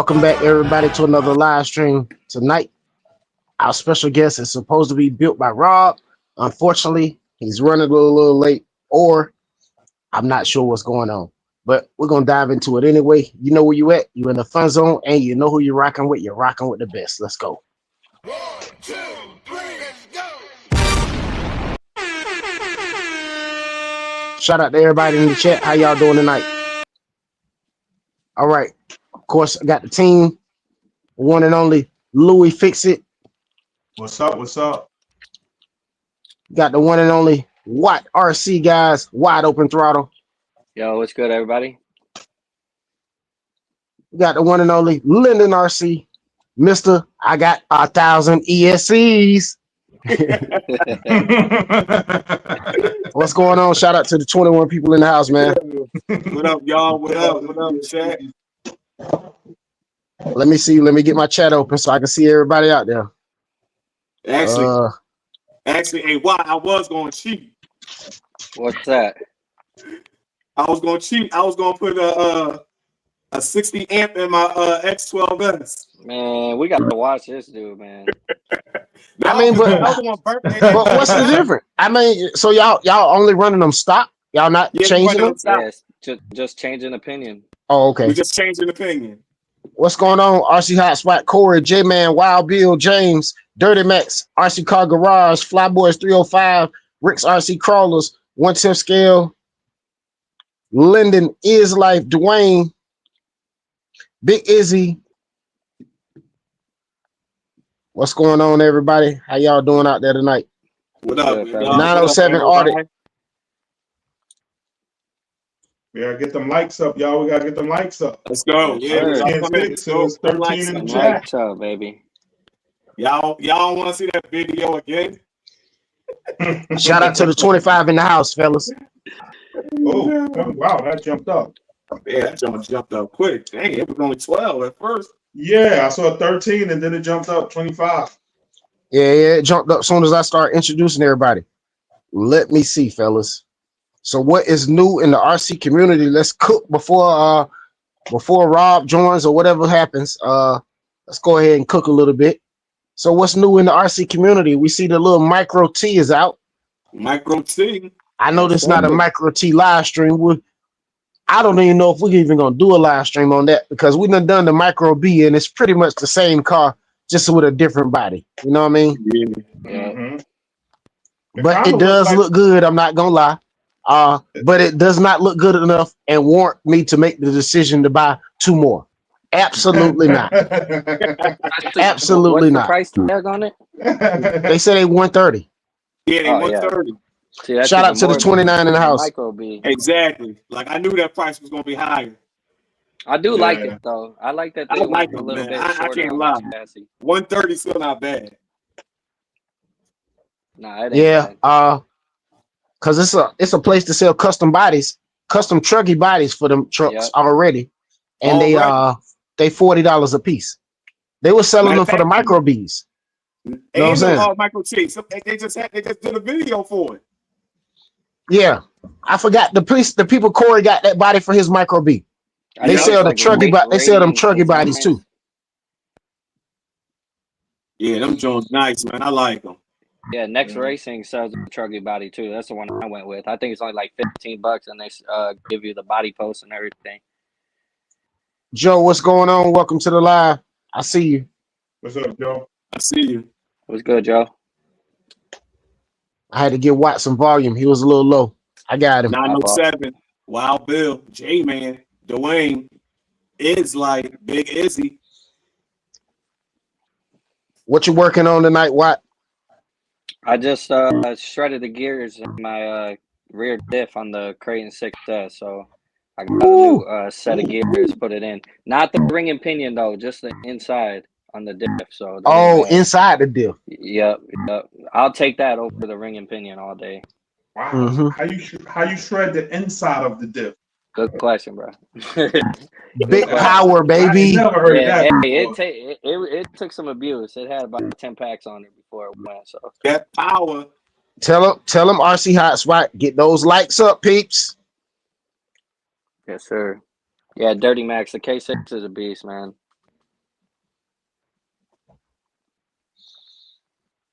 Welcome back, everybody, to another live stream tonight. Our special guest is supposed to be built by Rob. Unfortunately, he's running a little late, or I'm not sure what's going on. But we're going to dive into it anyway. You know where you at. You're in the fun zone, and you know who you're rocking with. You're rocking with the best. Let's go. 1, 2, 3, let's go. Shout out to everybody in the chat. How y'all doing tonight? All right. Of course, I got the team. One and only Louie Fix It. What's up? What's up? Got the one and only Watt RC, guys. Wide open throttle. Yo, what's good, everybody? We got the one and only Linden RC. Mr. I got 1,000 ESCs. What's going on? Shout out to the 21 people in the house, man. What up, y'all? What up? What up, chat? Let me see. Let me get my chat open so I can see everybody out there. Actually, hey, why I was going to cheat. What's that? I was going to cheat. I was going to put a 60 amp in my X12S. Man, we got to watch this dude, man. I mean, but what's the difference? I mean, so y'all only running them stock? Y'all not changing them? Yes, just changing opinion. Oh, okay. We just changing opinion. What's going on? RC Hotspot, Corey, J-Man, Wild Bill, James, Dirty Max, RC Car Garage, Flyboys 305, Rick's RC Crawlers, 1/10 scale, Linden Is Life, Dwayne, Big Izzy. What's going on, everybody? How y'all doing out there tonight? What up? 907 Audit. We gotta get them likes up, y'all. We gotta get them likes up. Let's go. Yeah, Sure. Can't speak, so it's 13 in the chat. Like so, baby. Y'all want to see that video again? Shout out to the 25 in the house, fellas. Oh, wow, that jumped up. Yeah, that jumped up quick. Dang, it was only 12 at first. Yeah, I saw 13 and then it jumped up 25. Yeah, it jumped up as soon as I start introducing everybody. Let me see, fellas. So what is new in the RC community? Let's cook before Rob joins or whatever happens. Let's go ahead and cook a little bit. So what's new in the RC community? We see the little Micro T is out. Micro T. I know this is not a Micro T live stream. I don't even know if we're even gonna do a live stream on that because we done the Micro B and it's pretty much the same car, just with a different body. You know what I mean? Yeah. Mm-hmm. But it does look good. I'm not gonna lie. But it does not look good enough and warrant me to make the decision to buy 2 more. Absolutely not. Absolutely What's not. the price tag on it? They said they 130. Yeah, they 130. See, that's Shout out to even the more 29 in the house. Micro B. Exactly. Like I knew that price was gonna be higher. I do like it though. I like that they I like went a it, little man. bit I shorter can't on lie. the chassis. 130 still not bad. Nah, it ain't Yeah, bad. because it's a place to sell custom bodies, custom truggy bodies for them trucks already, and they $40 a piece. They were selling them for the Micro Bs. They know what I'm saying? all Micro Chase. They just did a video for it. Yeah, I forgot the people Corey got that body for his Micro B. They sell the truggy, they sell them truggy bodies too. Yeah, them Jones nice, man. I like them. Yeah, Next Racing sells a truggy body too. That's the one I went with. I think it's only like $15, and they give you the body post and everything. Joe, what's going on? Welcome to the live. I see you. What's up, Joe? I see you. What's good, Joe? I had to give Watt some volume. He was a little low. I got him. 907. Wild Bill, J-Man, Dwayne, Is like Big Izzy. What you working on tonight, Watt? I just shredded the gears in my rear diff on the Creighton 6S, so I got a new set of gears, put it in. Not the ring and pinion though, just the inside on the diff. So inside the diff. Yep. I'll take that over the ring and pinion all day. Wow. Mm-hmm. How you shred the inside of the diff? Good question, bro. Big power, baby. I never heard that. It took some abuse. It had about 10 packs on it before it went. So that power. Tell them RC Hotspot, get those likes up, peeps. Yes, sir. Yeah, Dirty Max, the K6 is a beast, man.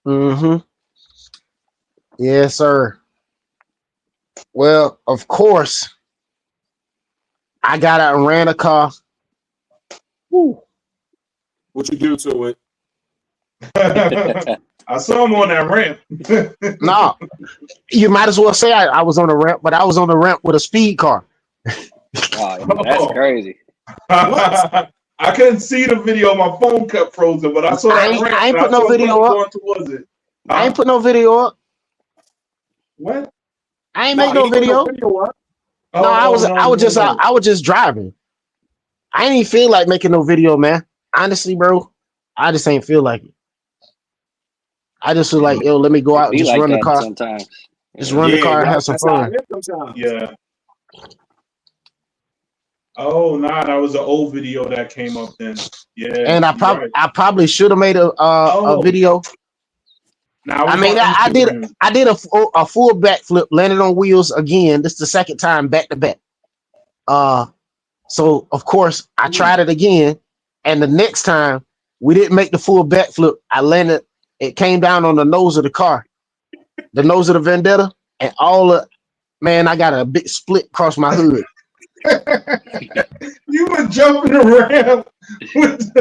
Mm-hmm. Yes, sir. Well, of course, I got out and ran a car. Woo. What you do to it? I saw him on that ramp. No, you might as well say I was on the ramp, but I was on the ramp with a speed car. Wow, that's crazy. I couldn't see the video. My phone kept frozen, but I saw that ramp. I ain't put no video up. I ain't put no video up. What? I ain't make no video. No, I was just driving. I ain't even feel like making no video, man. Honestly, bro, I just ain't feel like it. I just feel like, yo, let me go out and just run the car. Sometimes. Just run the car and have some fun. Yeah. Oh, nah, that was an old video that came up then. Yeah. And I probably should have made a video. Now I mean, I did a full backflip, landed on wheels again. This is the second time back to back. So of course I tried it again, and the next time we didn't make the full backflip. I landed. It came down on the nose of the car, the nose of the Vendetta, and man, I got a big split across my hood. You were jumping around with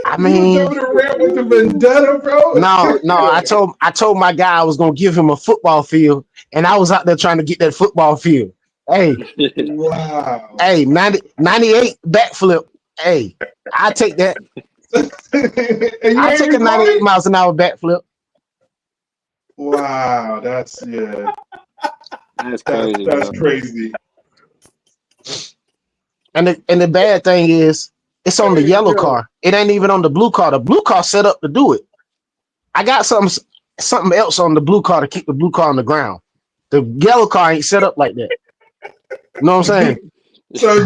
I mean, you were jumping around with the Vendetta, bro. No, I told my guy I was gonna give him a football field, and I was out there trying to get that football field. Hey, wow. Hey, 98 backflip. Hey, I take that. I take a 98 miles an hour backflip. Wow, that's crazy. That's crazy. And the bad thing is, it's on the yellow car. It ain't even on the blue car. The blue car set up to do it. I got something else on the blue car to keep the blue car on the ground. The yellow car ain't set up like that. You know what I'm saying? So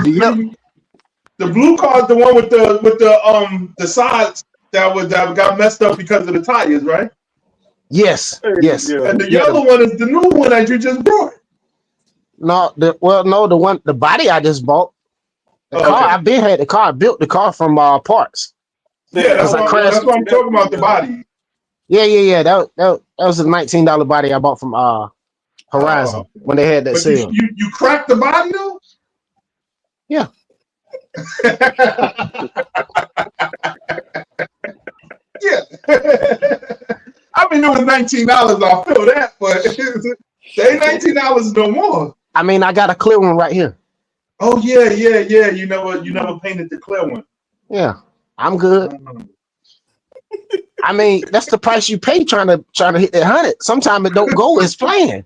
the blue car is the one with the sides that got messed up because of the tires, right? Yes. And the yellow one is the new one that you just brought. No, the body I just bought. The car, I've been had the car. I built the car from parts. Yeah, that's what I'm talking about, the body. Yeah. That was a $19 body I bought from Horizon when they had that sale. You cracked the body though? Yeah. Yeah. I mean, it was $19. I feel that, but they ain't $19 no more. I mean, I got a clear one right here. Oh yeah. You never painted the clear one. Yeah, I'm good. I mean, that's the price you pay trying to hit that 100. Sometimes it don't go as planned.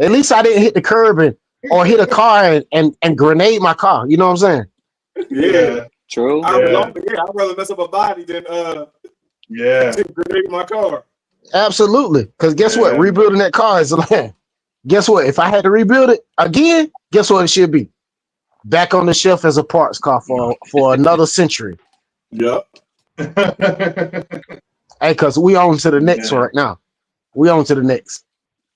At least I didn't hit the curb or hit a car and grenade my car. You know what I'm saying? Yeah, true. I'd rather mess up a body than grenade my car. Absolutely. Because guess what? Rebuilding that car is a land. Guess what? If I had to rebuild it again, guess what it should be? Back on the shelf as a parts car for another century. Yep. Hey, because we on to the next right now. We on to the next.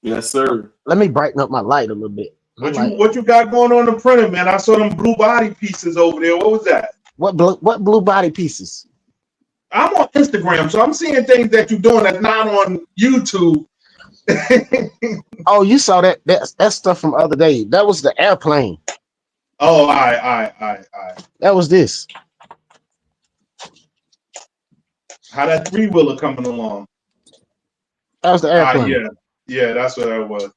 Yes, sir. Let me brighten up my light a little bit. What you got going on the printer, man? I saw them blue body pieces over there. What was that? What blue body pieces? I'm on Instagram, so I'm seeing things that you're doing that's not on YouTube. Oh, you saw that stuff from other day. That was the airplane. Oh, all right. That was this. How that 3-wheeler coming along? That was the airplane. Yeah, that's what that was.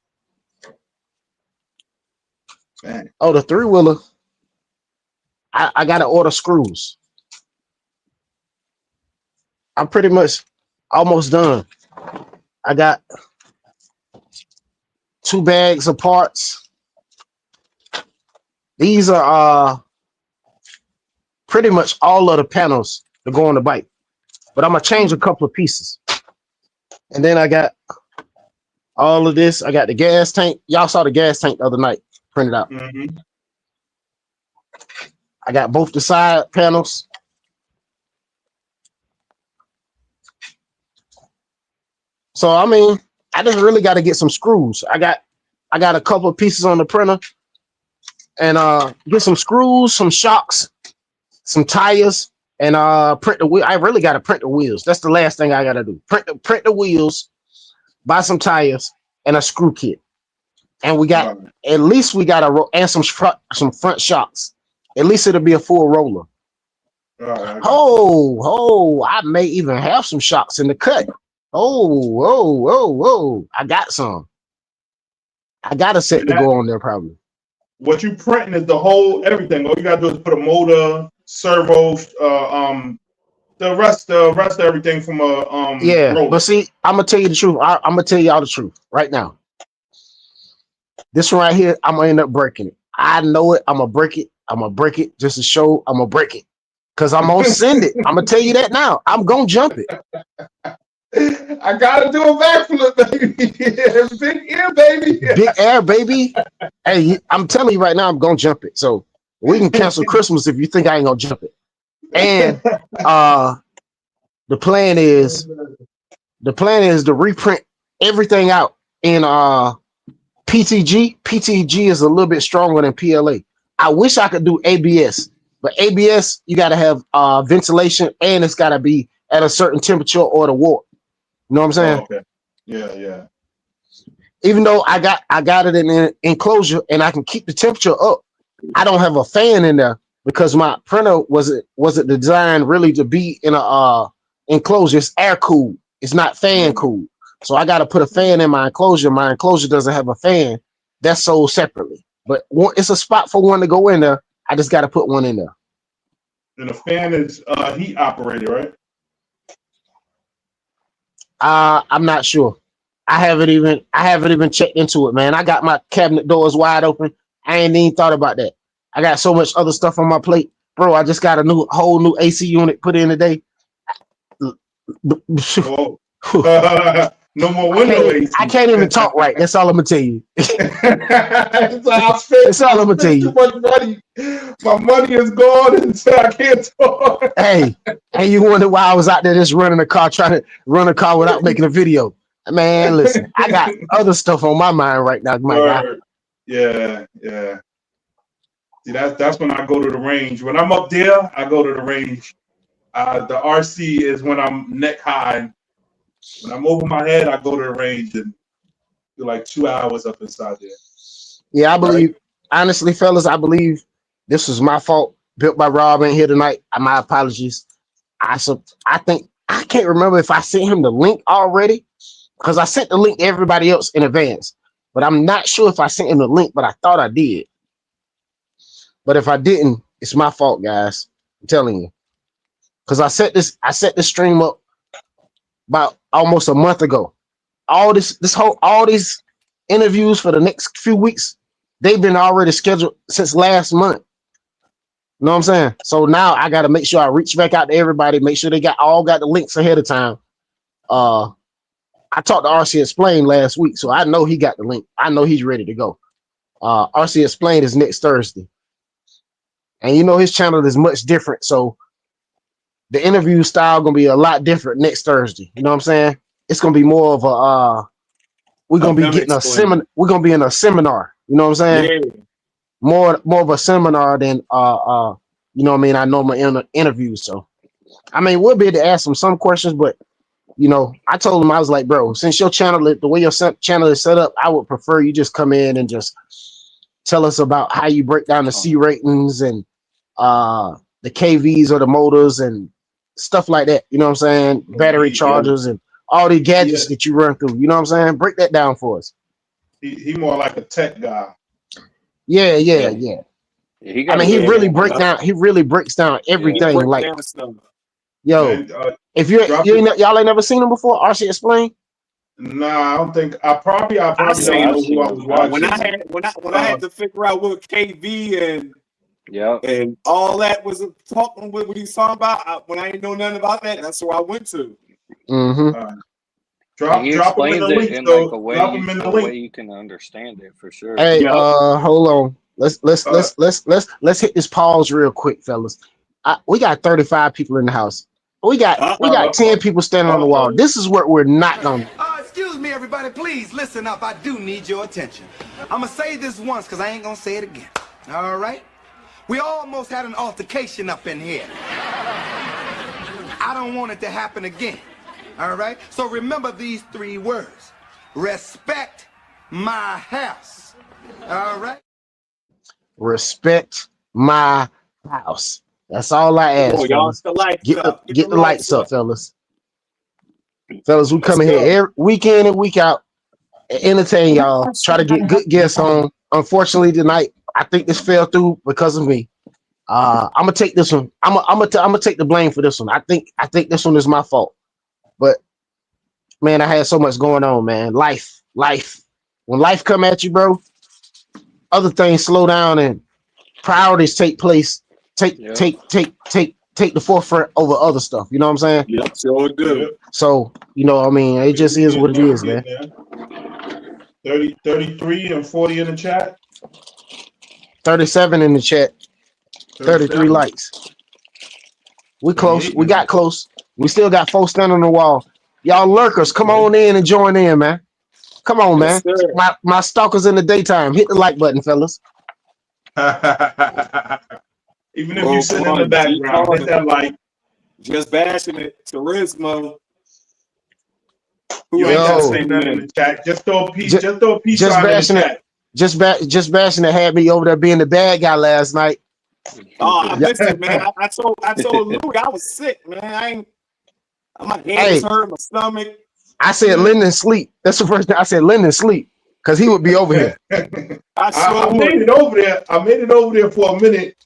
Man. Oh, the 3-wheeler. I gotta order screws. I'm pretty much almost done. I got 2 bags of parts. These are pretty much all of the panels that go on the bike, but I'm gonna change a couple of pieces. And then I got all of this. I got the gas tank. Y'all saw the gas tank the other night printed out. Mm-hmm. I got both the side panels. So I mean, I just really got to get some screws. I got a couple of pieces on the printer, and get some screws, some shocks, some tires, and print the wheel. I really gotta print the wheels. That's the last thing I gotta do. Print the wheels, buy some tires and a screw kit. And we got at least we got and some front shocks. At least it'll be a full roller. I may even have some shocks in the cut. I got some. I got a set to go on there probably. What you printing is the whole everything. All you gotta do is put a motor, servo, the rest of everything from a roller. But see, I'm gonna tell you the truth. I'm gonna tell y'all the truth right now. This one right here, I'm gonna end up breaking it. I know it. I'm gonna break it. Just to show. I'm gonna break it because I'm gonna send it. I'm gonna tell you that now. I'm gonna jump it. I gotta do a backflip, baby. Big air, baby. Big air, baby. Hey, I'm telling you right now, I'm gonna jump it. So we can cancel Christmas if you think I ain't gonna jump it. And the plan is to reprint everything out in PTG. PTG is a little bit stronger than PLA. I wish I could do ABS, but ABS you gotta have ventilation and it's gotta be at a certain temperature or the warp. You know what I'm saying? Oh, okay. Yeah. Even though I got it in an enclosure and I can keep the temperature up, I don't have a fan in there because my printer wasn't designed really to be in a enclosure. It's air cooled. It's not fan cooled. So I got to put a fan in my enclosure. My enclosure doesn't have a fan. That's sold separately. But it's a spot for one to go in there. I just got to put one in there. And the fan is heat operated, right? I'm not sure. I haven't even checked into it, man. I got my cabinet doors wide open. I ain't even thought about that. I got so much other stuff on my plate, bro. I just got a whole new AC unit put in today. No more window AC. I can't even talk right. That's all I'm gonna tell you. That's all I'm gonna tell you. Too much money. My money is gone, and so I can't talk. Hey, you wonder why I was out there just running a car, trying to run a car without making a video? Man, listen, I got other stuff on my mind right now. My guy. Yeah. See, that's when I go to the range. When I'm up there, I go to the range. The RC is when I'm neck high. When I'm over my head, I go to the range and do like 2 hours up inside there. Yeah, I believe, honestly, fellas, I believe this was my fault. Built by Rob in here tonight. My apologies. I think I can't remember if I sent him the link already because I sent the link to everybody else in advance. But I'm not sure if I sent him the link, but I thought I did. But if I didn't, it's my fault, guys. I'm telling you. Because I set this stream up about almost a month ago. All these interviews for the next few weeks, they've been already scheduled since last month. You know what I'm saying? So now I got to make sure I reach back out to everybody, make sure they all got the links ahead of time. I talked to RC Explain last week, so I know he got the link. I know he's ready to go. RC Explain is next Thursday. And you know his channel is much different, so the interview style gonna be a lot different next Thursday. You know what I'm saying? It's gonna be more of a we're gonna be getting a seminar. We're gonna be in a seminar. You know what I'm saying? Yeah. More of a seminar than you know what I mean, I normal interview. So I mean we'll be able to ask him some questions, but you know, I told him, I was like, bro, since your channel, the way your channel is set up, I would prefer you just come in and just tell us about how you break down the C ratings and the KVs or the motors and stuff like that. You know what I'm saying? Battery chargers and all the gadgets that you run through. You know what I'm saying? Break that down for us. He more like a tech guy. Yeah. I mean, he really breaks down everything. Like, yo, if y'all ain't never seen him before, RC Explain. Nah, I don't think I probably know who I was watching. When I had to figure out what KV and all that was talking what he's talking about, when I didn't know nothing about that, that's where I went to. Mm-hmm. Drop him in the link, in though. like a way Drop him in the link. way you can understand it for sure. Hey, hold on. Let's hit this pause real quick, fellas. We got 35 people in the house. We got 10 people standing on the wall. This is what we're not gonna. Excuse me, everybody. Please listen up. I do need your attention. I'm gonna say this once because I ain't gonna say it again. All right? We almost had an altercation up in here. I don't want it to happen again. All right? So remember these 3 words. Respect my house. All right? Respect my house. That's all I ask. Oh, y'all, the lights up. Get the lights up, fellas. Fellas, we come in here every week in and week out, entertain y'all, try to get good guests on. Unfortunately, tonight, I think this fell through because of me. I'm gonna take this one. I'm gonna take the blame for this one. I think this one is my fault. But man, I had so much going on, man. Life. When life come at you, bro, other things slow down and priorities take place. Take the forefront over other stuff. You know what I'm saying? Yeah, so good. So, you know, I mean, it just is what it is, man. 33 and 40 in the chat. 37 in the chat. 33 likes. We close. We got close. We still got folks standing on the wall. Y'all lurkers, come on in and join in, man. Come on, man. My stalkers in the daytime. Hit the like button, fellas. Even if you sit in the background, hit that like. Just bashing it. Turismo. You ain't gotta say nothing in the chat. Just throw a piece. Just throw a piece on the chat. Just bashing it had me over there being the bad guy last night. Oh, listen, man. I told Louie I was sick, man. My head was hurt, my stomach. I said Linden sleep. That's the first thing I said. Linden sleep, because he would be over here. I made it over there. I made it over there for a minute.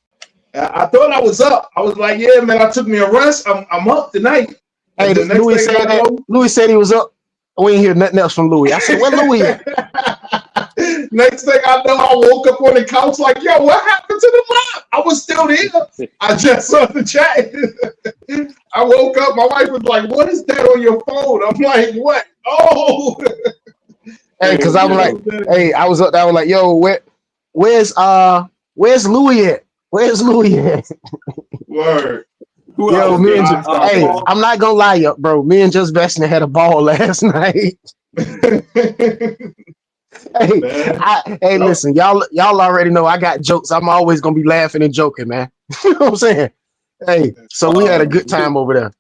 I thought I was up. I was like, yeah, man. I took me a rest. I'm up tonight. Hey, Louie said that. Louie said he was up. We ain't hear nothing else from Louie. I said, where Louie at? Next thing I know, I woke up on the couch like, yo, what happened to the map? I was still there. I just saw the chat. I woke up. My wife was like, what is that on your phone? I'm like, what? Oh. Hey, because I'm like, hey, I was up there. I was like, yo, where's Louie at? Where's Louie at? Word. Yo, hey, I'm not gonna lie, bro. Me and JustBashinit had a ball last night. Hey, listen, y'all already know I got jokes. I'm always gonna be laughing and joking, man. You know what I'm saying? Hey, so we had a good time over there.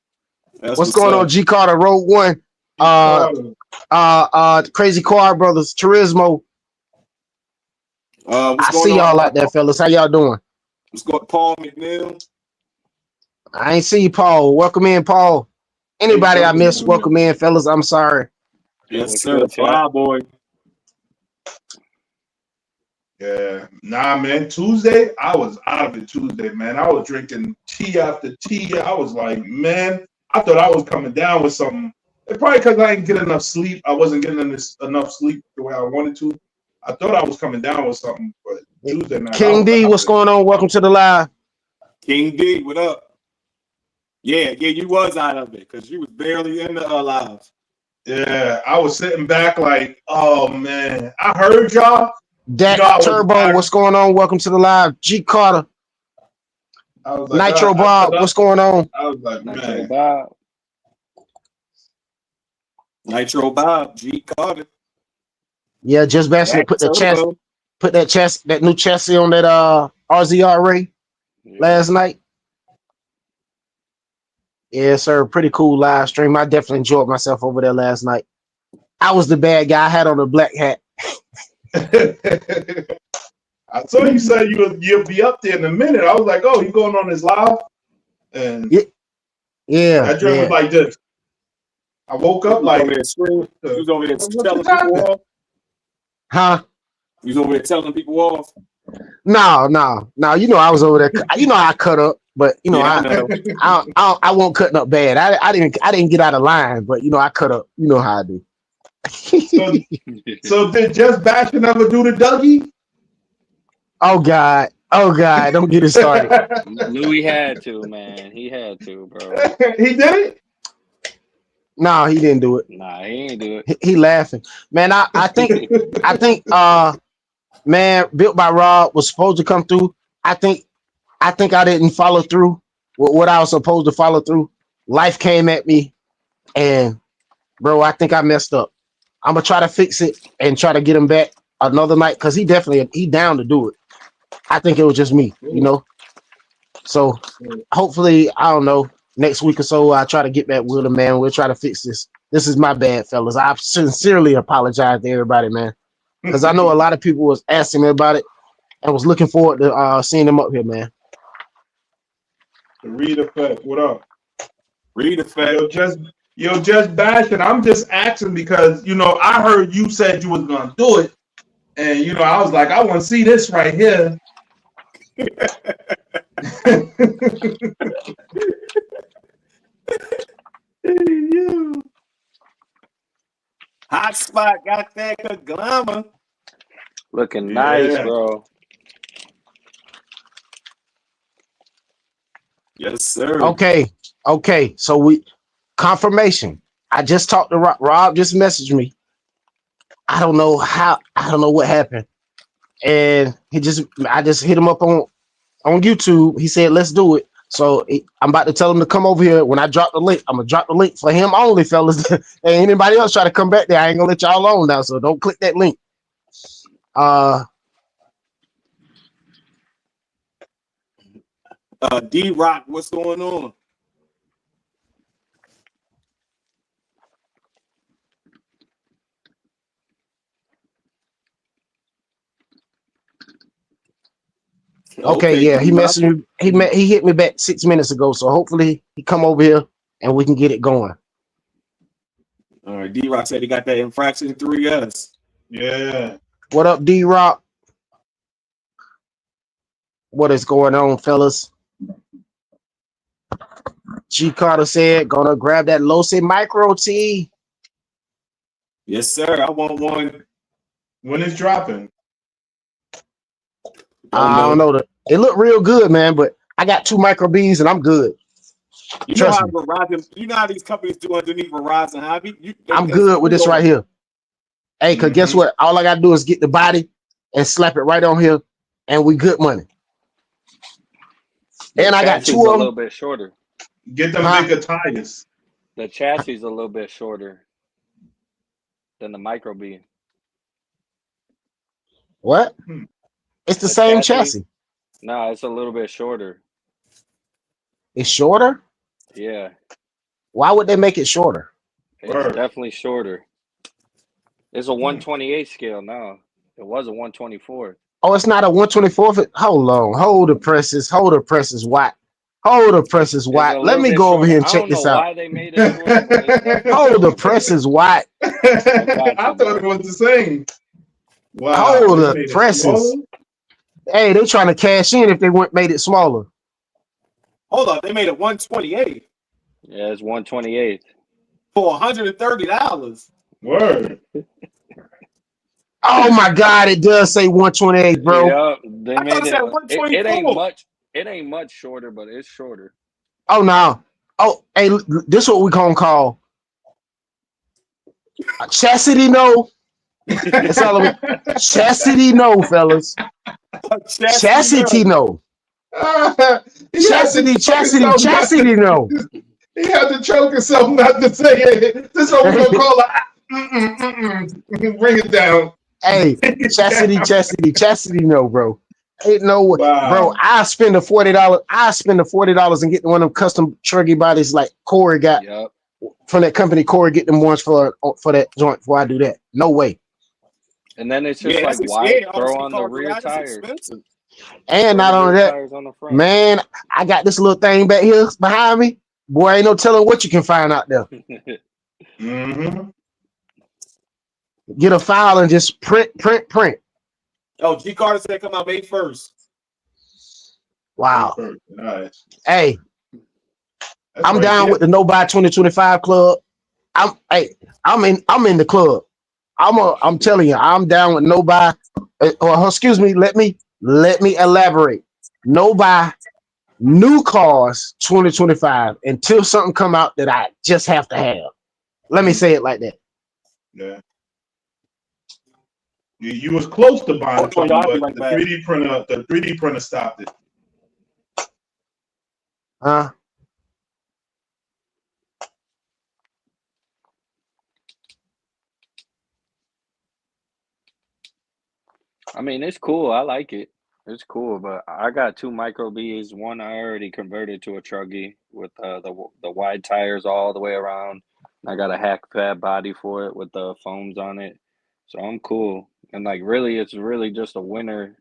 What's going on, G Carter, Road 1? Crazy Car Brothers, Turismo. I see y'all out there, fellas. How y'all doing? Let's go, Paul McNeil. I ain't see you, Paul. Welcome in, Paul. Anybody I missed, welcome in, fellas. I'm sorry. Yes, sir. Fly boy. Yeah, nah, man. Tuesday, I was out of it. Tuesday, man. I was drinking tea after tea. I was like, man, I thought I was coming down with something. It's probably because I didn't get enough sleep. I wasn't getting enough sleep the way I wanted to. I thought I was coming down with something, but Tuesday night. King D, what's going on? Welcome to the live. King D, what up? Yeah, you was out of it because you was barely in the live. Yeah, I was sitting back like, oh man, I heard y'all. Dak Turbo, what's going on? Welcome to the live. G Carter. Like, Nitro Bob, what's going on? I was like, man. Nitro Bob, G Carter. Yeah, JustBashinit put that new chassis on that RZ array last night. Yeah, sir. Pretty cool live stream. I definitely enjoyed myself over there last night. I was the bad guy. I had on a black hat. I saw you say you'll be up there in a minute. I was like, oh, you going on this live? And yeah. I dreamt like this. I woke up like you was over there telling people off. Huh? You was over there telling people off. No. You know I was over there. You know I cut up, but you know I won't cutting up bad. I didn't get out of line, but you know I cut up. You know how I do. So did JustBashinit ever do the Dougie? Oh God, don't get it started. Louie had to, man. He had to, bro. He did it? No, he didn't do it. Nah, he ain't do it. He laughing. Man, I think man, Built by Rob was supposed to come through. I think I didn't follow through with what I was supposed to follow through. Life came at me, and bro, I think I messed up. I'm gonna try to fix it and try to get him back another night because he down to do it. I think it was just me, you know. So hopefully, I don't know. next week or so, I'll try to get back with him, man. We'll try to fix this. This is my bad, fellas. I sincerely apologize to everybody, man, because I know a lot of people was asking me about it and was looking forward to seeing them up here, man. The Reed Effect, what up? Reed Effect. Yo, just bashing. I'm just asking because, you know, I heard you said you was going to do it. And, you know, I was like, I want to see this right here. Hotspot got that glamour. Looking nice, bro. Yes, sir. Okay. So we confirmation. I just talked to Rob. Rob just messaged me. I don't know what happened. And I just hit him up on YouTube. He said, let's do it. So I'm about to tell him to come over here. When I drop the link, I'm gonna drop the link for him only, fellas. And anybody else try to come back there, I ain't gonna let y'all alone now. So don't click that link. D-Rock, what's going on? Okay, yeah, he messaged me. He hit me back 6 minutes ago. So hopefully he come over here and we can get it going. All right, D-Rock said he got that infraction 3S. Yeah. What up, D-Rock? What is going on, fellas? G Carter said, gonna grab that Losi Micro T. Yes, sir. I want one. When it's dropping? I don't know. It looked real good, man, but I got 2 Micro Bs and I'm good. You know how Verizon, you know how these companies do underneath Verizon Hobby? I'm good with this right here. Hey, because guess what? All I got to do is get the body and slap it right on here, and we good money. And I got 2 of them. A little bit shorter. Get them bigger tires. The chassis is a little bit shorter than the Micro B. What? It's the same chassis. No, it's a little bit shorter. It's shorter? Yeah. Why would they make it shorter? It's definitely shorter. It's a 128 scale now. It was a 124. Oh, it's not a 124. Hold on. Hold the presses. Hold the presses. Watt. Hold the presses. Watt. Let me go over here and check this out. I don't know why they made it shorter. Hold the presses. Watt. I thought it was the same. Wow. Hold the presses. Hey, they're trying to cash in if they made it smaller. Hold up, they made it 128. Yeah, it's 128 for $130. Word. Oh my God, it does say 128, bro. Yeah, they made it. It ain't much shorter, but it's shorter. Oh no. Oh, hey, this is what we gonna call chastity no. That's all of it. Chastity no, fellas. Chastity no. Chastity no. He had to choke himself not to say it. This is what we're gonna call it. Bring it down. Hey, chastity no, bro. Ain't no way. Wow. Bro, I spend the $40 and get one of them custom truggy bodies like Corey got from that company. Corey get them ones for that joint before I do that. No way. And then it's just why throw on the rear tires. And not only that, man, I got this little thing back here behind me. Boy, ain't no telling what you can find out there. Get a file and just print. Oh, G Carter said come out May 1st. Wow. Nice. Hey, I'm down with the No Buy 2025 club. I'm in the club. I'm telling you, I'm down with No Buy. Or excuse me, let me elaborate. No Buy new cars 2025 until something come out that I just have to have. Let me say it like that. Yeah. You was close to buying something, but like the 3D printer stopped it. Huh? I mean, it's cool. I like it. It's cool, but I got 2 micro Bs. One I already converted to a truggy with the wide tires all the way around. I got a hack pad body for it with the foams on it, so I'm cool. And like really, it's really just a winter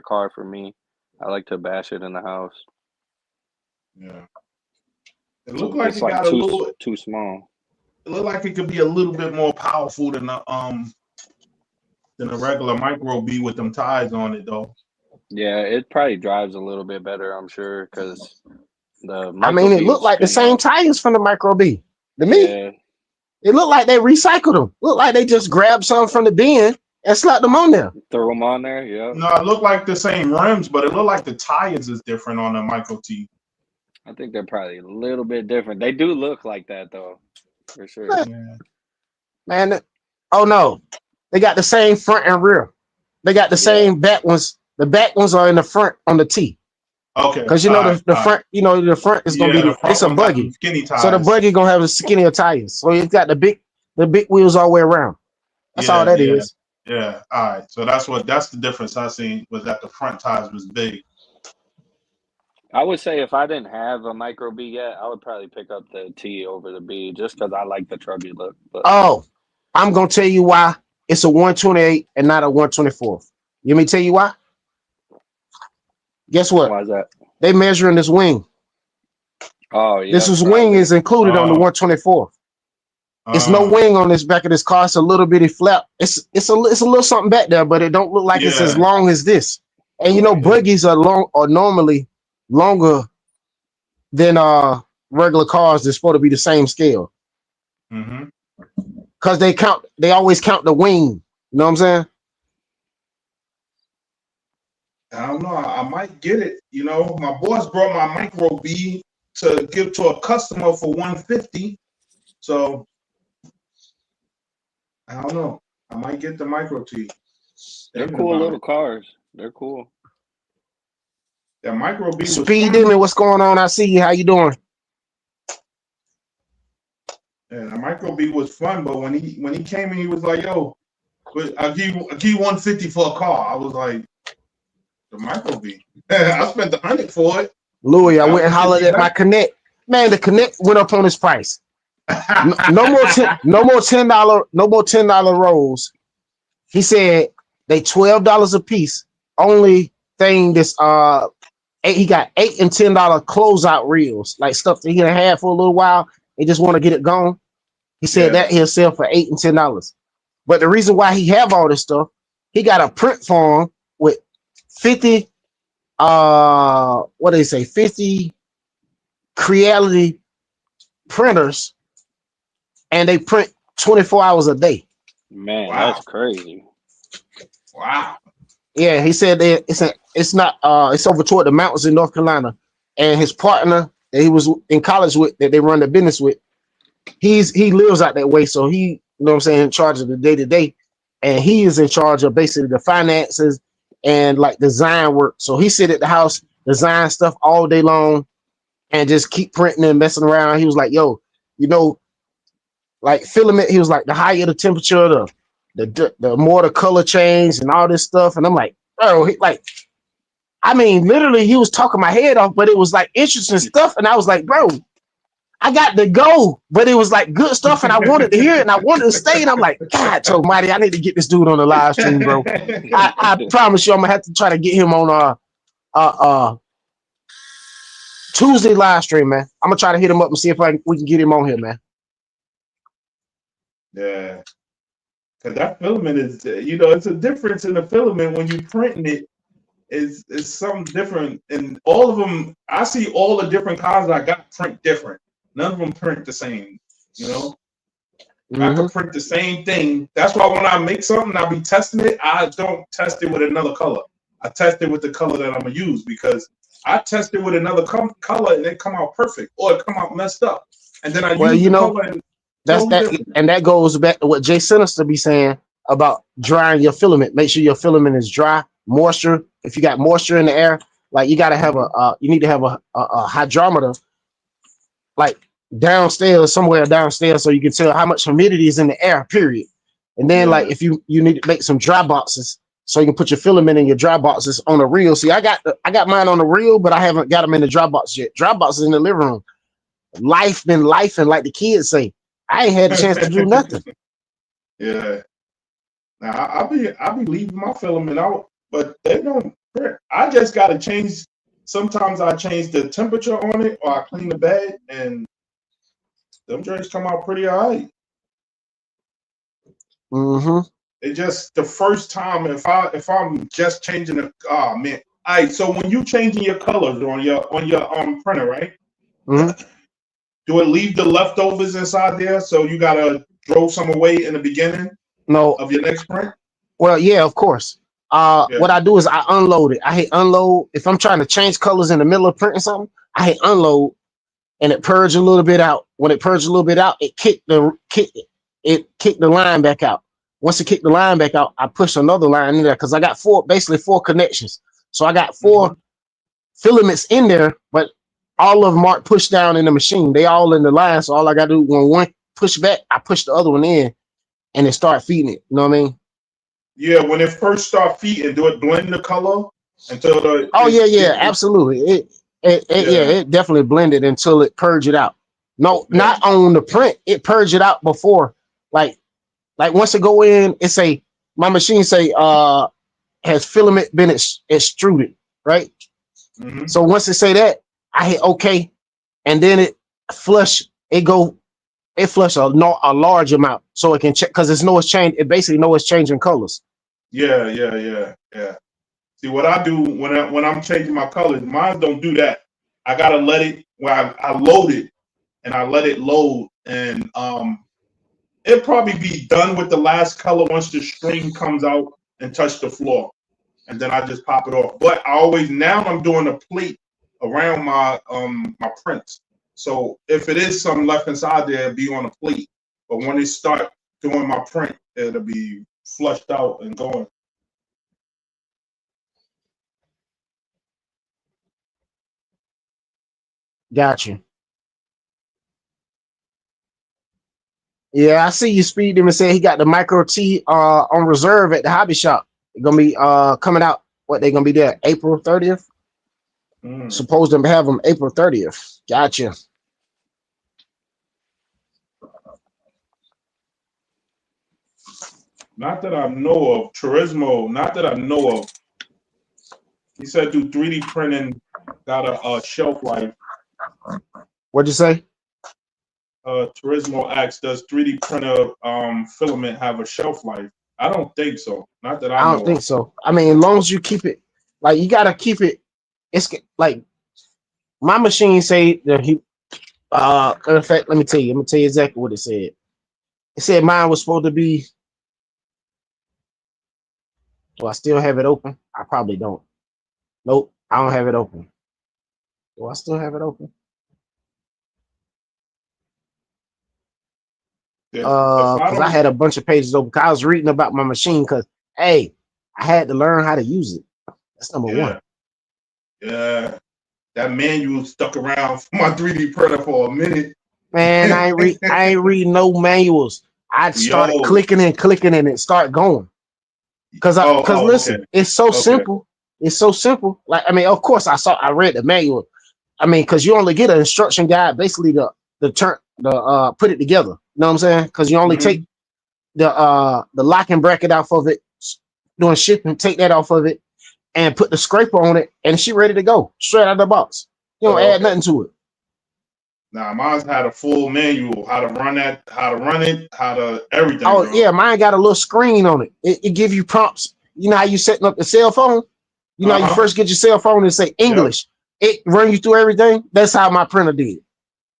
car for me. I like to bash it in the house. Yeah. It looked like It's it like got a little. too small. It looked like it could be a little bit more powerful than a regular micro B with them ties on it though. Yeah, it probably drives a little bit better, I'm sure, because the I mean, it looked like the same tires from the micro B. To me, it looked like they recycled them. Looked like they just grabbed some from the bin and slapped them on there. Threw them on there, yeah. No, it looked like the same rims, but it looked like the tires is different on the micro T. I think they're probably a little bit different. They do look like that though, for sure. Yeah. Man, oh no, they got the same front and rear. They got the same back ones. The back ones are in the front on the T. Okay. Because you know the front, you know the front is gonna be it's a buggy. Skinny tires. So the buggy gonna have the skinnier tires. So it's got the big wheels all the way around. That's all that is. Yeah. All right. So that's the difference I seen was that the front tires was big. I would say if I didn't have a micro B yet, I would probably pick up the T over the B just because I like the truggy look. But oh, I'm gonna tell you why it's a 128 and not a 124. You me tell you why? Guess what? Why is that? They measuring this wing. Oh yeah. This wing is included on the 124. It's no wing on this back of this car. It's a little bitty flap. It's a little something back there, but it don't look like it's as long as this. And you know, buggies are normally longer than regular cars. They're supposed to be the same scale. Because they always count the wing. You know what I'm saying? I don't know. I might get it. You know, my boss brought my micro B to give to a customer for $150. So I don't know. I might get the micro T. They're cool little cars. They're cool. That micro B. Speed Demon, what's going on? I see you. How you doing? Yeah, the micro B was fun, but when he came in, he was like, "Yo, I'll give you $150 for a car." I was like, "The micro B." I spent $100 for it. Louie, I went and hollered at my Connect. Man, the Connect went up on his price. No more $10 rolls. He said they $12 a piece. Only thing this he got $8 and $10 closeout reels, like stuff that he had for a little while. He just want to get it gone. He said that he'll sell for $8 and $10. But the reason why he have all this stuff, he got a print farm with 50 what do they say, 50 Creality printers, and they print 24 hours a day. Man, that's crazy. Wow. Yeah, he said that it's over toward the mountains in North Carolina, and his partner that he was in college with, that they run the business with, he lives out that way, so he, you know what I'm saying, in charge of the day-to-day, and he is in charge of basically the finances and like design work. So he sit at the house, design stuff all day long, and just keep printing and messing around. He was like, yo, you know, like filament, he was like, the higher the temperature, the more the color change and all this stuff. And I'm like, bro, I mean, literally he was talking my head off, but it was like interesting stuff. And I was like, bro, I got to go, but it was like good stuff. And I wanted to hear it and I wanted to stay. And I'm like, God almighty, I need to get this dude on the live stream, bro. I promise you, I'm gonna have to try to get him on Tuesday live stream, man. I'm gonna try to hit him up and see if we can get him on here, man. Yeah, because that filament is, you know, it's a difference in the filament when you printing it. Is something different, and all of them. I see all the different cars I got print different. None of them print the same. You know, I can print the same thing. That's why when I make something, I be testing it. I don't test it with another color. I test it with the color that I'm gonna use, because I test it with another color and it come out perfect, or it come out messed up, and then I use the color. And that's that, and that goes back to what Jay Sinister be saying about drying your filament. Make sure your filament is dry, moisture. If you got moisture in the air, like you gotta have you need to have a hydrometer, like somewhere downstairs, so you can tell how much humidity is in the air. Period. And then like if you need to make some dry boxes, so you can put your filament in your dry boxes on a reel. See, I got mine on the reel, but I haven't got them in the dry box yet. Dry boxes in the living room. Life been life, and like the kids say, I ain't had a chance to do nothing. Yeah. Now I be leaving my filament out, but they don't print. I just gotta change. Sometimes I change the temperature on it, or I clean the bag, and them drinks come out pretty all right. Mm-hmm. It just the first time if I'm just changing the man. All right, so when you changing your colors on your printer, right? Mm-hmm. Do it leave the leftovers inside there? So you gotta throw some away in the beginning of your next print? Well, yeah, of course. What I do is I unload it. I hit unload. If I'm trying to change colors in the middle of printing something, I hit unload and it purge a little bit out. When it purges a little bit out, it kicked the line back out. Once it kicked the line back out, I push another line in there because I got basically four connections. So I got four filaments in there, but all of them aren't pushed down in the machine. They all in the line. So all I got to do when one push back, I push the other one in and it start feeding it. You know what I mean? Yeah, when it first start feeding, do it blend the color until the? Absolutely. It definitely blended until it purged it out. No, not on the print. It purged it out before, like once it go in, it say my machine say has filament been extruded, right? Mm-hmm. So once it say that, I hit OK, and then it flush. It flush a large amount so it can check because it's change. It basically know it's changing colors. Yeah. See what I do when I'm changing my colors, mine don't do that. I gotta let it I load it and I let it load, and it'll probably be done with the last color once the string comes out and touch the floor, and then I just pop it off. But I'm doing a plate around my my prints. So if it is something left inside there, it'll be on a plate. But when it start doing my print, it'll be flushed out and going. Gotcha. Yeah, I see you speed him and say he got the micro T on reserve at the hobby shop. They're gonna be coming out. What they gonna be there? April 30th. Supposed to have them April 30th. Gotcha. Not that I know of. Turismo, not that I know of. He said do 3D printing got a shelf life. What'd you say? Turismo asks, does 3D printer filament have a shelf life? I don't think so. Not that I know don't think so. I mean, as long as you keep it, like you gotta keep it. It's like my machine say that he. In fact, let me tell you exactly what it said. It said mine was supposed to be. Do I still have it open? I probably don't. Nope, I don't have it open. Do I still have it open? Because I had a bunch of pages open. I was reading about my machine because, hey, I had to learn how to use it. That's number one. Yeah, that manual stuck around for my 3D printer for a minute. Man, I ain't read no manuals. I started clicking and it started going. Because listen, it's so simple. It's so simple. Like, I mean, of course I read the manual. I mean, because you only get an instruction guide, basically the put it together. You know what I'm saying? Because you only take the locking bracket off of it, doing shipping, take that off of it, and put the scraper on it, and she ready to go straight out of the box. You don't add nothing to it. Nah, mine's had a full manual, how to run it, how to everything. Oh, yeah, mine got a little screen on it. It give you prompts. You know how you setting up the cell phone? You know, you first get your cell phone and say English. Yep. It run you through everything. That's how my printer did.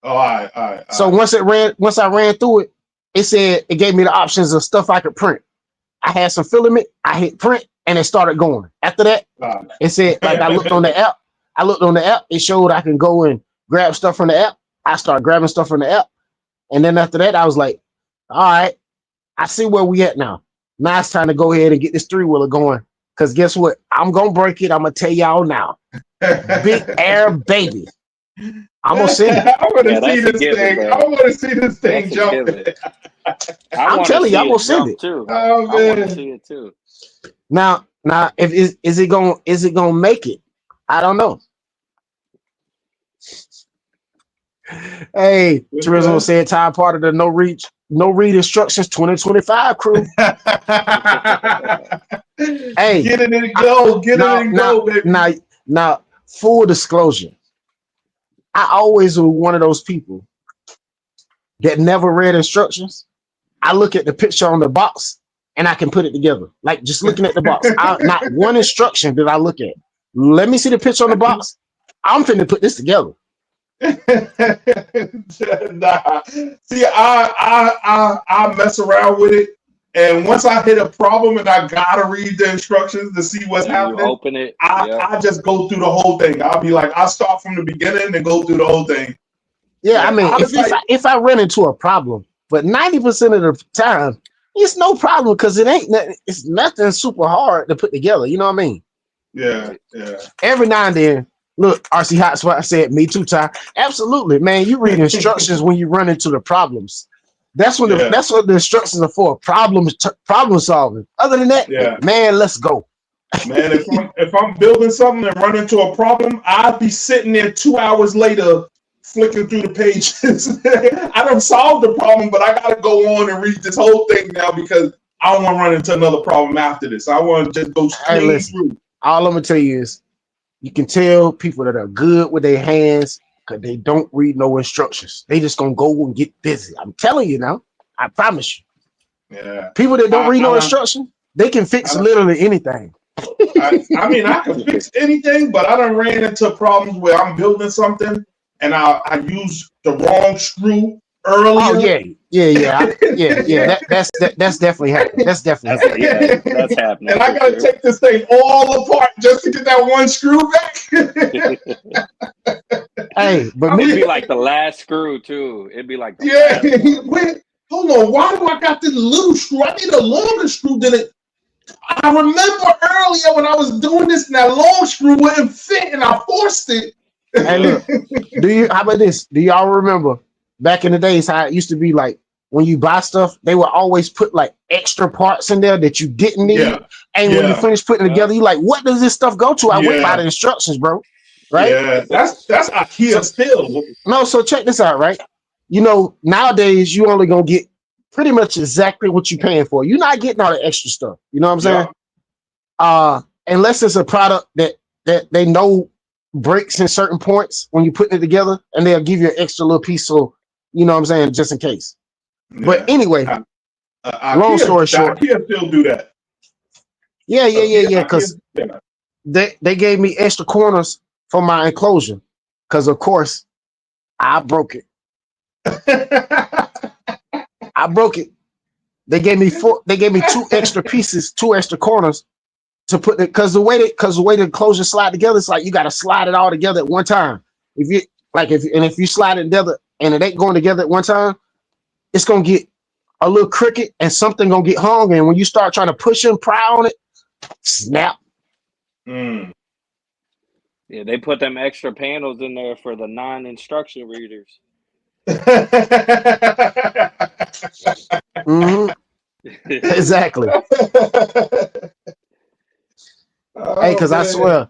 Oh, all right. So once I ran through it, it said it gave me the options of stuff I could print. I had some filament. I hit print, and it started going. After that, it said like I looked on the app. It showed I can go and grab stuff from the app. I started grabbing stuff from the app, and then after that, I was like, "All right, I see where we at now. Now it's time to go ahead and get this 3-wheeler going. Because guess what? I'm gonna break it. I'm gonna tell y'all now. Big Air baby. I'm gonna send it. I want to see this thing. I want to see this thing jumping. I'm telling you, I'm gonna send it too. Oh man, I want to see it too. Now Now, if is it gonna make it? I don't know. Hey, Turismo said time part of the no read instructions 2025 crew. Hey, get it and go, baby. Now, full disclosure, I always was one of those people that never read instructions. I look at the picture on the box and I can put it together. Like just looking at the box. Not one instruction that I look at. Let me see the picture on the box. I'm finna put this together. Nah. See, I mess around with it, and once I hit a problem and I gotta read the instructions to see what's happening, open it. I just go through the whole thing. I'll be like, I'll start from the beginning and go through the whole thing. Yeah, I mean, if I run into a problem, but 90% of the time, it's no problem because it's nothing super hard to put together. You know what I mean? Yeah. Every now and then, look, RC HOTSPOT said, me too, Ty. Absolutely, man. You read instructions when you run into the problems. That's what the instructions are for. Problem solving. Other than that, man, let's go. Man, if I'm building something and run into a problem, I'd be sitting there 2 hours later flicking through the pages. I done solved the problem, but I gotta go on and read this whole thing now because I don't want to run into another problem after this. I want to just go straight through. All I'm gonna tell you is you can tell people that are good with their hands because they don't read no instructions. They just gonna go and get busy. I'm telling you now. I promise you. Yeah. People that don't read no instruction, they can fix literally anything. I mean, I can fix anything, but I done ran into problems where I'm building something and I use the wrong screw earlier. Oh yeah. That's definitely happening. That's definitely happening. That's happening. And I gotta take this thing all apart just to get that one screw back. Hey, but it'd be like the last screw too. It'd be like wait, hold on. Why do I got this little screw? I need a longer screw than it. I remember earlier when I was doing this and that long screw wouldn't fit and I forced it. Hey, look, how about this? Do y'all remember back in the days how it used to be like when you buy stuff, they would always put like extra parts in there that you didn't need. Yeah. And when you finish putting it together, you're like, what does this stuff go to? I went by the instructions, bro. Right? Yeah, that's IKEA still. No, so check this out, right? You know, nowadays you only gonna get pretty much exactly what you're paying for. You're not getting all the extra stuff. You know what I'm saying? Unless it's a product that they know breaks in certain points when you're putting it together, and they'll give you an extra little piece. So, you know what I'm saying? Just in case. Yeah. But anyway, long story short. IKEA still do that. Yeah. Because they gave me extra corners for my enclosure. Because, of course, I broke it. I broke it. They gave me 2 extra pieces, 2 extra corners to put it because the way the enclosure slide together, it's like you got to slide it all together at one time. If you slide it together and it ain't going together at one time, it's gonna get a little crooked and something gonna get hung. And when you start trying to push and pry on it, snap. Yeah, they put them extra panels in there for the non-instruction readers. Exactly. Hey, because I swear,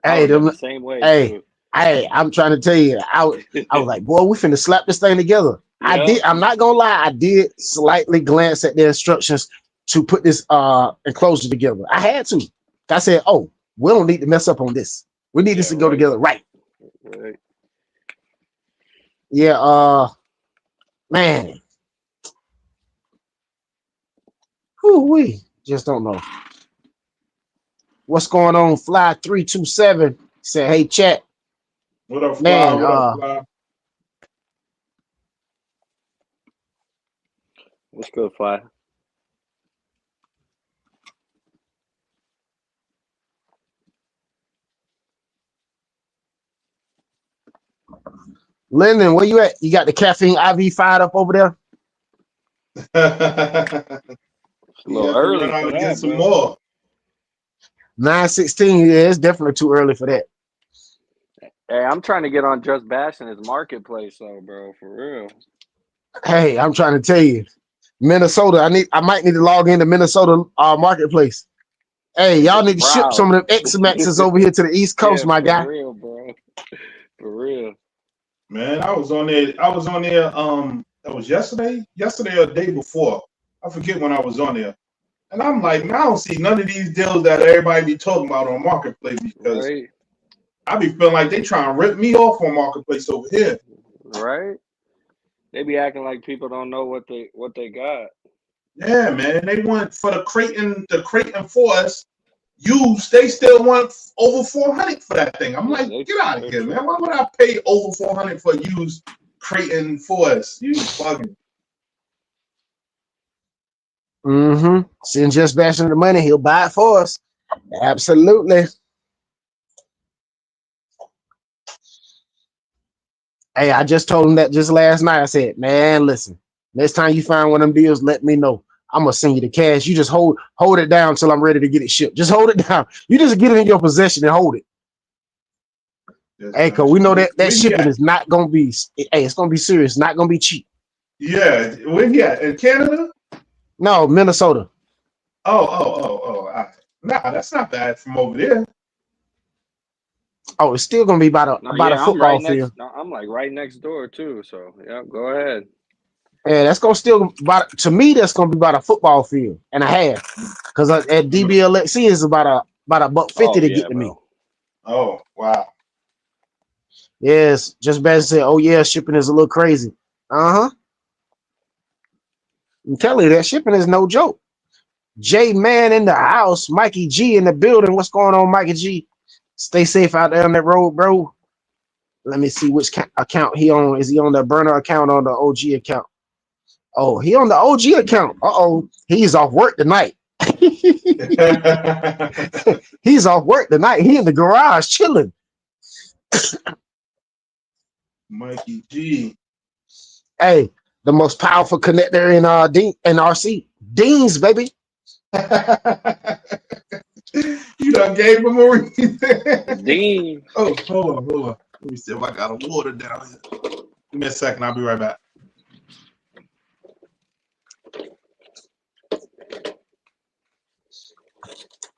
the same way. I'm trying to tell you, I was like, boy, we finna slap this thing together. Yeah. I'm not gonna lie, I did slightly glance at the instructions to put this enclosure together. I had to. I said, oh, we don't need to mess up on this. We need this to go together right. Yeah, man. We just don't know. What's going on? Fly 327 said, hey, chat. What up, Fly? Man, what up, Fly? What's good, Fly? Linden, where you at? You got the caffeine IV fired up over there? A little early for that, get some more. 9:16. Yeah, it's definitely too early for that. Hey, I'm trying to get on JustBashinit marketplace, though, bro. For real. Hey, I'm trying to tell you, Minnesota. I might need to log into Minnesota marketplace. Hey, y'all need to ship proud. some of them X-Maxes over here to the East Coast, my guy. For real, bro. For real. Man, I was on there. That was yesterday or the day before. I forget when I was on there. And I'm like, man, I don't see none of these deals that everybody be talking about on Marketplace because I be feeling like they trying to rip me off on Marketplace over here. Right? They be acting like people don't know what they got. Yeah, man. They want for the Creighton for us used. They still want over 400 for that thing. I'm like, get out of here, man. Why would I pay over 400 for used Creighton for us? You bugging. Send Just Bashing the money, he'll buy it for us. Absolutely. Hey, I just told him that just last night. I said, man, listen, next time you find one of them deals, let me know. I'm gonna send you the cash. You just hold it down until I'm ready to get it shipped. Just hold it down. You just get it in your possession and hold it. Yes, hey, cause we know that shipping is not gonna be. Hey, it's gonna be serious. Not gonna be cheap. Yeah, where he at? In Canada? No, Minnesota. Oh. Nah, that's not bad from over there. Oh, it's still gonna be about a football field. I'm like right next door too. So yeah, go ahead. Yeah, that's gonna to me. That's gonna be about a football field and a half. Because at DBLXC is about $1.50 to get to me. Oh wow. Yes, Just Bad said, oh yeah, shipping is a little crazy. I'm telling you, that shipping is no joke. J Man in the house, Mikey G in the building. What's going on, Mikey G? Stay safe out there on that road, bro. Let me see which account he on. Is he on the burner account or the OG account? Oh, he on the OG account. He's off work tonight. He's off work tonight. He in the garage chilling. Mikey G. Hey, the most powerful connector in RC. Deans, baby. You done gave him a reason. Dean. Oh, hold on. Let me see if I got a water down here. Give me a second. I'll be right back.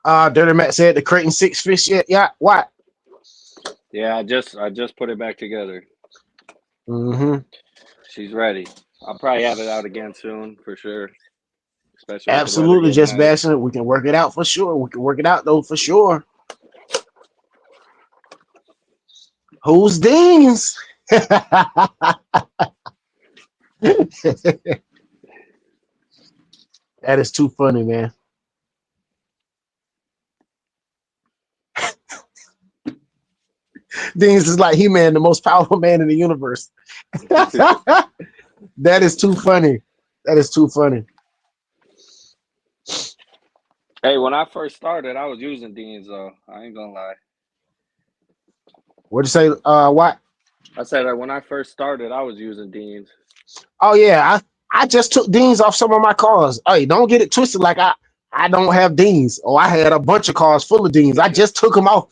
Dirty Matt said the Creighton 6 fish yet. Yeah, what? Yeah, I just put it back together. She's ready. I'll probably have it out again soon for sure. Especially absolutely, Just Bashing it. We can work it out for sure. We can work it out though for sure. Who's Deans? That is too funny, man. Deans is like He-Man, the most powerful man in the universe. That is too funny. That is too funny. Hey, when I first started, I was using Deans though. I ain't gonna lie. What'd you say? What? I said that when I first started, I was using Deans. Oh yeah, I just took Deans off some of my cars. Hey, don't get it twisted. Like I don't have Deans. Oh, I had a bunch of cars full of Deans. I just took them off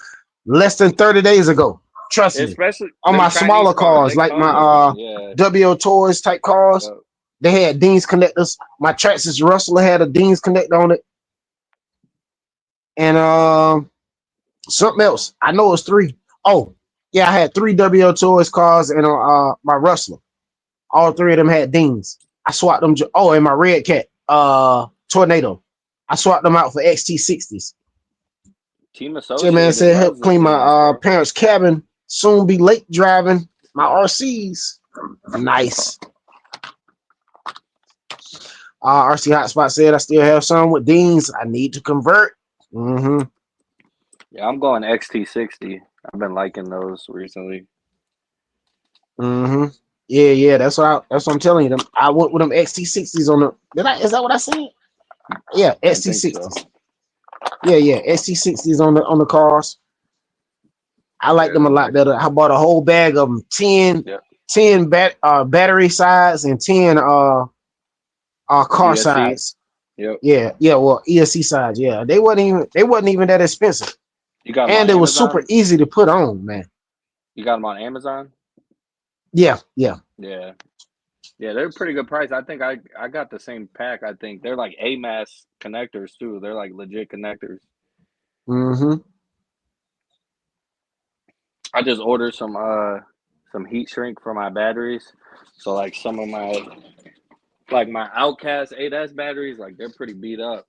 less than 30 days ago. Trust me. Especially on my smaller cars, like my WO Toys type cars. Yep. They had Deans connectors. My Traxxas Rustler had a Deans connector on it. And something else. I know it's 3. Oh, yeah, I had 3 WO Toys cars and my Rustler. All 3 of them had Deans. I swapped them. Oh, and my Red Cat Tornado. I swapped them out for XT60s. Team Associated. Man said help clean my parents' cabin. Soon be late driving my RCs. Nice. RC Hotspot said I still have some with Deans. I need to convert. Yeah, I'm going XT60. I've been liking those recently. Yeah. That's what I'm telling you. I went with them XT60s on the. Is that what I said? Yeah, XT60s. So. Yeah. XT60s on the cars. I like them a lot better. I bought a whole bag of them. 10 battery size and 10 car ESC. size. Yep. Yeah. Well, ESC size. Yeah, they wasn't even that expensive. You got and it was super easy to put on, man. You got them on Amazon? Yeah. They're a pretty good price. I think I got the same pack. I think they're like AMAS connectors too. They're like legit connectors. Mm-hmm. I just ordered some heat shrink for my batteries. So like some of my Outcast 8S batteries, like they're pretty beat up.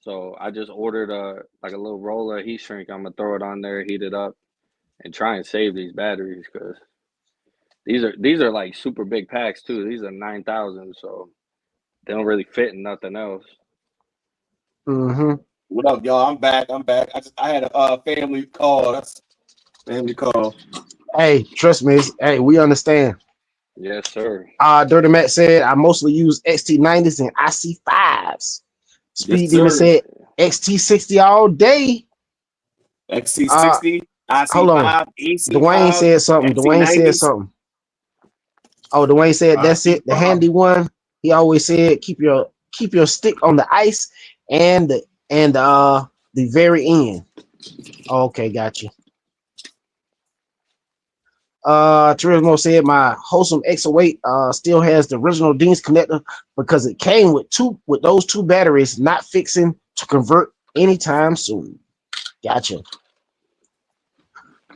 So I just ordered a little roller heat shrink. I'm gonna throw it on there, heat it up, and try and save these batteries because these are like super big packs too. These are 9,000, so they don't really fit in nothing else. Mm-hmm. What up, y'all? I'm back. I had a family call. That's family call. Hey, trust me. Hey, we understand. Yes, sir. Dirty Matt said I mostly use XT90s and IC5s. Speed Yes, Demon sir. said XT60 all day. XT60, IC5, hold on. AC5, Dwayne said something. Dwayne said something. Oh, Dwayne said that's it. The handy one. He always said keep your stick on the ice and the very end. Okay, got you. Turismo said my Wholesome X08 still has the original Dean's connector because it came with those two batteries, not fixing to convert anytime soon. Gotcha.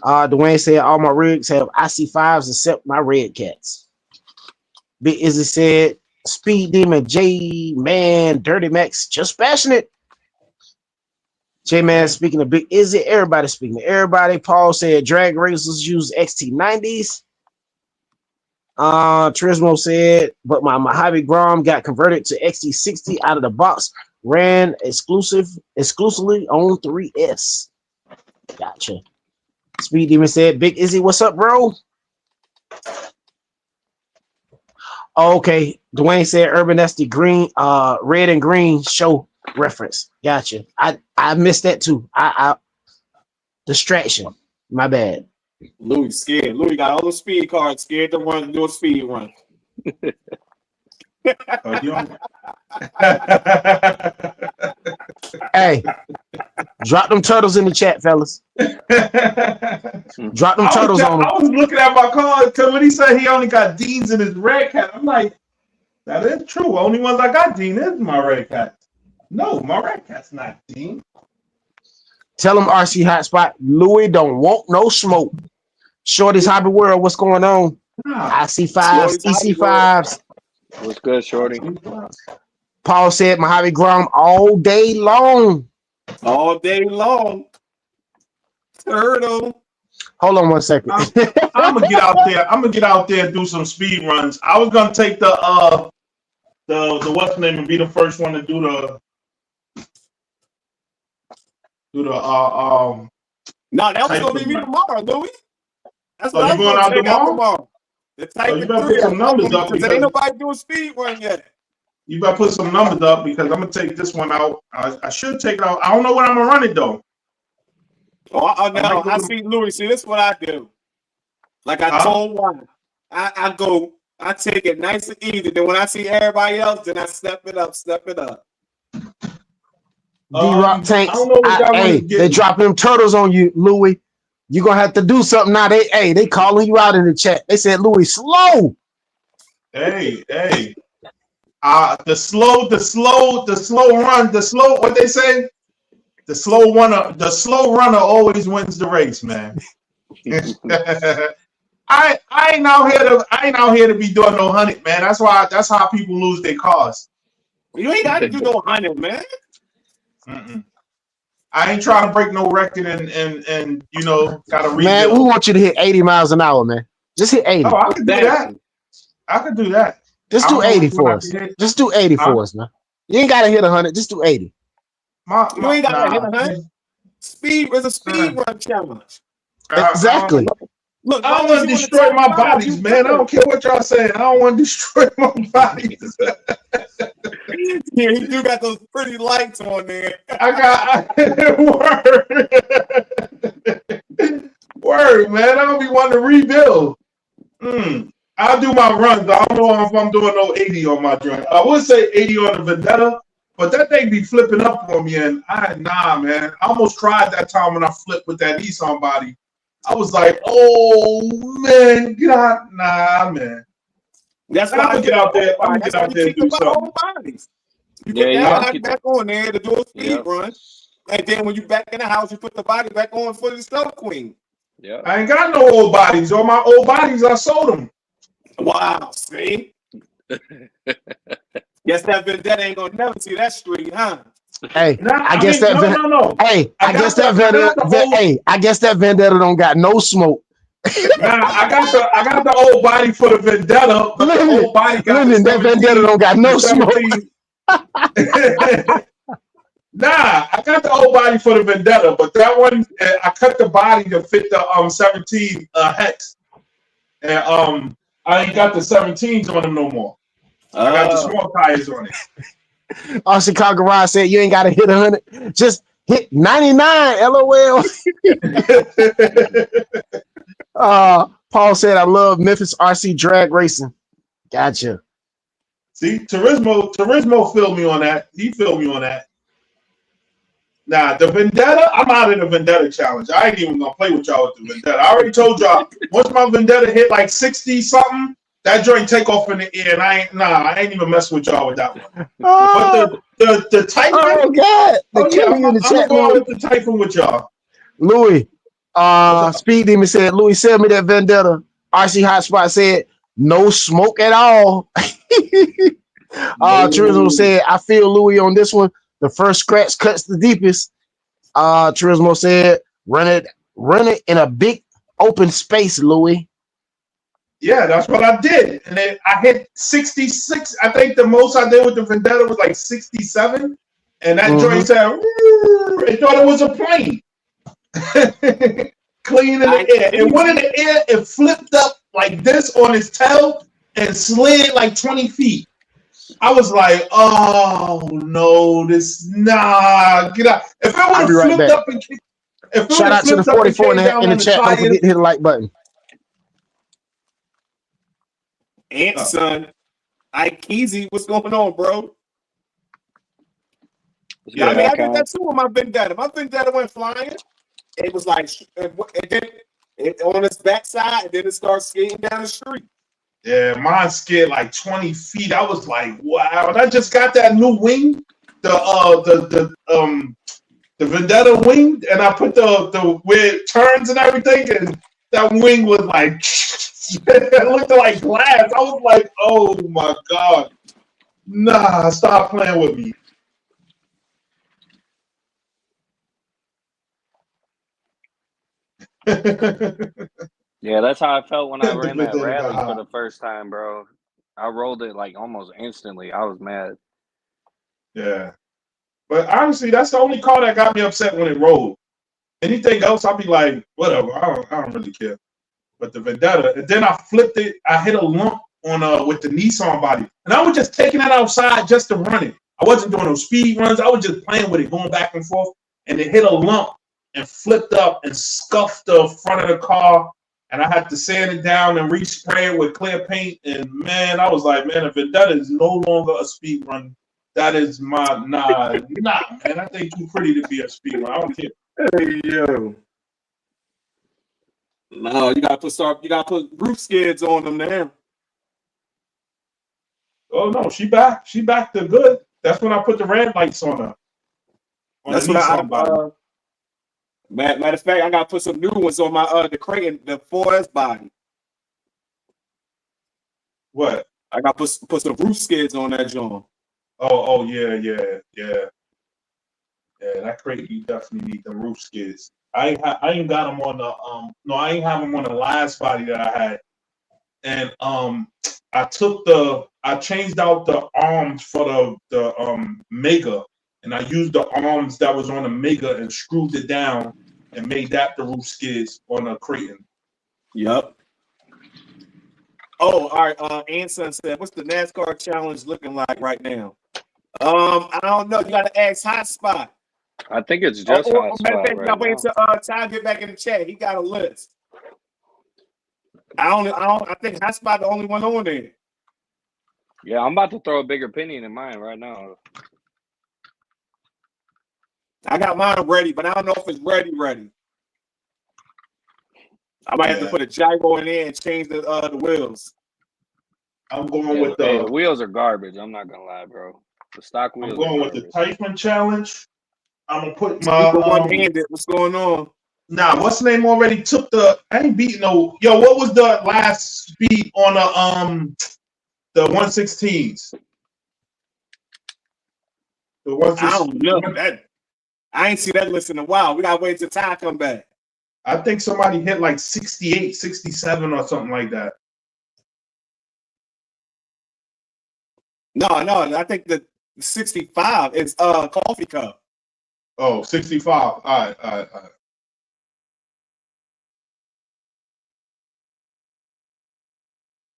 Dwayne said all my rigs have IC5s except my Red Cats. Big Izzy said Speed Demon J Man Dirty Max just passionate. J Man speaking to Big Izzy, everybody speaking to everybody. Paul said drag racers use XT90s. Turismo said, but my Mojave Grom got converted to XT60 out of the box, ran exclusively on 3S. Gotcha. Speed Demon said, Big Izzy, what's up, bro? Okay. Dwayne said Urban, that's the green, red and green show reference. Gotcha. I missed that too. I distraction. My bad. Louie scared. Louie got all the speed cards, scared to run, do a speed run. Hey, drop them turtles in the chat, fellas. Drop them turtles on them. I was looking at my card because when he said he only got Deans in his Red Cat, I'm like, that is true. Only ones I got Dean is my Red Cat. No, my Red Cat's not Dean. Tell him RC Hotspot, Louie don't want no smoke. Shorty's Hobby World, what's going on? IC5s, EC5s. What's good, Shorty? Paul said Mojave Grom all day long. All day long. Turtle. Hold on one second. I'm gonna get out there. I'm gonna get out there and do some speed runs. I was gonna take the what's the name and be the first one to do the No, that was gonna be me tomorrow, Louie. That's what you going out tomorrow? The type you better put some numbers up because ain't nobody doing speed run yet. You better put some numbers up because I'm gonna take this one out. I should take it out. I don't know when I'm gonna run it though. Oh, no, I see Louie. See, this is what I do. Like I told one, I take it nice and easy. Then when I see everybody else, then I step it up. D-Rock Tanks. Hey, they dropping them turtles on you, Louie. You're gonna have to do something now. They calling you out in the chat. They said Louie slow. Hey. The slow run, what they say? The slow runner always wins the race, man. I ain't out here to be doing no 100, man. That's how people lose their cars. You ain't got to do no 100, man. Mm-mm. I ain't trying to break no record and you know, gotta rebuild. Man, we want you to hit 80 miles an hour, man. Just hit 80. Oh, I could do that. Just do 80 for us. Just do 80 for us, man. You ain't gotta hit 100. Just do 80. You ain't gotta hit 100. Speed is a speed run challenge. Exactly. Look, I don't want to destroy my bodies, man. I don't care what y'all saying. I don't want to destroy my bodies. Yeah, you do got those pretty lights on there. Word, man. I don't be wanting to rebuild. I'll do my runs. I don't know if I'm doing no 80 on my joint. I would say 80 on the Vendetta, but that thing be flipping up on me, and nah, man. I almost cried that time when I flipped with that Nissan body. I was like, oh man, God, nah, man. That's why I'm gonna get out there. I'm gonna get out there and do something. You put that back on there to do a speed run. And then when you back in the house, you put the body back on for the Snow Queen. Yeah. I ain't got no old bodies. All my old bodies, I sold them. Wow, see? Guess that vendetta ain't gonna never see that street, huh? Hey, Nah, I guess that no. Hey, I guess that vendetta. Hey, I guess that vendetta don't got no smoke. Nah, I got the old body for the vendetta, but the old body got Linden, that vendetta don't got no smoke. Nah, I got the old body for the vendetta, but that one I cut the body to fit the 17 hex, and I ain't got the 17s on them no more. I got the small tires on it. Chicago Garage said you ain't got to hit 100, just hit 99. LOL. Paul said I love Memphis RC drag racing. Gotcha. See, Turismo filled me on that. He filled me on that. Nah, the vendetta, I'm out of the vendetta challenge. I ain't even gonna play with y'all with the vendetta. I already told y'all once my vendetta hit like 60 something, that joint take off in the air, and I ain't even messing with y'all with that one. But the Typhon, oh god, I'm going with the Typhon with y'all. Louie, Speed Demon said, Louie, sell me that vendetta. RC Hotspot said, no smoke at all. Turismo said, I feel Louie on this one. The first scratch cuts the deepest. Turismo said, run it in a big open space, Louie. Yeah, that's what I did. And then I hit 66. I think the most I did with the vendetta was like 67. And that joint said, it thought it was a plane. Clean in the air. And when in the air, it flipped up like this on its tail and slid like 20 feet. I was like, oh no, get out. If it would have flipped up and kicked, shout out to the 44 in the chat. Don't forget to hit the like button. And son, Ike Easy, what's going on, bro? Yeah, I mean, I did that too with my vendetta. My vendetta went flying. It was like, it on its backside, and then it starts skating down the street. Yeah, mine skid like 20 feet. I was like, wow. And I just got that new wing, the vendetta wing, and I put the where it turns and everything, and that wing was like it looked like glass. I was like, oh my god. Nah, stop playing with me. Yeah, that's how I felt when I ran that rally for the first time, bro. I rolled it like almost instantly. I was mad. Yeah. But honestly, that's the only car that got me upset when it rolled. Anything else, I'll be like, whatever. I don't really care. But the vendetta, and then I flipped it. I hit a lump on with the Nissan body, and I was just taking it outside just to run it. I wasn't doing no speed runs. I was just playing with it, going back and forth, and it hit a lump and flipped up and scuffed the front of the car. And I had to sand it down and respray it with clear paint. And man, I was like, man, a vendetta is no longer a speed run. That is my nah, man. I think too pretty to be a speed run. I don't care. Hey yo. No, you gotta put roof skids on them now. Oh no, she back to good. That's when I put the red lights on her. That's what matter of fact, I gotta put some new ones on my the Creighton, the 4S body. What? I gotta put some roof skids on that joint. Oh yeah. That Creighton, you definitely need the roof skids. I ain't got them on the no, I ain't have them on the last body that I had. And I changed out the arms for the Mega, and I used the arms that was on the Mega and screwed it down and made that the roof skids on a Creighton. Yep. Oh, all right. Anson said, what's the NASCAR challenge looking like right now? I don't know. You gotta ask Hotspot. I think it's just Hotspot right wait till Ty get back in the chat. He got a list. I think Hotspot the only one on there. Yeah, I'm about to throw a bigger opinion in mine right now. I got mine ready, but I don't know if it's ready. I might have to put a gyro in there and change the wheels. I'm going with the wheels are garbage. I'm not gonna lie, bro. The stock wheels. I'm going with the Typhon challenge. I'm gonna put my one-handed. What's going on? Nah, what's the name already took the? I ain't beating no. Yo, what was the last speed on the 116s? The 116. I don't know that. I ain't see that list in a while. We gotta wait till Ty come back. I think somebody hit like 68, 67 or something like that. No, I think the 65 is coffee cup. Oh, 65. All right.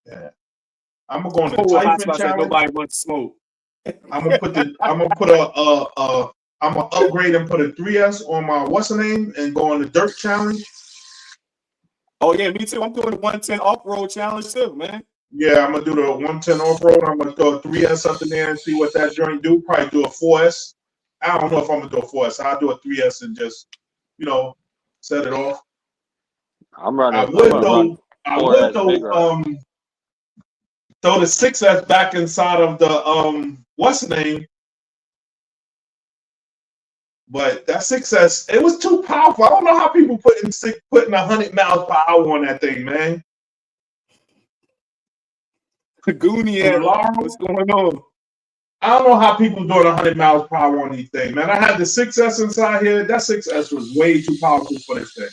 Yeah. I'm gonna go on the Typhon challenge. Nobody wants to smoke. I'm gonna upgrade and put a 3S on my what's the name and go on the dirt challenge. Oh yeah, me too. I'm doing the 110 off-road challenge too, man. Yeah, I'm gonna do the 110 off-road. I'm gonna throw a 3S up in there and see what that joint do. Probably do a 4S. I don't know if I'm gonna do a 4S. I'll do a 3S and just, set it off. I'm running. I would throw the 6S back inside of the what's the name? But that 6S, it was too powerful. I don't know how people putting 100 miles per hour on that thing, man. Goonie, what's going on? I don't know how people doing 100 miles per hour on these things, man. I had the 6S inside here. That 6S was way too powerful for this thing.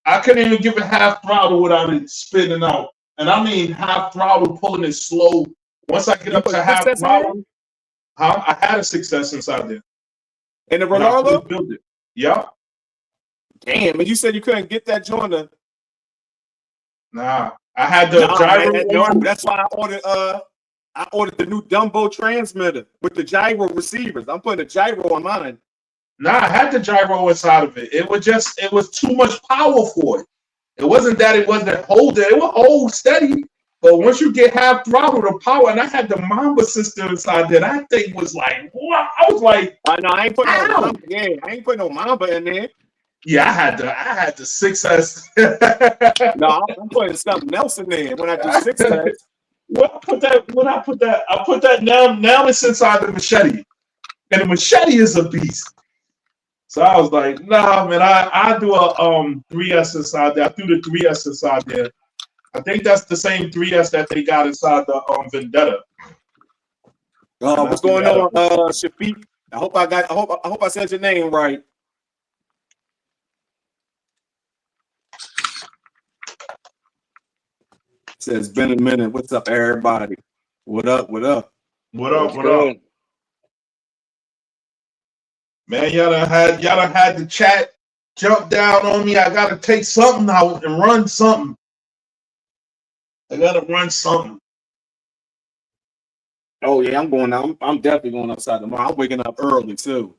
I couldn't even give it half throttle without it spinning out. And I mean half throttle, pulling it slow. Once I get up to half throttle, I had a 6S inside there. And the Ronaldo? Build it. Yep. Damn, and you said you couldn't get that joiner. Nah, I had the gyro. No, that's why I ordered the new Dumbo transmitter with the gyro receivers. I'm putting a gyro on mine. Nah, I had the gyro inside of it. It was too much power for it. It wasn't that it wasn't holding. It would hold steady. But once you get half throttle, the power, and I had the Mamba system inside there, that thing was like, what? I was like, I ain't putting no Mamba. Yeah, I ain't putting no Mamba in there. Yeah, I had the 6S. No, I'm putting something else in there when I do 6S. When I put that now it's inside the machete. And the machete is a beast. So I was like, nah, man, I do a 3S inside there. I threw the 3S inside there. I think that's the same 3S that they got inside the Vendetta. What's going on, Shafiq? I hope I said your name right. Says been a minute. What's up, everybody? What up? What up? Man, y'all done had the chat jump down on me. I gotta take something out and run something. I gotta run something. Oh yeah, I'm going out. I'm definitely going outside tomorrow. I'm waking up early too.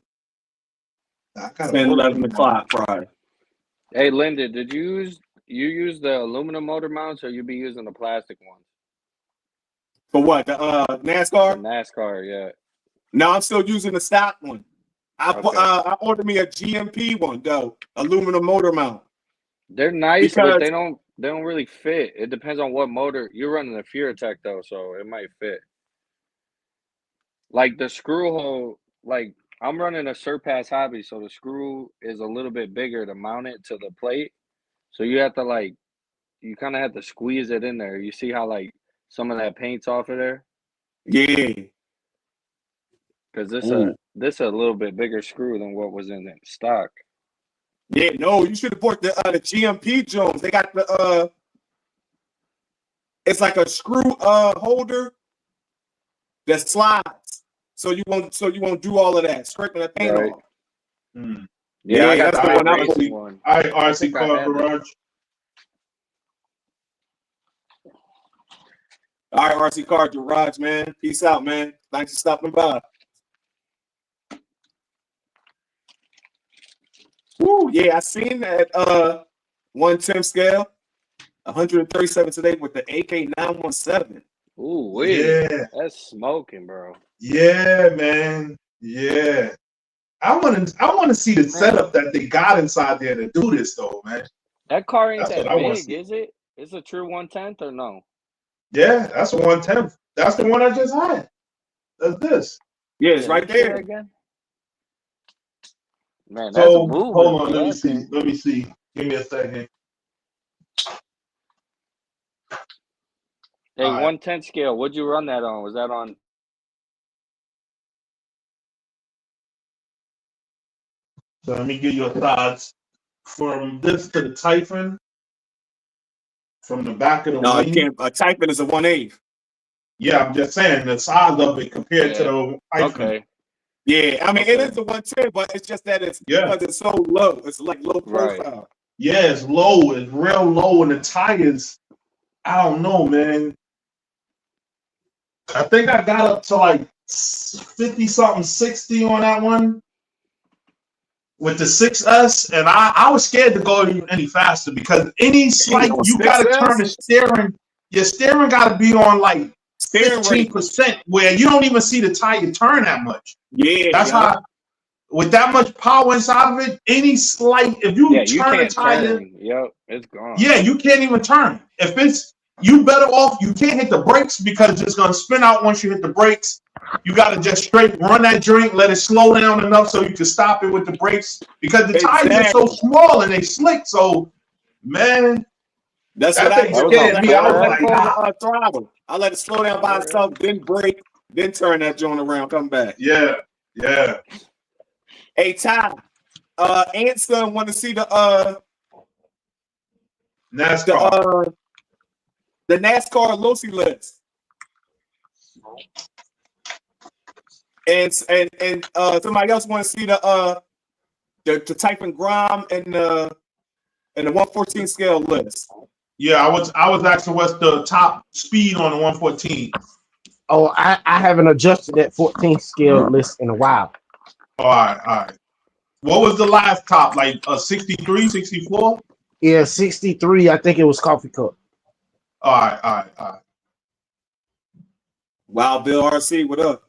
It's been 11 o'clock Friday. Hey, Linden, did you use the aluminum motor mounts, or you be using the plastic ones? For what? The NASCAR? The NASCAR, yeah. No, I'm still using the stock one. I ordered me a GMP one though, aluminum motor mount. They're nice, but they don't really fit. It depends on what motor you're running. The Furatech though, so it might fit. Like the screw hole, like I'm running a Surpass Hobby, so the screw is a little bit bigger to mount it to the plate. So you have to you kind of have to squeeze it in there. You see how some of that paint's off of there? Yeah. Because this a little bit bigger screw than what was in the stock. Yeah, no, you should have bought the GMP Jones. They got the it's like a screw holder that slides, so you won't do all of that scraping that paint off. Mm. Yeah, I got that's the one I believe. All right, RC Car Garage. All right, RC Car Garage, man. Peace out, man. Thanks for stopping by. Woo, yeah, I seen that 110 scale, 137 today with the AK 917. Ooh, yeah, that's smoking, bro. Yeah, man. Yeah, I want to see the setup that they got inside there to do this, though, man. That car ain't that big, is it? It's a true 110th or no? Yeah, that's a 110th. That's the one I just had. That's this. Yeah, it's right there. Again? Man, that's So moving. hold on, let me that see. thing. Let me see. Give me a second. Hey, All right. 110 scale. What'd you run that on? Was that on? So let me give you a thoughts from this to the Typhon. From the back of the No, you wing. can't. Typing is a 1/8. Yeah, I'm just saying the size of it compared to the Typhon. Okay. Yeah, I mean Okay. it is a 110, but it's just that it's Yeah. because it's so low. It's like low Right. profile. Yeah, it's low. It's real low, and the tires. I don't know, man. I think I got up to like 50 something, 60 on that one with the 6S, and I was scared to go any faster because any slight on you got to 6S? turn the steering. Your steering got to be on like Steering rate. 15%, where you don't even see the tire turn that much. Yeah, That's yeah. how. With that much power inside of it, any slight, if you Yeah, you turn the can't tire, turn. Yep, it's gone. yeah, you can't even turn. If it's you better off, you can't hit the brakes because it's gonna spin out once you hit the brakes. You gotta just straight run that drink, let it slow down enough so you can stop it with the brakes because the tires are so small and they slick. So, man, That's that what I thing do. scared me. I was let like, it go nah. on throttle. I let it slow down by itself, then brake, then turn that joint around, come back. Yeah, yeah. Hey, Ty, Anson want to see the NASCAR. The NASCAR Lucy list. And somebody else want to see the Typhon Grom and the 114 scale list. Yeah, I was asking what's the top speed on the 114. Oh, I haven't adjusted that 14 scale list in a while. All right. What was the last top? Like a 63, 64? Yeah, 63. I think it was coffee cup. All right. Wow, Bill RC, what up?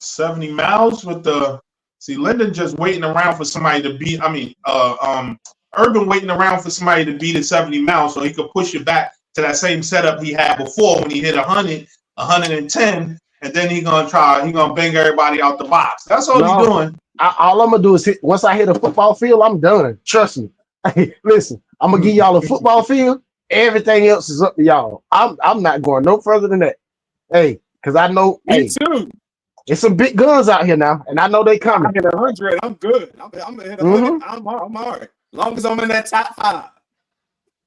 70 miles with the Linden just waiting around for somebody to beat. Urban waiting around for somebody to beat at 70 miles so he could push it back to that same setup he had before when he hit 100, 110, and then he gonna bang everybody out the box. That's all he's doing. All I'm gonna do is once I hit a football field, I'm done. Trust me. Hey, listen, I'm gonna give y'all a football field. Everything else is up to y'all. I'm not going no further than that. Hey, because I know. Me too. It's some big guns out here now, and I know they coming. I hit 100. I'm good. I'm gonna hit 100. I'm all right. As long as I'm in that top 5.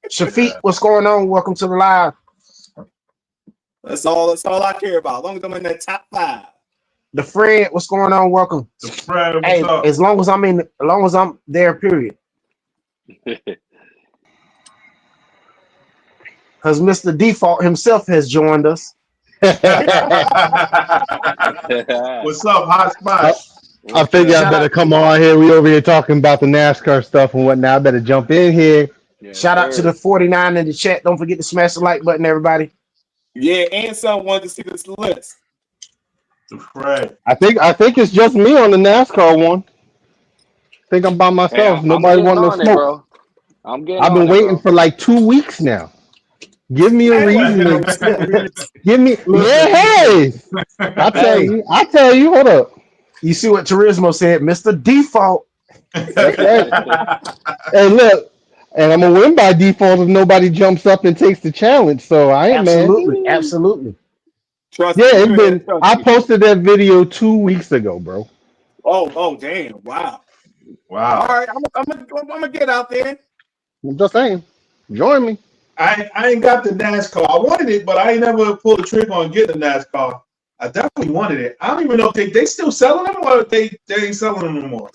Shafiq, what's going on? Welcome to the live. That's all I care about. As long as I'm in that top 5. The Fred, what's going on? Welcome. The Fred, what's hey, up? as long as I'm there, period. Because Mr. Default himself has joined us. What's up, Hotspot? I figure I better come on here. We over here talking about the NASCAR stuff and whatnot. I better jump in here. Shout out to the 49 in the chat. Don't forget to smash the like button, everybody. Yeah, and someone wanted to see this list. Right. I think it's just me on the NASCAR one. I think I'm by myself. Hey, Nobody wanted to smoke. Bro. I've been waiting for like 2 weeks now. Give me a reason. Give me. Yeah, hey. I tell you. Hold up. You see what Turismo said, Mr. Default. That's right. Hey, look. And I'm gonna win by default if nobody jumps up and takes the challenge. So I ain't absolutely, absolutely. Trust it's been. I posted that video 2 weeks ago, bro. Oh, damn! Wow. All right, I'm gonna get out there. I'm just saying, join me. I ain't got the NASCAR. I wanted it, but I ain't never pulled the trigger on getting the NASCAR. I definitely wanted it. I don't even know if they still selling them or they ain't selling them no more.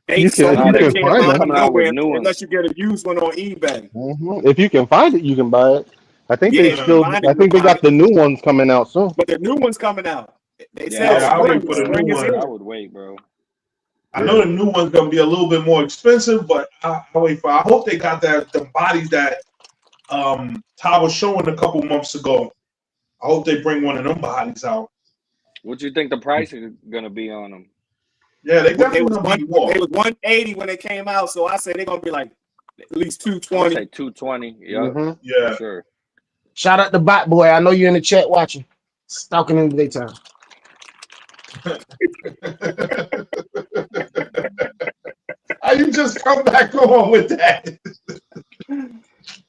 You can find them unless you get a used one on eBay. If you can find it, you can buy it. I think they got the new ones coming out soon. But the new one's coming out. They said I'll wait for the new one. I would wait, bro. I know the new one's gonna be a little bit more expensive, but I'll wait for. I hope they got the bodies that Ty was showing a couple months ago. I hope they bring one of them bodies out. What you think the price is gonna be on them? Yeah, they definitely gonna be more. It was 180 when they came out, so I say they're gonna be like at least 220. I say 220. Yeah, yeah, sure. Shout out to Bot Boy. I know you're in the chat watching, stalking in the daytime. How you just come back on with that?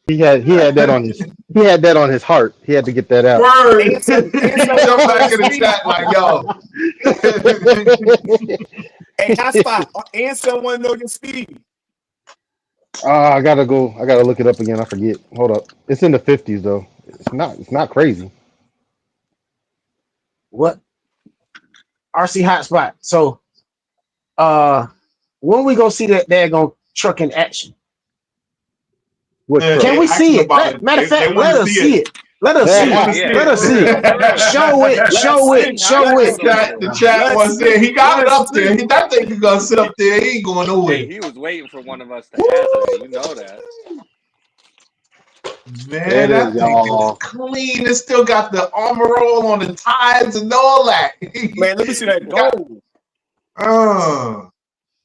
He had that on his heart. He had to get that out. Word. Answer Jump back in the chat like, yo. Hey, hotspot. And someone know your speed. I gotta look it up again. I forget. Hold up. It's in the 50s though. It's not crazy. What? RC hotspot. So, when we gonna see that daggone truck in action? What Yeah, truck? Can we they see asking it? about it. Matter of They fact, wanna let us see see it. Let us see Yeah. it. Let us see it. Show it. Show it. Show it. The chat was there. He got it up there. That thing is gonna sit up there. He ain't going nowhere. Hey, he was waiting for one of us to answer it. You know that. Man, that thing is clean. It still got the armor roll on the tires and all that. Man, let me see that gold.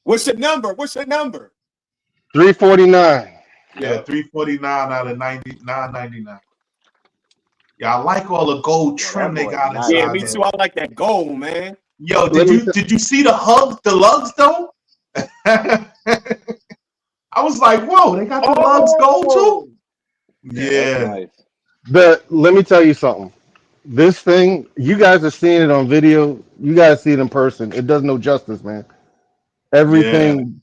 What's your number? What's your number? 349. Yeah, 349 out of 999. Yeah, I like all the gold trim they got inside. Yeah, me too. I like that gold, man. Yo, did you see the lugs though? I was like, whoa, they got the lugs gold too. Yeah. Nice. Let me tell you something. This thing, you guys are seeing it on video. You guys see it in person. It does no justice, man. Everything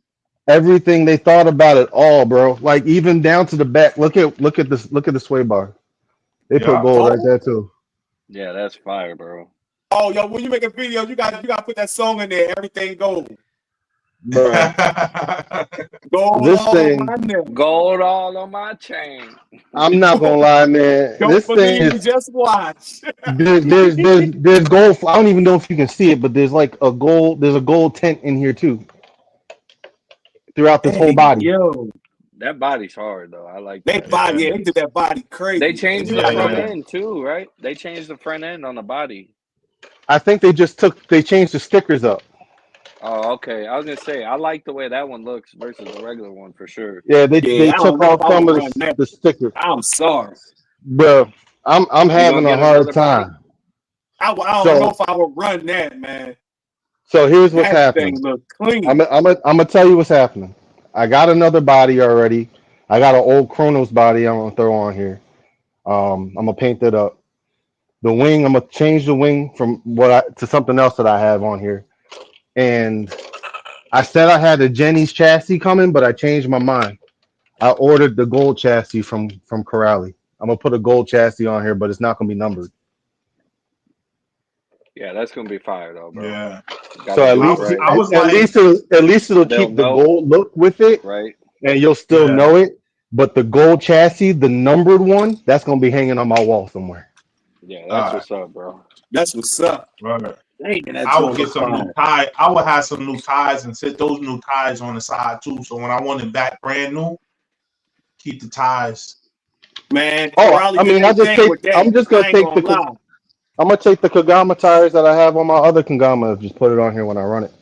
they thought about it all, bro. Like even down to the back. Look at the sway bar. They put gold right there too. Yeah, that's fire, bro. Oh, yo, when you make a video, you got to put that song in there. Everything gold. Bro. Gold This all thing, on my neck. Gold all on my chain. I'm not gonna lie, man. Don't This believe thing me, is just watch. there's gold. I don't even know if you can see it, but there's like a gold. There's a gold tint in here too. Throughout this whole body. Yo, that body's hard though. I like they that. body. Yeah, they did that body crazy. They changed the front end too, right? They changed the front end on the body. I think they changed the stickers up. Oh, okay. I was gonna say I like the way that one looks versus the regular one for sure. Yeah, they took off some of the stickers. I'm sorry, bro. I'm having a hard time. I don't know if I would run that, man. So here's what's happening. Thing look clean. I'm gonna tell you what's happening. I got another body already. I got an old Chronos body I'm gonna throw on here. I'm gonna paint that up. The wing, I'm gonna change the wing from to something else that I have on here. And I said I had a Jenny's chassis coming, but I changed my mind. I ordered the gold chassis from Corrali. I'm gonna put a gold chassis on here, but it's not gonna be numbered. Yeah, that's gonna be fire though, bro. Yeah. So at least it'll keep the gold look with it, right? And you'll still know it. But the gold chassis, the numbered one, that's gonna be hanging on my wall somewhere. Yeah, that's what's up, bro. That's what's up. Right. I will get some new tires. I will have some new tires and set those new tires on the side too. So when I want it back brand new, keep the tires. Man, I mean, I'm just gonna take the Kagama tires that I have on my other Kagama and just put it on here when I run it.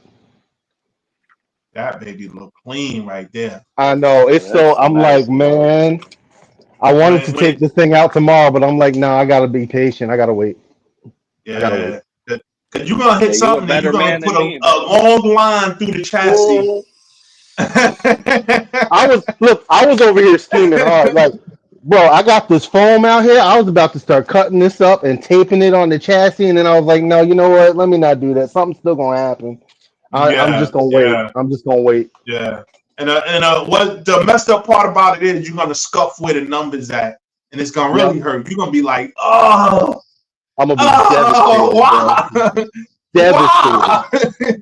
That baby look clean right there. I know. I'm like, man, I wanted to take this thing out tomorrow, but I'm like, no, I gotta be patient. I gotta wait. Yeah. Because you're gonna hit something and you're gonna put a long line through the chassis. I was over here scheming hard. Like, bro, I got this foam out here. I was about to start cutting this up and taping it on the chassis, and then I was like, no, you know what? Let me not do that. Something's still gonna happen. I'm just gonna wait. I'm just gonna wait. Yeah. And what the messed up part about it is you're gonna scuff where the numbers at, and it's gonna really hurt. You're gonna be like, oh. I'm gonna be devastated.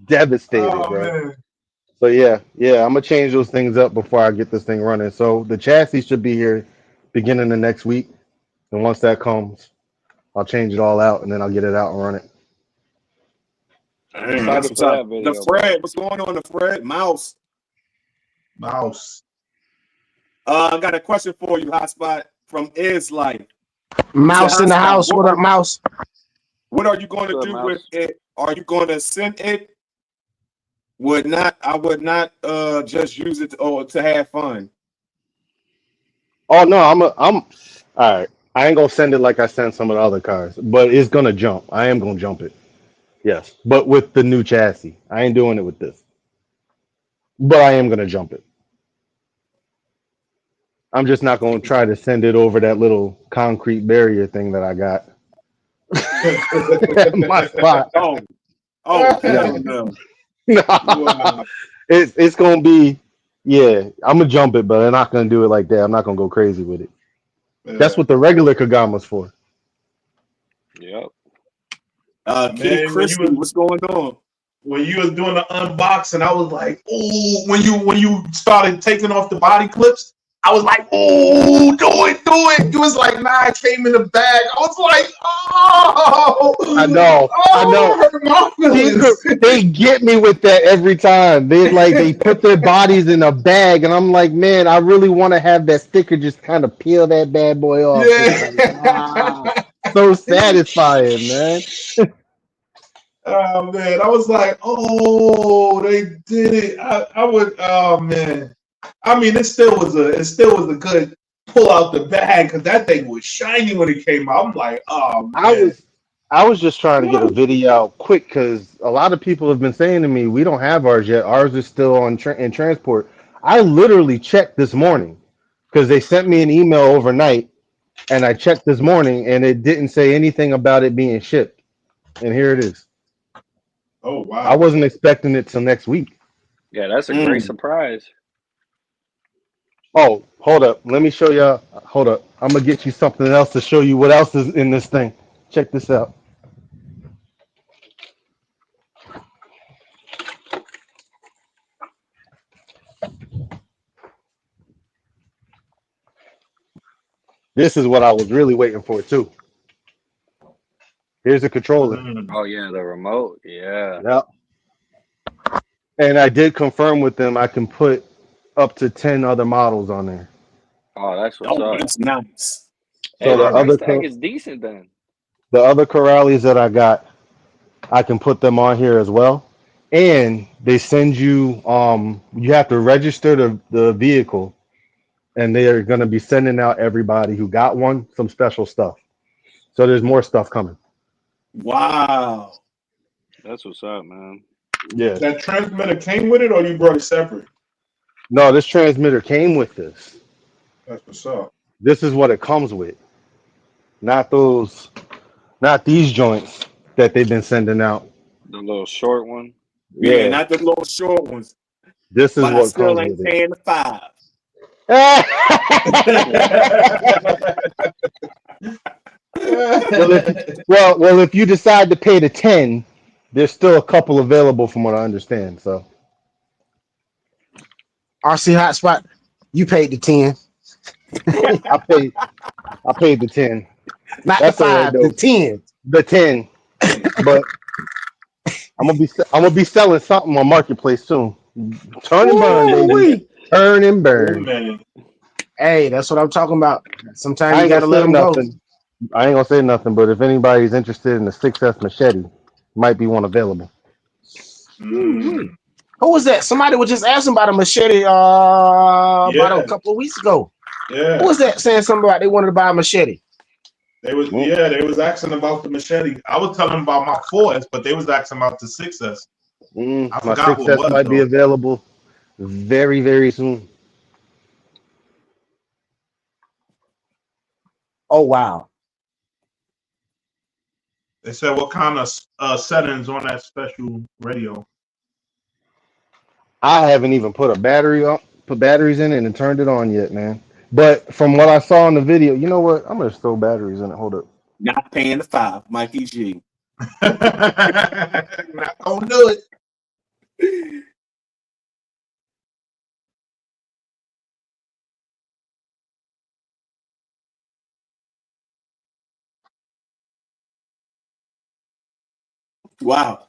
Devastated, bro. Man. So yeah, I'm gonna change those things up before I get this thing running. So the chassis should be here beginning of next week, and once that comes, I'll change it all out, and then I'll get it out and run it. The Fred, what's going on, the Fred? Mouse. I got a question for you, Hotspot, from Life. Mouse in the house. What up, Mouse? What are you going to do with it? Are you going to send it? I would not just use it to have fun. Oh no, I'm all right. I ain't gonna send it like I sent some of the other cars, but it's gonna jump. I am gonna jump it. Yes, but with the new chassis. I ain't doing it with this, but I am gonna jump it. I'm just not gonna try to send it over that little concrete barrier thing that I got. My spot. Oh, hell no. Wow. It's gonna be, yeah. I'm gonna jump it, but I'm not gonna do it like that. I'm not gonna go crazy with it. That's what the regular Kagama's for. Yep. Kid Man, Christy, what's going on? when you was doing the unboxing, I was like, "Ooh!" When you started taking off the body clips, I was like, "Ooh, do it!" You was like, "Nah, it came in the bag." I was like, "Oh, I know. it hurt my feelings." They get me with that every time. They put their bodies in a bag, and I'm like, man, I really want to have that sticker just kind of peel that bad boy off. Yeah. So satisfying, man. Oh man, I was like, "Oh, they did it." I would. Oh man. I mean, it still was a good pull out the bag because that thing was shiny when it came out. I'm like, "Oh man." I was just trying to get a video out quick because a lot of people have been saying to me, we don't have ours yet. Ours is still on in transport. I literally checked this morning because they sent me an email overnight, and I checked this morning, and it didn't say anything about it being shipped. And here it is. Oh wow. I wasn't expecting it till next week. Yeah, that's a great surprise. Oh, hold up. Let me show y'all. Hold up. I'm going to get you something else to show you what else is in this thing. Check this out. This is what I was really waiting for, too. Here's the controller. Oh, yeah, the remote. Yeah. Yep. And I did confirm with them I can put up to 10 other models on there. Oh, that's what's up. That's nice. Hey, So the price tag is decent then. The other Corrales that I got, I can put them on here as well. And they send you, you have to register the vehicle, and they are going to be sending out everybody who got one some special stuff. So there's more stuff coming. Wow. That's what's up, man. Yeah. That transmitter came with it, or you brought it separate? No, this transmitter came with this. That's what's up. This is what it comes with. Not these joints that they've been sending out. The little short one. Yeah, not the little short ones. This is but what I still comes ain't with paying the $5. well, if you decide to pay the 10, there's still a couple available from what I understand. So RC Hotspot, you paid the 10. I paid the 10. Not That's the 5, right, the 10. The 10. But I'm gonna be selling something on Marketplace soon. Turn and burn, baby. Turn and burn. Oh, man. Hey, that's what I'm talking about. Sometimes I you ain't gotta gonna let say them nothing. go. I ain't gonna say nothing, but if anybody's interested in the 6S machete, might be one available. Mm. Who was that? Somebody was just asking about a machete about a couple of weeks ago. Yeah. Who was that saying something about they wanted to buy a machete? They was asking about the machete. I was telling them about my 4S, but they was asking about the 6S. I My forgot what 6S it was, might be though. available very, very soon. Oh wow. They said, what kind of settings on that special radio? I haven't even put batteries in it and turned it on yet, man. But from what I saw in the video, you know what? I'm gonna throw batteries in it. Hold up. Not paying the $5, Mikey G. Not gonna do it. Wow.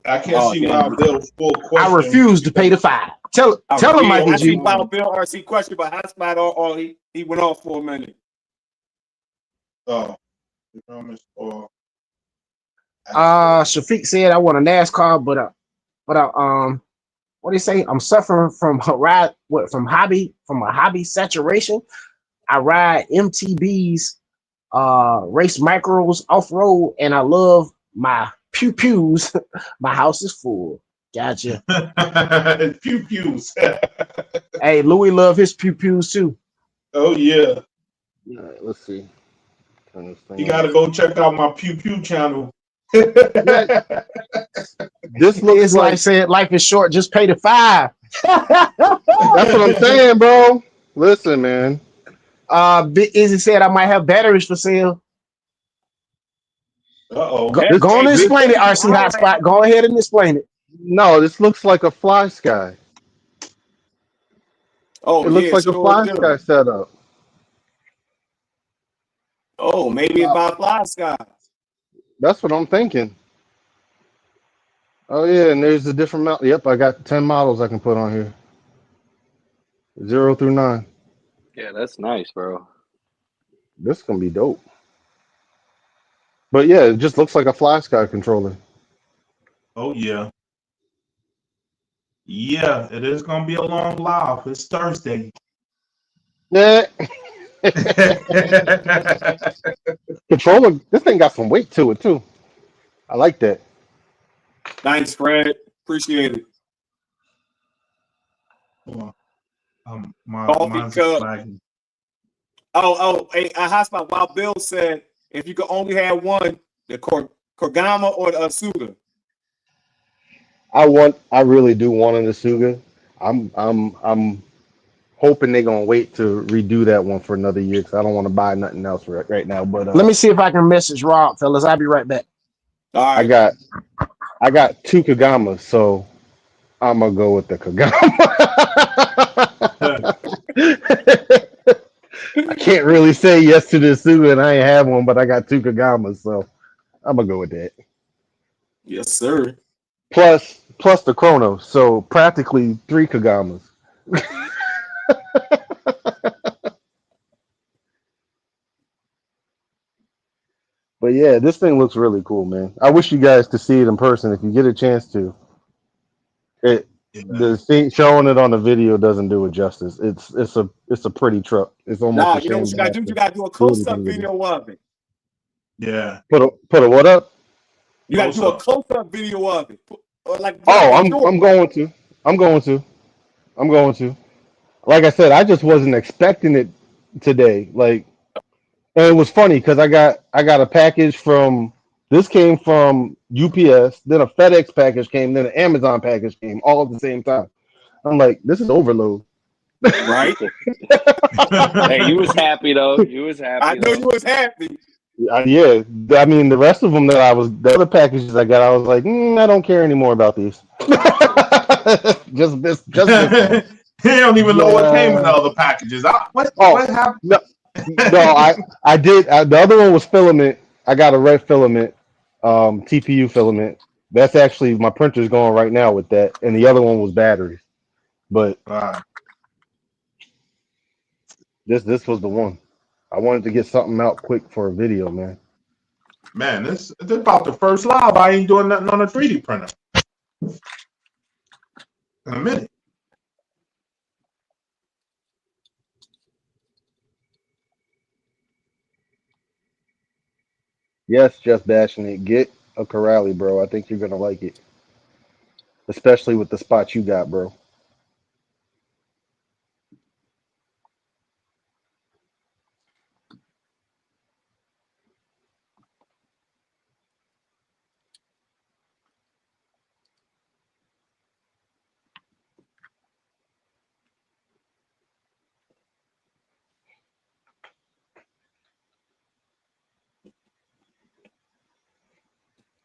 I can't see Wild Bill's full question. I refuse to pay the 5. Tell him, Mikey I G. see Wild Bill RC question, but Hotspot all he went off for a minute. Oh. Shafiq said I want a NASCAR, but what do you say? I'm suffering from a hobby saturation. I ride MTBs race micros off road, and I love my pew pews. My house is full. Gotcha. Pew pews. Hey, Louie love his pew pews too. Oh yeah. All right, let's see. Turn this thing You on. gotta go check out my pew pew channel. This looks It's like like saying life is short. Just pay the $5. that's what I'm saying, bro. Listen, man. Big Izzy said I might have batteries for sale. Uh-oh. Go on and explain it, RC Hotspot. Go ahead and explain it. No, this looks like a fly sky. Oh, It looks like a fly sky setup. Oh, maybe it's by Fly Sky. That's what I'm thinking. Oh yeah, and there's a different model. Yep, I got 10 models I can put on here. 0 through 9. Yeah, that's nice, bro. This is gonna be dope. But yeah, it just looks like a fly sky controller. Oh yeah. Yeah, it is gonna be a long live. It's Thursday. Yeah. Controller, this thing got some weight to it too. I like that. Thanks, Fred. Appreciate it. Mine's flagging. Hey, a hotspot. While Bill said if you could only have one, the Korgama or the Asuga. I really do want an Asuga. I'm hoping they're gonna wait to redo that one for another year because I don't want to buy nothing else right now. But Let me see if I can message Rob, fellas. I'll be right back. All right. I got 2 Kagamas, so I'm gonna go with the Kagama. I can't really say yes to the Asuga, and I ain't have one, but I got 2 Kagamas, so I'm gonna go with that. Yes, sir. Plus the Chrono, so practically 3 Kagamas. But yeah, this thing looks really cool, man. I wish you guys could see it in person if you get a chance to. The thing showing it on the video doesn't do it justice. It's a pretty truck. It's almost Nah, a you know shame what you gotta do? You gotta do a close-up video of it. Yeah. Put a what up? You gotta do a close-up video of it. I'm going to. Like I said, I just wasn't expecting it today. Like, and it was funny because I got a package from. This came from UPS, then a FedEx package came, then an Amazon package came, all at the same time. I'm like, this is overload. Right? Hey, you was happy though. You was happy. I know you was happy. Yeah, I mean the rest of them the other packages I got, I was like, I don't care anymore about these. just this. He don't even know what came in the other packages. What happened? No, I did. The other one was filament. I got a red filament, TPU filament. That's actually my printer's going right now with that, and the other one was batteries. But this was the one. I wanted to get something out quick for a video, man. Man, this is about the first live. I ain't doing nothing on a 3D printer. In a minute. Yes, JustBashinit. Get a Corrali, bro. I think you're gonna like it, especially with the spots you got, bro.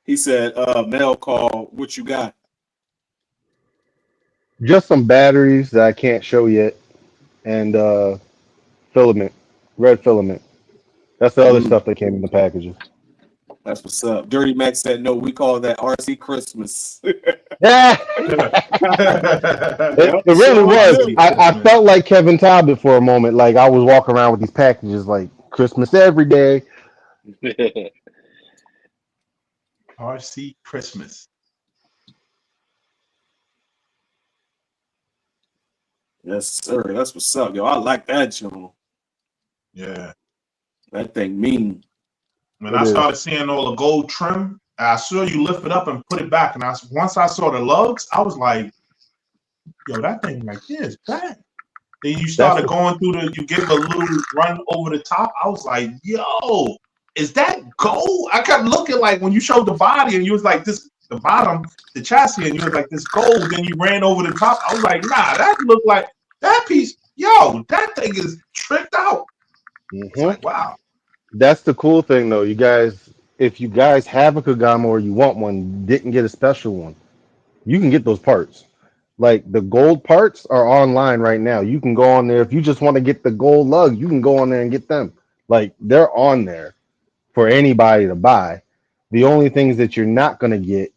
He said, mail call, what you got? Just some batteries that I can't show yet, and filament, red filament. That's the other stuff that came in the packages. That's what's up. Dirty Mac said, no, we call that RC Christmas. Yeah, it really was. I felt like Kevin Talbot for a moment. Like I was walking around with these packages like Christmas every day. RC Christmas. Yes, sir. That's what's up, yo. I like that, Joe. Yeah. That thing mean. When I started seeing all the gold trim, I saw you lift it up and put it back. And once I saw the lugs, I was like, yo, that thing right there is bad. Then you started going through you gave a little run over the top. I was like, yo, is that gold? I kept looking like when you showed the body and you was like this, the bottom, the chassis, and you was like this gold. Then you ran over the top. I was like, nah, that looked like that piece. Yo, that thing is tricked out. Like, wow. That's the cool thing, though. You guys, if you guys have a Kagama or you want one, didn't get a special one, you can get those parts. Like the gold parts are online right now. You can go on there. If you just want to get the gold lug, you can go on there and get them. Like they're on there for anybody to buy. The only things that you're not going to get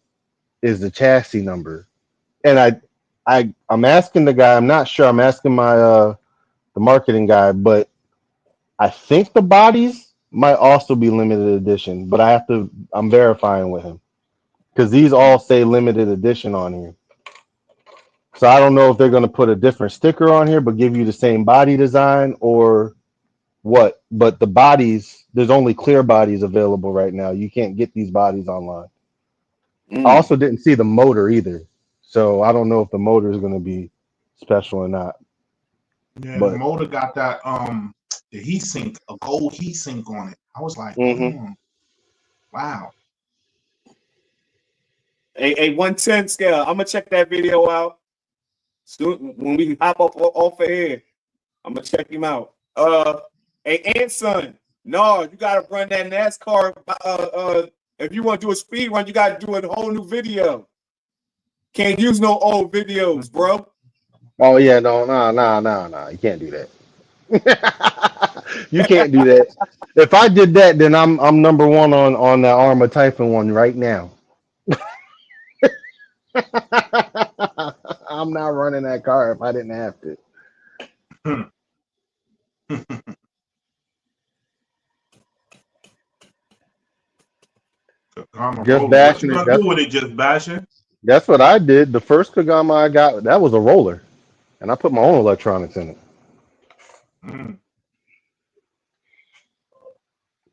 is the chassis number. And I'm asking the guy, I'm not sure. I'm asking my the marketing guy, but I think the bodies might also be limited edition, but I'm verifying with him because these all say limited edition on here. So I don't know if they're going to put a different sticker on here, but give you the same body design or what. But the bodies, there's only clear bodies available right now. You can't get these bodies online. I also didn't see the motor either. So I don't know if the motor is going to be special or not. Yeah, but the motor got that the heat sink, a gold heat sink on it. I was like, wow. A 110 scale. I'm gonna check that video out. Soon when we hop off of here, I'm gonna check him out. Hey, son, no, you gotta run that NASCAR. If you want to do a speed run, you gotta do a whole new video. Can't use no old videos, bro. Oh yeah, no, you can't do that. You can't do that. If I did that, then I'm number one on that Arma Typhon one right now. I'm not running that car if I didn't have to. Just bashing it. What you gonna do with it? Just bashing? That's what I did. The first Kagama I got, that was a roller, and I put my own electronics in it.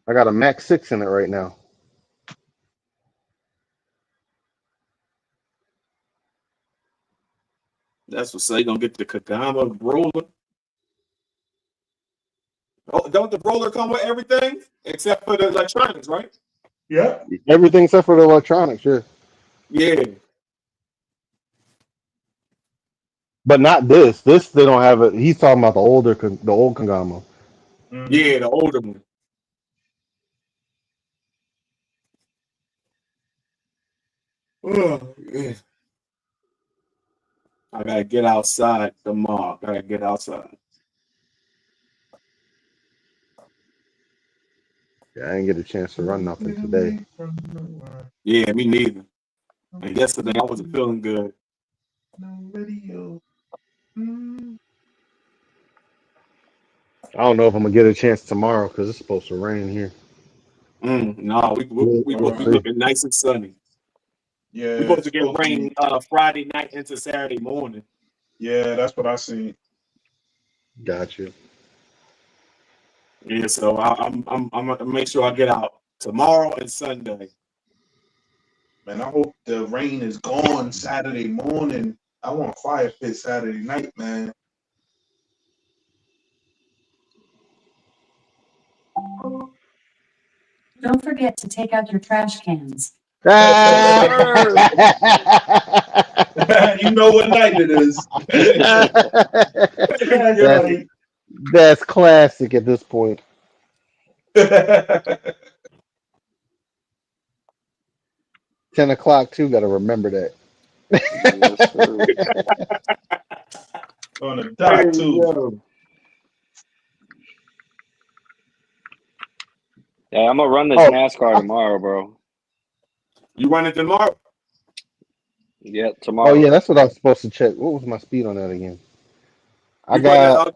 I got a Max 6 in it right now. That's what say gonna get the Kagama roller. Oh, don't the roller come with everything except for the electronics, right? Yeah. Everything except for the electronics, yeah. Yeah. But not this. This they don't have it. He's talking about the old Kagama. Yeah, the older one. Oh, yeah. I gotta get outside tomorrow. Gotta get outside. Yeah, I didn't get a chance to run nothing today. Yeah, me neither. And yesterday I wasn't feeling good. No video. I don't know if I'm gonna get a chance tomorrow because it's supposed to rain here. No, we looking nice and sunny. Yeah, we're supposed to get rain Friday night into Saturday morning. Yeah, that's what I see. Gotcha. Yeah, so I'm gonna make sure I get out tomorrow and Sunday. Man, I hope the rain is gone Saturday morning. I want a fire pit Saturday night, man. Don't forget to take out your trash cans. You know what night it is. That's classic at this point. 10 o'clock too. Got to remember that. On the dot too. Yeah, I'm gonna run this NASCAR tomorrow, bro. You run it tomorrow? Yeah, tomorrow. Oh yeah, that's what I was supposed to check. What was my speed on that again? I got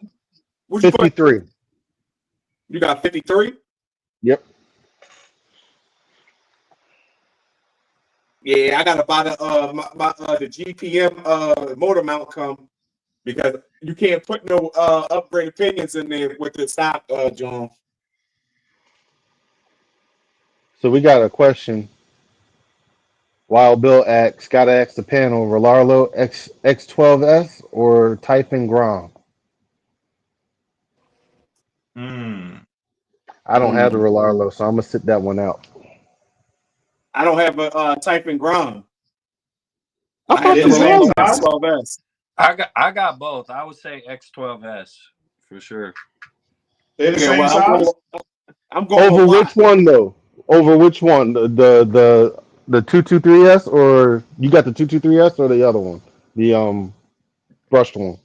53. You got 53? Yep. Yeah, I gotta buy the GPM motor mount come because you can't put no upgrade pinions in there with the stock, John. So we got a question. Wild Bill asks, gotta ask the panel, Relarlo X12S or Typhon Grom? I don't have the Relarlo, so I'm gonna sit that one out. I don't have a Typhon Grom. I I have thought the the same Relarlo size. X12S. I got both. I would say X12S for sure. They're the Yeah, same well, size. I'm going Over with which one though? Over which one? The 223S or you got the 223S or the other one? The brushed one.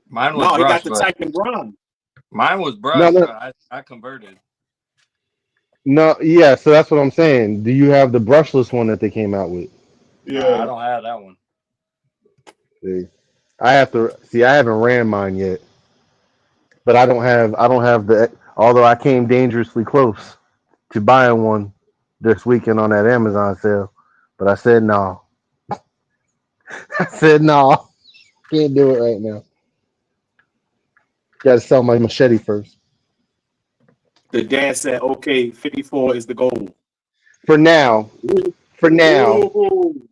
Mine was No, he got brushed, the but Typhon Grom. mine was No, brushed, no, but I converted. no. Yeah, so that's what I'm saying. Do you have the brushless one that they came out with? Nah, I Yeah. don't have that one. See, I have to see. I haven't ran mine yet, but I don't have the. Although I came dangerously close to buying one this weekend on that Amazon sale, but I said no. I said no. Can't do it right now. Got to sell my machete first. The dad said, okay, 54 is the goal. For now. For now. Ooh.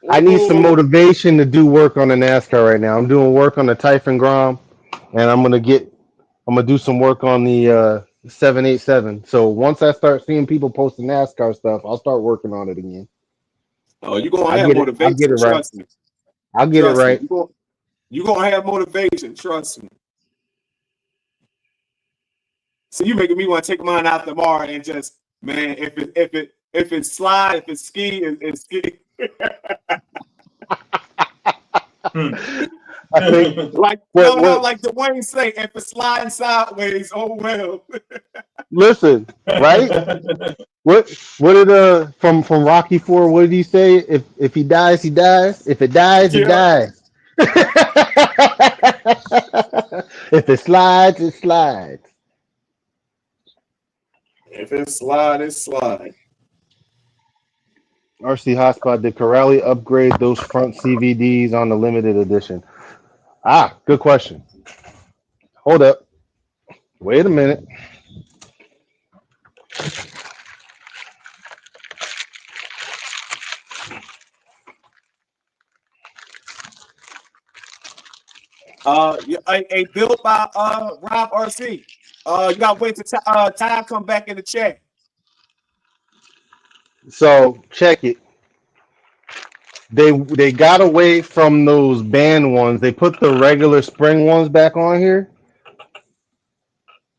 I need some motivation to do work on the NASCAR right now. I'm doing work on the Typhon Grom, and I'm gonna do some work on the 787. So once I start seeing people posting NASCAR stuff, I'll start working on it again. Oh, you're going I to have get it. I'll get motivation. it right. Trust me. I'll get it Trust right. me. You're going to have motivation. Trust me. So you making me want to take mine out tomorrow and just, man, if it slide, if it's ski, it's ski. I think Like what like Dwayne say, if it's sliding sideways, oh well. listen, right? What did from Rocky 4, what did he say? If he dies, he dies. If it dies, it Yeah. dies. If it slides, it slides. If it slide, it slide. RC Hotspot, did Corelli upgrade those front CVDs on the limited edition? Ah, good question. Hold up. Wait a minute. A built by Rob RC. You gotta wait till Ty come back in the chat. So check it. They got away from those band ones. They put the regular spring ones back on here.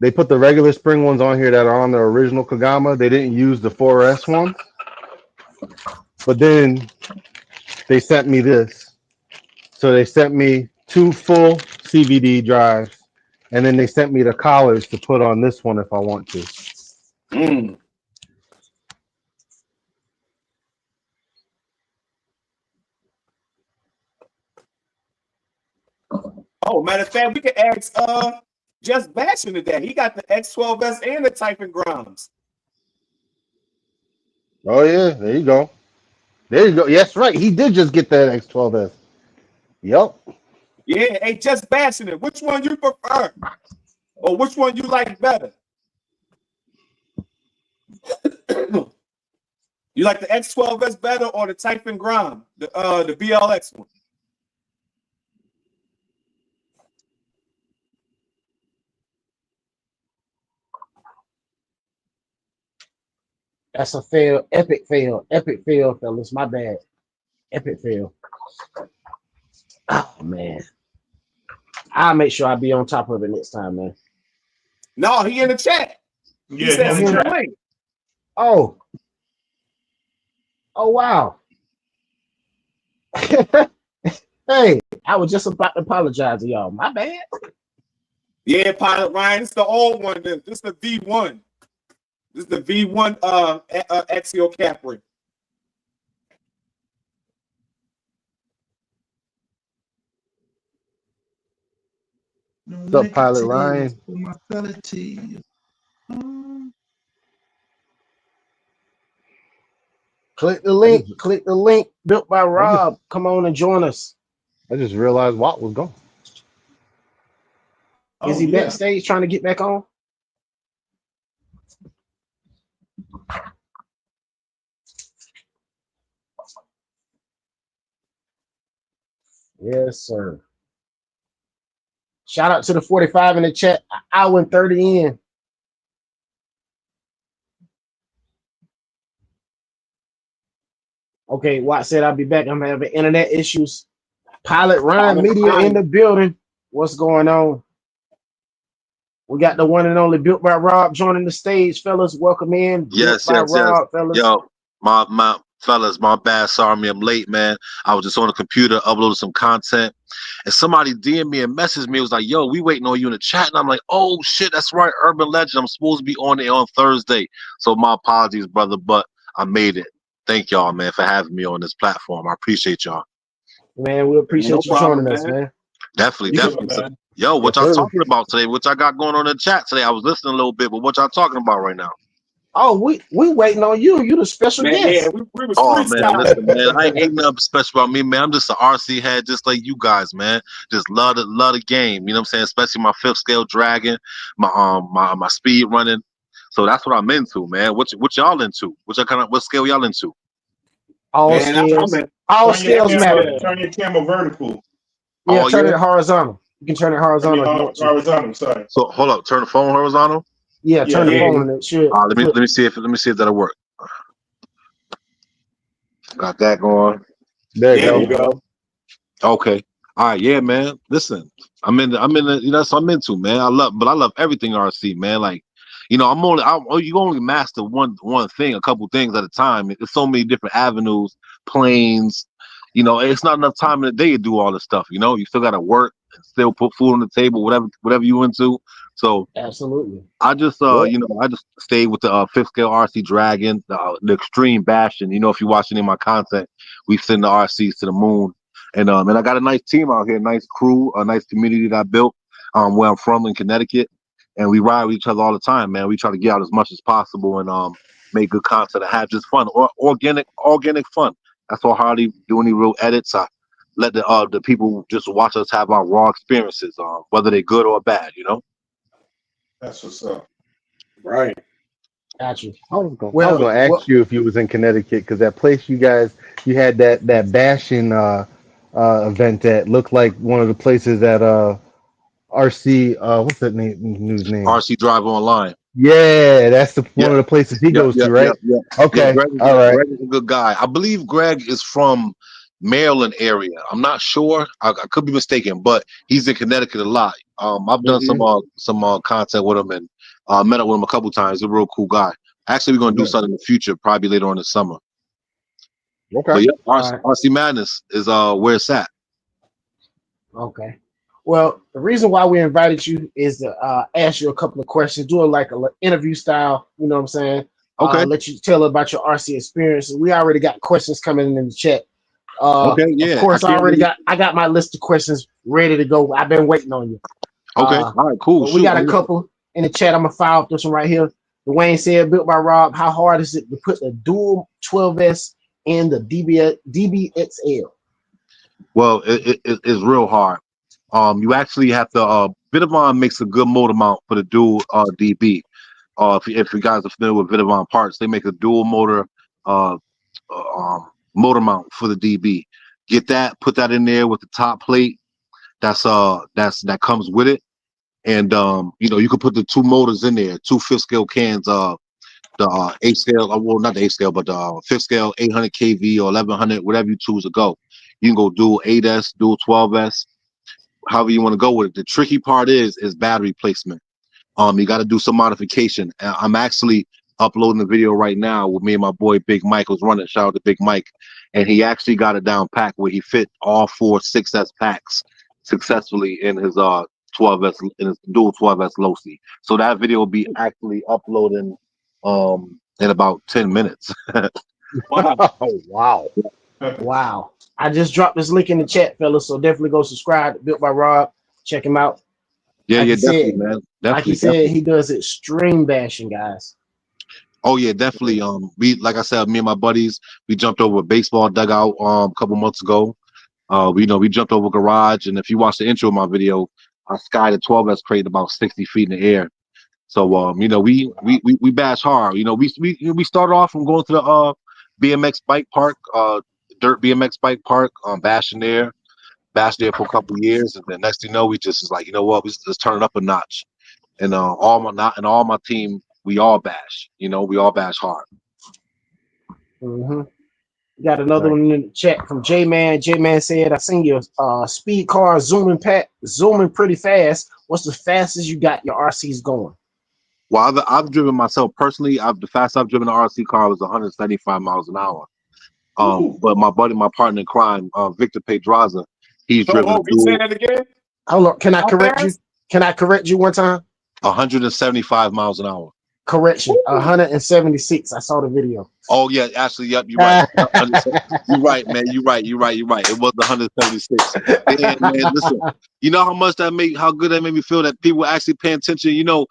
They put the regular spring ones on here that are on the original Kagama. They didn't use the 4S one. But then they sent me this. So they sent me 2 full CVD drives. And then they sent me the collars to put on this one if I want to. Mm. Oh, matter of fact, we can ask JustBashinit that. He got the X12S and the Typhon Groms. Oh yeah, there you go. There you go. Yes, right. He did just get that X12S. Yep. Yeah, hey, JustBashinit. Which one you prefer? Or which one you like better? You like the X12S better or the Typhon Grom, the BLX one? That's a fail, epic fail, fellas. My bad. Epic fail. Oh man. I'll make sure I be on top of it next time, man. No, he in the chat. He Yeah, said him send and the Jack. link. Oh. Oh wow. Hey, I was just about to apologize to y'all. My bad. Yeah, Pilot Ryan. It's the old one. This is the V1. This is the V1 axial cap ring. What's up, Pilot Ryan? Click the link. Click the link. Built by Rob. Come on and join us. I just realized Watt was gone. Is he backstage trying to get back on? Yes, sir. Shout out to the 45 in the chat. An hour and 30 in. Okay, Watt said I'll be back. I'm having internet issues. Pilot Ryan Media in the building. What's going on? We got the one and only Built by Rob joining the stage, fellas. Welcome in. Yes, Built by Rob, yes. fellas. Yo, my fellas, my bad. Sorry, I'm late, man. I was just on the computer, uploading some content, and somebody DM'd me and messaged me. It was like, "Yo, we waiting on you in the chat," and I'm like, "Oh shit, that's right, Urban Legend. I'm supposed to be on it on Thursday." So my apologies, brother, but I made it. Thank y'all, man, for having me on this platform. I appreciate y'all. Man, we appreciate you joining us, man. Definitely, You definitely. good, man. Yo, what Yes, y'all sir. talking about today? What y'all got going on in the chat today? I was listening a little bit, but what y'all talking about right now? Oh, we waiting on you. You the special Man, guest. yeah, we was Oh man, freestyling. listen, man. Ain't nothing special about me, man. I'm just an RC head, just like you guys, man. Just love the game. You know what I'm saying? Especially my fifth scale dragon, my speed running. So that's what I'm into, man. What y'all into? What scale y'all into? All Man, scales. I'm All scales matter. Turn your camera vertical. Yeah, Oh, turn yeah? it horizontal. You can turn it horizontal if you want to. Horizontal, sorry. So hold up, turn the phone horizontal. Yeah, turn the Yeah. phone and it should. Let me see if that'll work. Got that going. There you There go. you go. Okay. All right, yeah, man. Listen, I'm in the, you know, that's what I'm into, man. I love everything RC, man. Like, you know, you only master one thing, a couple things at a time. There's so many different avenues, planes. You know, it's not enough time in the day to do all this stuff. You know, you still got to work and still put food on the table, whatever you into. So Absolutely. I just, you know, I just stayed with the fifth scale RC Dragon, the Extreme Bastion. You know, if you watch any of my content, we send the RCs to the moon. And I got a nice team out here, nice crew, a nice community that I built where I'm from in Connecticut. And we ride with each other all the time, man. We try to get out as much as possible and make good content and have just fun, or organic fun. That's all. Hardly do any real edits. I let the people just watch us have our raw experiences, whether they're good or bad, you know. That's what's up. Right. Got you. I was gonna ask you if you was in Connecticut, because that place you had that bashing event that looked like one of the places that RC what's that news name? RC Drive Online. Yeah, that's one Yeah. of the places he goes to, right? Yeah. Okay, Greg, all right. Greg is a good guy. I believe Greg is from Maryland area. I'm not sure. I could be mistaken, but he's in Connecticut a lot. I've done some content with him and met up with him a couple times. He's a real cool guy. Actually, we're gonna do something in the future, probably later on this summer. Okay. But yeah, RC Madness is where it's at. Okay. Well, the reason why we invited you is to ask you a couple of questions, do it like an interview style. You know what I'm saying? Okay. Let you tell about your RC experience. We already got questions coming in the chat. Okay. Yeah. Of course, I got my list of questions ready to go. I've been waiting on you. Okay. All right. Cool. We got a couple in the chat. I'm gonna file this one right here. Dwayne said, "Built by Rob. How hard is it to put the dual 12S in the DBXL?" Well, it's real hard. You actually have to. Vidavon makes a good motor mount for the dual DB. If you guys are familiar with Vidavon parts, they make a dual motor motor mount for the DB. Get that, put that in there with the top plate. That comes with it, and you know, you can put the two motors in there, two fifth scale cans. The 8 scale, well, not the 8 scale, but the fifth scale 800 kV or 1100, whatever you choose to go. You can go dual 8S, dual 12S, however you want to go with it. The tricky part is battery placement. You got to do some modification. I'm actually uploading a video right now with me and my boy Big Mike who's running. Shout out to Big Mike, and he actually got it down pack where he fit all 4 6S packs successfully in his 12S, in his dual 12S low-C. So that video will be actually uploading in about 10 minutes. Wow. Wow. I just dropped this link in the chat, fellas, so definitely go subscribe to Built by Rob. Check him out. Yeah, Like definitely, man. Definitely, like he said, he does extreme bashing, guys. Oh yeah, definitely. We, like I said, me and my buddies, we jumped over a baseball dugout a couple months ago. We jumped over a garage, and if you watch the intro of my video, I skied a 12S crate about 60 feet in the air. So you know, we bash hard. You know, we started off from going to the BMX bike park, dirt BMX bike park, bashing there. bashed there for a couple of years, and then next thing you know, we just was like, you know what, let's turn it up a notch. And all my team, we all bash. You know, we all bash hard. Mm-hmm. Got another one in the chat from J-Man. J-Man said, I seen your speed car zooming pretty fast. What's the fastest you got your RCs going? Well, I've driven myself personally. The fastest I've driven an RC car was 175 miles an hour. But my partner in crime, Victor Pedraza, he's driven Can you say that again? Hold on, can I correct you? Can I correct you one time? 175 miles an hour. Correction, 176. I saw the video. Oh yeah, actually, yep, you're right. You're right, man. You're right. It was 176. Man, listen, you know how good that made me feel that people actually paying attention. You know,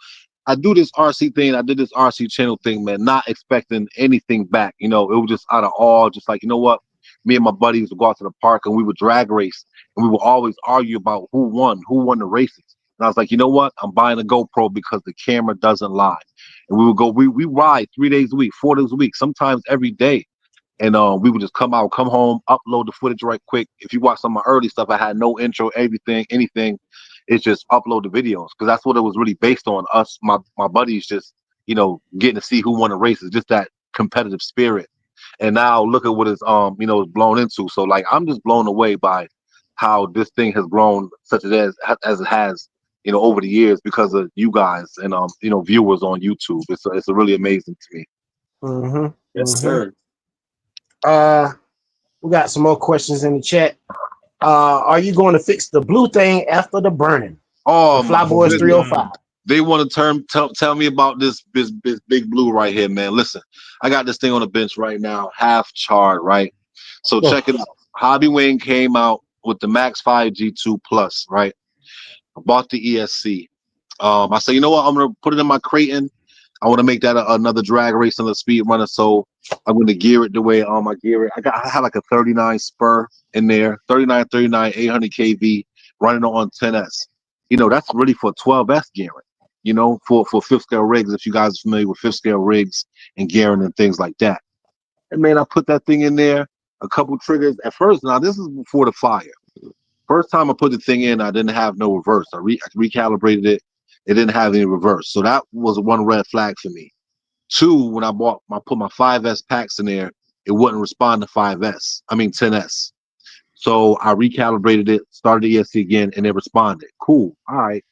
I do this RC thing. I did this RC channel thing, man, not expecting anything back. You know, it was just out of awe, just like, you know what? Me and my buddies would go out to the park and we would drag race, and we would always argue about who won the races. And I was like, you know what? I'm buying a GoPro because the camera doesn't lie. And we would go, we ride 3 days a week, 4 days a week, sometimes every day. And we would just come home, upload the footage right quick. If you watch some of my early stuff, I had no intro, anything. It's just upload the videos, because that's what it was really based on. Us, my buddies, just, you know, getting to see who won the races, just that competitive spirit. And now look at what it's you know, it's blown into. So like, I'm just blown away by how this thing has grown such as it has, you know, over the years, because of you guys and you know, viewers on YouTube. It's really amazing to me. Mm-hmm. Yes, sir. We got some more questions in the chat. Are you going to fix the blue thing after the burning? Oh, the Flyboys 305. They want to tell me about this big blue right here, man. Listen, I got this thing on the bench right now, half charred, right? So check it out. Hobby Wing came out with the Max 5 G2 Plus, right? I bought the ESC. I said, you know what? I'm gonna put it in my Creighton. I want to make that another drag race, another speed runner. So I'm going to gear it the way I gear it. I had like a 39 spur in there, 39, 800 kV, running on 10S. You know, that's really for 12S gearing. You know, for fifth scale rigs. If you guys are familiar with fifth scale rigs and gearing and things like that. And man, I put that thing in there, a couple triggers at first. Now this is before the fire. First time I put the thing in, I didn't have no reverse. I recalibrated it. It didn't have any reverse. So that was one red flag for me. Two, when I put my 5S packs in there, it wouldn't respond to 10S. So I recalibrated it, started the ESC again, and it responded. Cool. All right.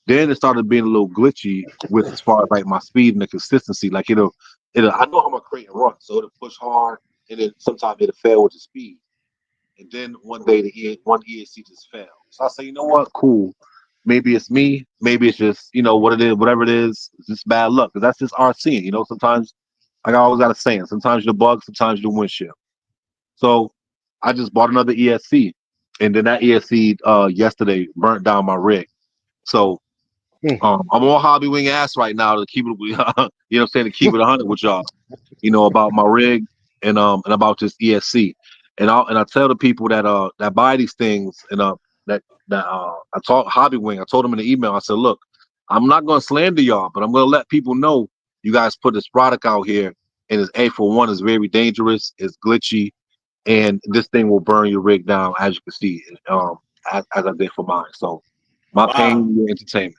Then it started being a little glitchy with as far as like my speed and the consistency. Like it'll I know how my Creighton runs, so it'll push hard, and then sometimes it'll fail with the speed. And then one day one ESC just failed. So I say, you know what? Cool. Maybe it's me. Maybe it's just, you know, what it is, whatever it is, it's just bad luck. Because that's just RC. You know, sometimes, like I always got to say, sometimes you're the bug, sometimes you're the windshield. So I just bought another ESC. And then that ESC yesterday burnt down my rig. So I'm on Hobby Wing ass right now to keep it, you know what I'm saying, to keep it 100 with y'all, you know, about my rig and about this ESC. And I tell the people that buy these things and I told Hobby Wing, I told them in the email, I said, look, I'm not going to slander y'all, but I'm going to let people know you guys put this product out here, and it's A41 is very dangerous, it's glitchy, and this thing will burn your rig down, as you can see, as I did for mine. So my pain, your entertainment.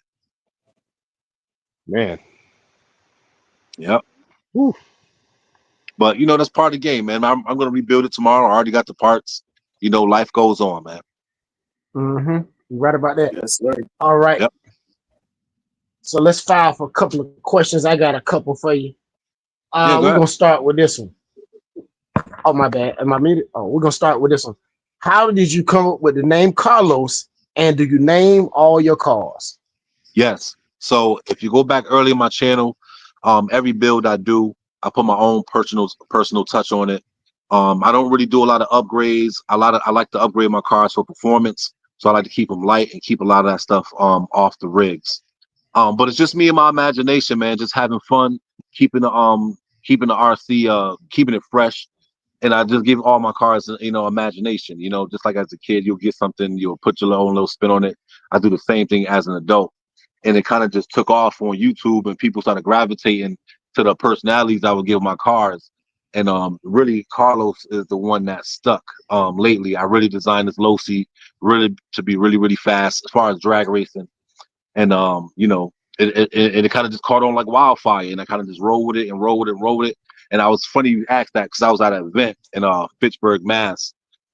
Man. Yep. Whew. But, you know, that's part of the game, man. I'm going to rebuild it tomorrow. I already got the parts. You know, life goes on, man. Mm-hmm. You right about that? Yes, sir. All right. Yep. So let's file for a couple of questions. I got a couple for you. Yeah, we're going to start with this one. Oh, my bad. Am I muted? Oh, we're going to start with this one. How did you come up with the name Carlos, and do you name all your cars? Yes. So if you go back early in my channel, every build I do, I put my own personal touch on it. I don't really do a lot of upgrades. I like to upgrade my cars for performance, so I like to keep them light and keep a lot of that stuff off the rigs. But it's just me and my imagination, man, just having fun, keeping the RC, keeping it fresh. And I just give all my cars, you know, imagination. You know, just like as a kid, you'll get something, you'll put your own little spin on it. I do the same thing as an adult. And it kind of just took off on YouTube, and people started gravitating to the personalities I would give my cars. And really Carlos is the one that stuck lately. I really designed this low seat really to be really, really fast as far as drag racing. And you know, it kind of just caught on like wildfire, and I kind of just rolled with it and rolled with it and rolled with it. And I was funny you asked that because I was at an event in Fitchburg, Mass,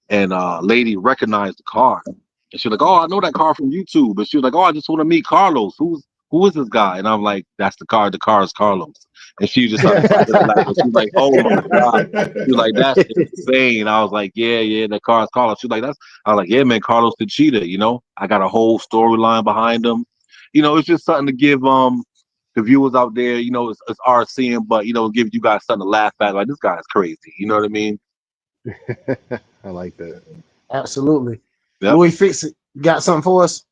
and lady recognized the car, and she was like, "Oh, I know that car from YouTube." But she was like, "Oh, I just want to meet Carlos. Who is this guy?" And I'm like, "That's the car. The car is Carlos." And she just started laughing. She was like, "Oh my god!" She was like, "That's insane." I was like, "Yeah, the car is Carlos." She was like, I was like, "Yeah, man, Carlos the cheetah. You know, I got a whole storyline behind him. You know, it's just something to give the viewers out there. You know, it's RCing, but you know, give you guys something to laugh at. Like, this guy is crazy. You know what I mean?" I like that. Absolutely. Yep. Louie, fix it. You got something for us?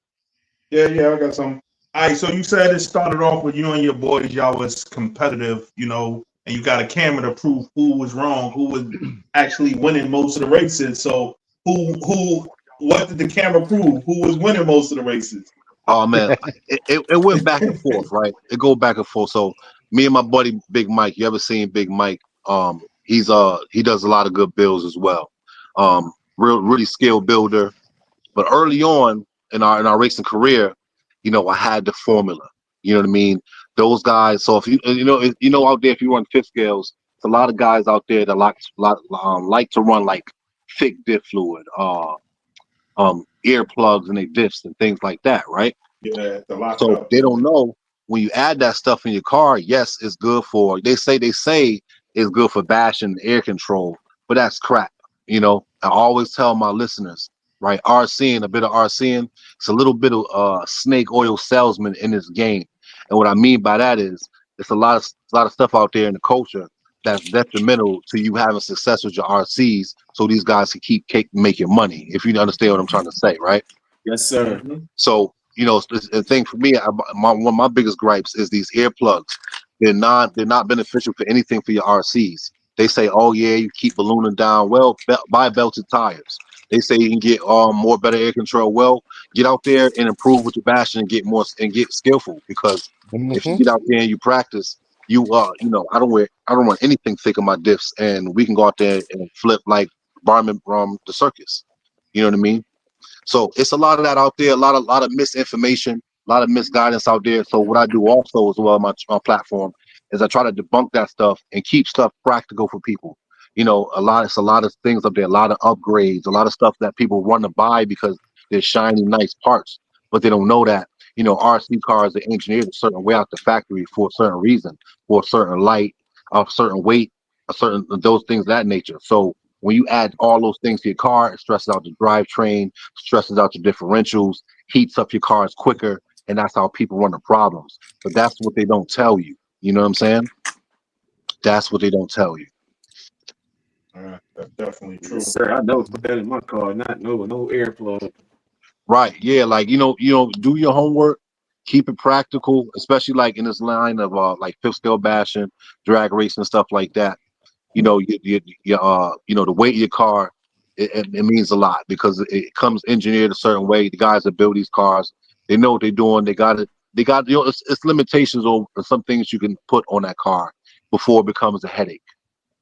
Yeah, I got some. All right, so you said it started off with you and your boys, y'all was competitive, you know, and you got a camera to prove who was wrong, who was actually winning most of the races. So what did the camera prove? Who was winning most of the races? Oh man, it went back and forth, right? It go back and forth. So me and my buddy Big Mike, you ever seen Big Mike? He does a lot of good builds as well. Really skilled builder. But early on in our racing career, you know, I had the formula. You know what I mean? Those guys. So if you know out there, if you run fifth scales, it's a lot of guys out there that like to run like thick diff fluid, earplugs and they diffs and things like that, right? Yeah, the lock So up. they don't know when you add that stuff in your car. Yes, it's good for. They say it's good for bashing air control, but that's crap. You know, I always tell my listeners, right? RCing, a bit of RCing, it's a little bit of snake oil salesman in this game. And what I mean by that is it's a lot of stuff out there in the culture that's detrimental to you having success with your RCs, so these guys can keep making money. If you understand what I'm trying to say, right? Yes, sir. Mhm. So you know, the thing for me, one of my biggest gripes is these earplugs. They're not beneficial for anything for your RCs. They say, oh yeah, you keep ballooning down. Well, buy belted tires. They say you can get more better air control. Well, get out there and improve with your bashing and get more and get skillful, because if you get out there and you practice, you know, I don't run anything thick on my diffs, and we can go out there and flip like Barman from the circus. You know what I mean? So it's a lot of that out there, a lot of misinformation, a lot of misguidance out there. So what I do also as well on my platform is I try to debunk that stuff and keep stuff practical for people. You know, it's a lot of things up there, a lot of upgrades, a lot of stuff that people want to buy because they're shiny, nice parts, but they don't know that, you know, RC cars are engineered a certain way out the factory for a certain reason, for a certain light, a certain weight, those things of that nature. So when you add all those things to your car, it stresses out the drivetrain, stresses out your differentials, heats up your cars quicker, and that's how people run the problems. But that's what they don't tell you. You know what I'm saying? That's what they don't tell you. That's definitely true. Yes, sir. I know put that in my car. No earplug. Right. Yeah. Like, you know, do your homework, keep it practical, especially like in this line of like fifth scale bashing, drag racing, stuff like that. You know, you know, the weight of your car, it means a lot because it comes engineered a certain way. The guys that build these cars, they know what they're doing. They got, you know, it's limitations on some things you can put on that car before it becomes a headache.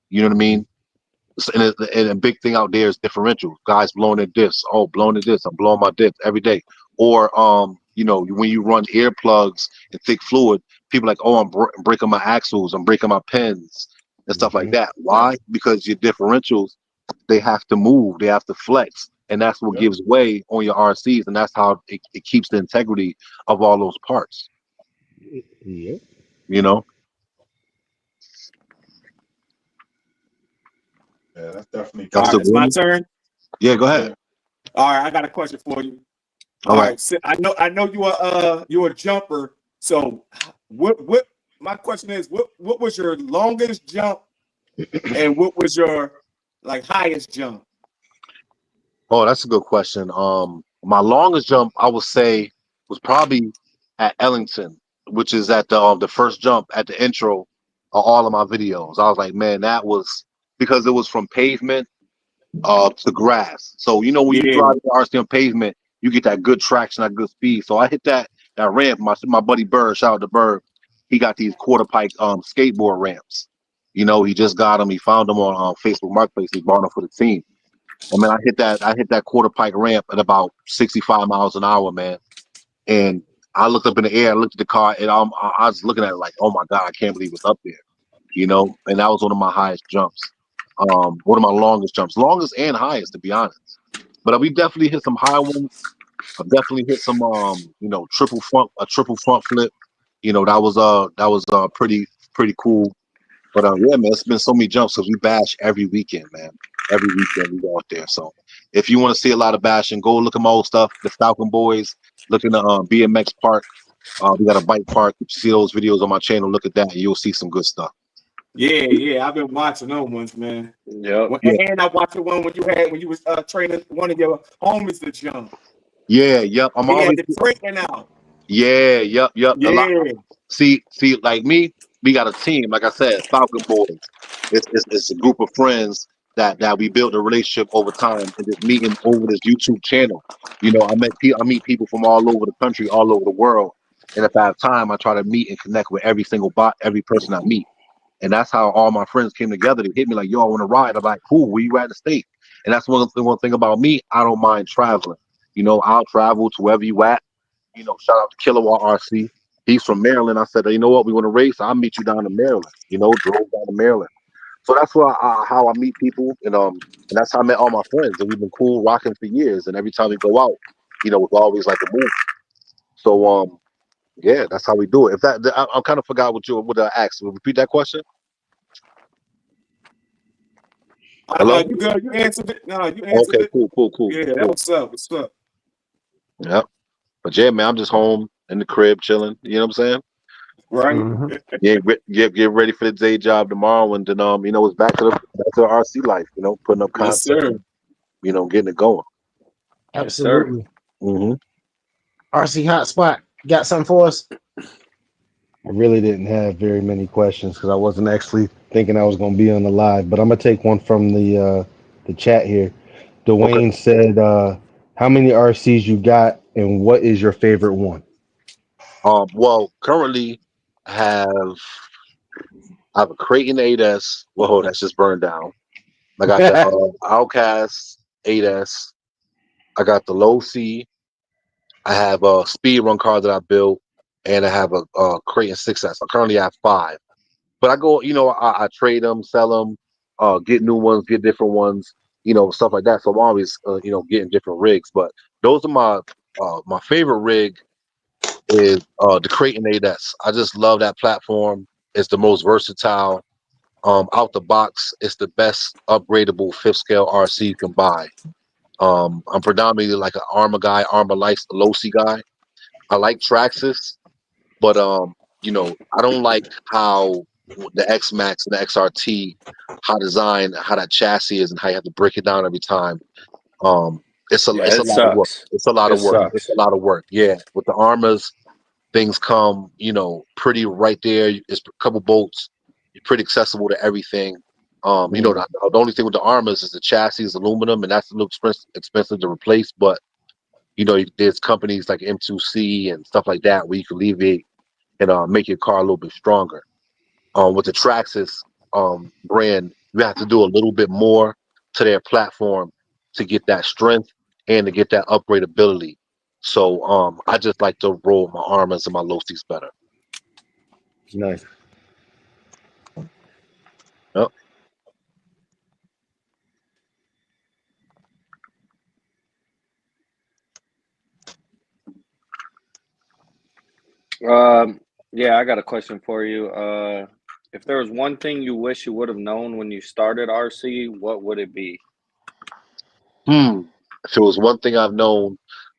You know what I mean? And a big thing out there is differentials. Guys blowing their diffs. Oh, blowing their diffs. I'm blowing my diffs every day. Or, you know, when you run earplugs and thick fluid, people are like, oh, I'm breaking my axles. I'm breaking my pins and stuff like that. Why? Because your differentials, they have to move. They have to flex. And that's what gives way on your RCs. And that's how it keeps the integrity of all those parts. Yeah. You know? Yeah, that's definitely All That's right, the it's my turn. Yeah, go ahead. All right, I got a question for you. All right. So I know you're a jumper. So what my question is, what was your longest jump and what was your like highest jump? Oh, that's a good question. My longest jump, I would say, was probably at Ellington, which is at the first jump at the intro of all of my videos. I was like, man, that was because it was from pavement to grass. So you know when you drive the RC on pavement, you get that good traction, that good speed. So I hit that ramp. My buddy Bird, shout out to Bird, he got these quarter pipe skateboard ramps. You know, he just got him. He found him on Facebook Marketplace. He bought him for the team. I mean, I hit that quarter pike ramp at about 65 miles an hour, man. And I looked up in the air, I looked at the car, and I was looking at it like, oh my God, I can't believe it's up there. You know, and that was one of my highest jumps. One of my longest jumps, longest and highest, to be honest. But we definitely hit some high ones. I've definitely hit some, you know, triple front flip. You know, that was pretty cool. But yeah, man, it's been so many jumps because we bash every weekend, man. Every weekend we go out there. So if you want to see a lot of bashing, go look at my old stuff. The Falcon Boys. Look in the BMX park. We got a bike park. If you see those videos on my channel, look at that, and you'll see some good stuff. Yeah, I've been watching those ones, man. Yep. And I watched the one when you was training one of your homies to jump. Yeah, yep. I'm always the breaking out. Yeah, yep. Yeah. See, like me, we got a team. Like I said, Falcon Boys. It's a group of friends that we built a relationship over time and just meeting over this YouTube channel. You know, I meet people from all over the country, all over the world, and if I have time, I try to meet and connect with every person I meet. And that's how all my friends came together. They hit me like, "Yo, I want to ride." I'm like, "Cool, where you at the state?" And that's one thing about me. I don't mind traveling. You know, I'll travel to wherever you at. You know, shout out to Kilowatt RC. He's from Maryland. I said, you know what, we want to race. I'll meet you down in Maryland. You know, drove down to Maryland. So that's how I meet people, and that's how I met all my friends, and we've been cool rocking for years. And every time we go out, you know, it's always like a move. So yeah, that's how we do it. If I kind of forgot what I asked. Repeat that question. Hello? You good? You answered it. No, you answered Okay, it. cool. Yeah, that what's up. What's up? Yep. But yeah, man, I'm just home in the crib chilling. You know what I'm saying? Right. Mhm. Yeah, get ready for the day job tomorrow, and then you know, it's back to the RC life. You know, putting up Yes, content, sir. you know, getting it going. Yes, sir. Absolutely. Mm-hmm. RC Hotspot, got something for us? I really didn't have very many questions because I wasn't actually thinking I was going to be on the live, but I'm gonna take one from the chat here. Okay. Dwayne said, "How many RCs you got, and what is your favorite one?" Well, currently I have a Creighton 8S. Whoa, that's just burned down. I got the Outcast 8S. I got the Low C. I have a speed run car that I built, and I have a Creighton 6S. I currently have 5. But I go, you know, I trade them, sell them, get new ones, get different ones, you know, stuff like that. So I'm always, you know, getting different rigs. But those are my favorite rig is the Creighton 8S. I just love that platform. It's the most versatile. Out the box, it's the best upgradable 5th scale RC you can buy. I'm predominantly like an Armor guy, Armor Lights, the Low C guy. I like Traxxas, but you know, I don't like how the X Max and the XRT, how designed, how that chassis is, and how you have to break it down every time. It's a Yeah, it lot of work. sucks. It's a lot It of work. It's sucks. a lot of work. Yeah, with the Armors, things come, you know, pretty right there. It's a couple bolts. You're pretty accessible to everything. You know, the only thing with the Armors is the chassis is aluminum, and that's a little expensive to replace. But you know, there's companies like M2C and stuff like that where you can alleviate and make your car a little bit stronger. With the Traxxas brand, you have to do a little bit more to their platform to get that strength and to get that upgradability. So I just like to roll my Armors and my Low Cs better. Nice. Yep. Yeah, I got a question for you. If there was one thing you wish you would have known when you started RC, what would it be? If it was one thing I've known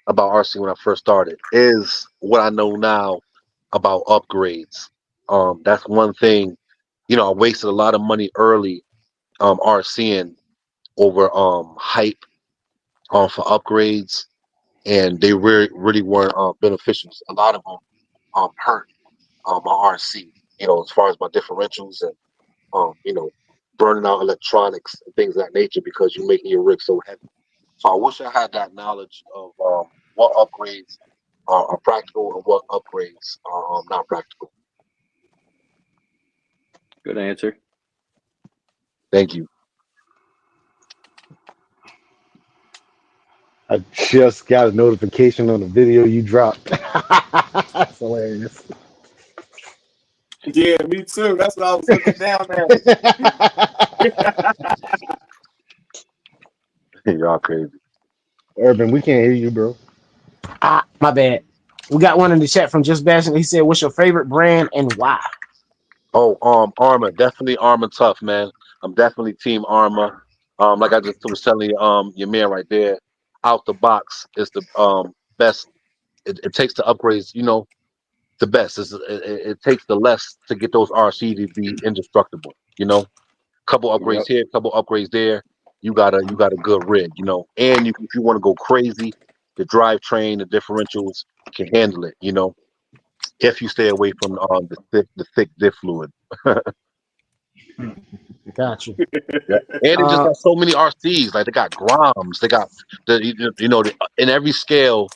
about RC when I first started, is what I know now about upgrades. That's one thing. You know, I wasted a lot of money early RCing over hype for upgrades, and they really weren't beneficial. A lot of them hurt my RC. You know, as far as my differentials and you know, burning out electronics and things of that nature because you're making your rig so heavy. So I wish I had that knowledge of what upgrades are practical and what upgrades are not practical. Good answer. Thank you. I just got a notification on the video you dropped. That's hilarious. Yeah, me too. That's what I was looking down at. Y'all crazy. Urban, we can't hear you, bro. Ah, my bad. We got one in the chat from Just Bashing. He said, "What's your favorite brand and why?" Oh, Armor, definitely Armor tough, man. I'm definitely Team Armor. Like I just was telling you, your man right there, out the box is the best. It takes the upgrades, you know, the best. It takes the less to get those RC to be indestructible. You know, couple upgrades Yep. here, couple upgrades there. You got a good rig, you know. And if you want to go crazy, the drivetrain, the differentials can handle it. You know, if you stay away from the thick diff fluid. Got you. Yeah. And they just got so many RCs. Like they got Groms, they got in every scale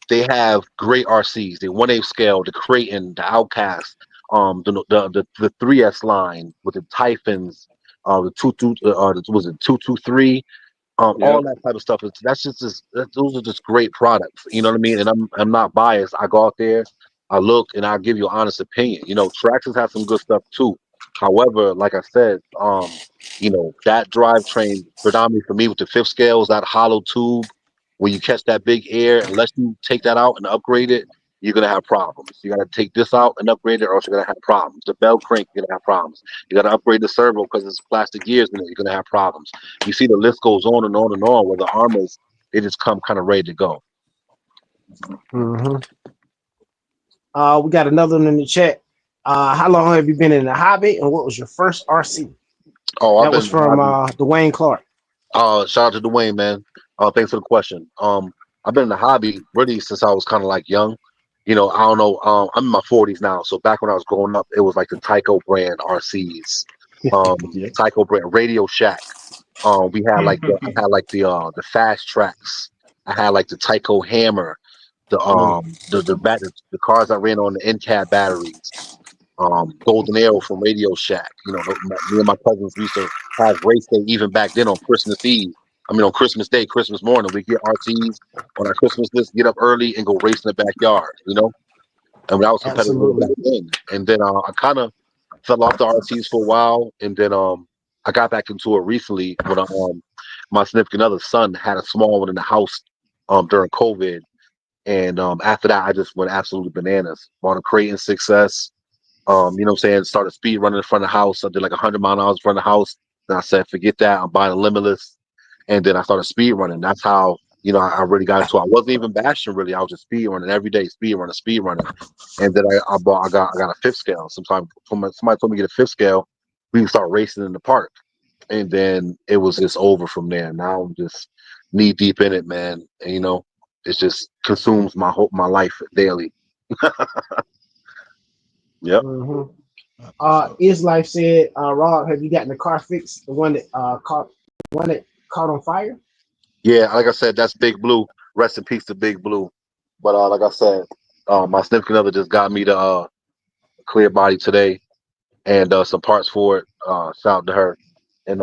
they have great RCs. The 1/8 scale, the Creighton, the Outcast, the 3S line with the Typhons, the was it 223, all that type of stuff. Those are just great products. You know what I mean? And I'm not biased. I go out there, I look, and I'll give you an honest opinion. You know, Traxxas has some good stuff too. However, like I said, you know, that drivetrain predominantly for me with the 5th scale is that hollow tube where you catch that big air. Unless you take that out and upgrade it, you're gonna have problems. You gotta take this out and upgrade it, or else you're gonna have problems. The bell crank, you're gonna have problems. You gotta upgrade the servo because it's plastic gears in it. You're gonna have problems. You see, the list goes on and on and on. Where the Armors, they just come kind of ready to go. Mm-hmm. We got another one in the chat. How long have you been in the hobby, and what was your first RC? Oh, That was from Dwayne Clark. Shout out to Dwayne, man. Thanks for the question. I've been in the hobby really since I was kind of like young. You know, I don't know. I'm in my 40s now, so back when I was growing up, it was like the Tyco brand RCs, Tyco brand Radio Shack. We had like the Fast Tracks. I had like the Tyco Hammer, the cars that ran on the NCAB batteries. Golden Arrow from Radio Shack. You know, me and my cousins used to have race day even back then on Christmas Eve. I mean, on Christmas Day, Christmas morning, we get RCs on our Christmas list, get up early and go race in the backyard. You know, and I was competitive back then. And then I kind of fell off the RCs for a while, and then I got back into it recently when my significant other's son had a small one in the house during COVID, and after that, I just went absolutely bananas. Bought a Creighton 6S. You know what I'm saying? Started speed running in front of the house. I did like 100 miles an hour in front of the house. Then I said, forget that. I'm buying a Limitless. And then I started speed running. That's how, you know, I really got into it. I wasn't even bashing really. I was just speed running every day, speed running. And then I got a 5th scale. Somebody told me to get a 5th scale. We can start racing in the park. And then it was just over from there. Now I'm just knee deep in it, man. And, you know, it just consumes my life daily. Yep. Mm-hmm. Is Life said, Rob, have you gotten the car fixed? The one that caught on fire? Yeah, like I said, that's Big Blue. Rest in peace to Big Blue. But like I said, my significant other just got me the clear body today and some parts for it. Shout out to her. And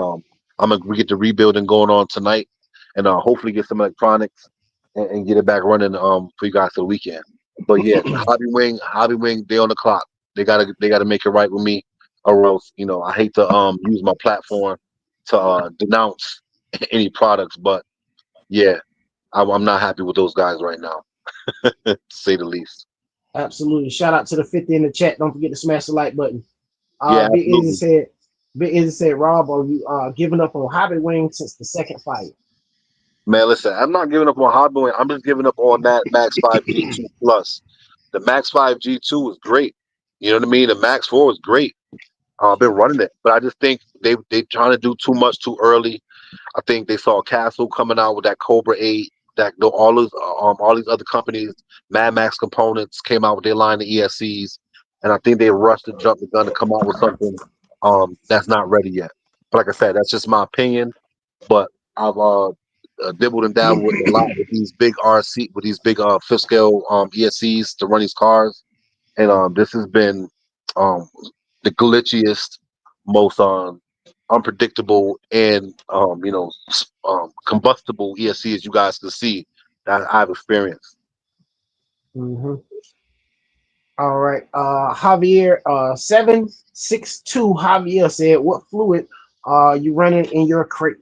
we get the rebuilding going on tonight, and hopefully get some electronics and get it back running for you guys for the weekend. But yeah, Hobby Wing, they on the clock. They gotta make it right with me, or else, you know, I hate to use my platform to denounce any products, but yeah, I'm not happy with those guys right now, to say the least. Absolutely. Shout out to the 50 in the chat. Don't forget to smash the like button. Yeah, Big Izzy said, Rob, are you giving up on Hobby Wing since the second fire? Man, listen, I'm not giving up on Hobby Wing. I'm just giving up on that Max 5 G2 Plus. The Max 5 G2 is great. You know what I mean? The Max 4 is great. I've been running it, but I just think they trying to do too much too early. I think they saw Castle coming out with that Cobra 8, all these other companies, Mad Max Components came out with their line of ESCs, and I think they rushed to jump the gun to come out with something that's not ready yet. But like I said, that's just my opinion. But I've dibbled and dabbled with a lot with these big RC, with these big 5th scale ESCs to run these cars, and this has been the glitchiest, most unpredictable and combustible ESC as you guys can see that I've experienced. Mm-hmm. All right. Javier 762 Javier said, what fluid are you running in your crate?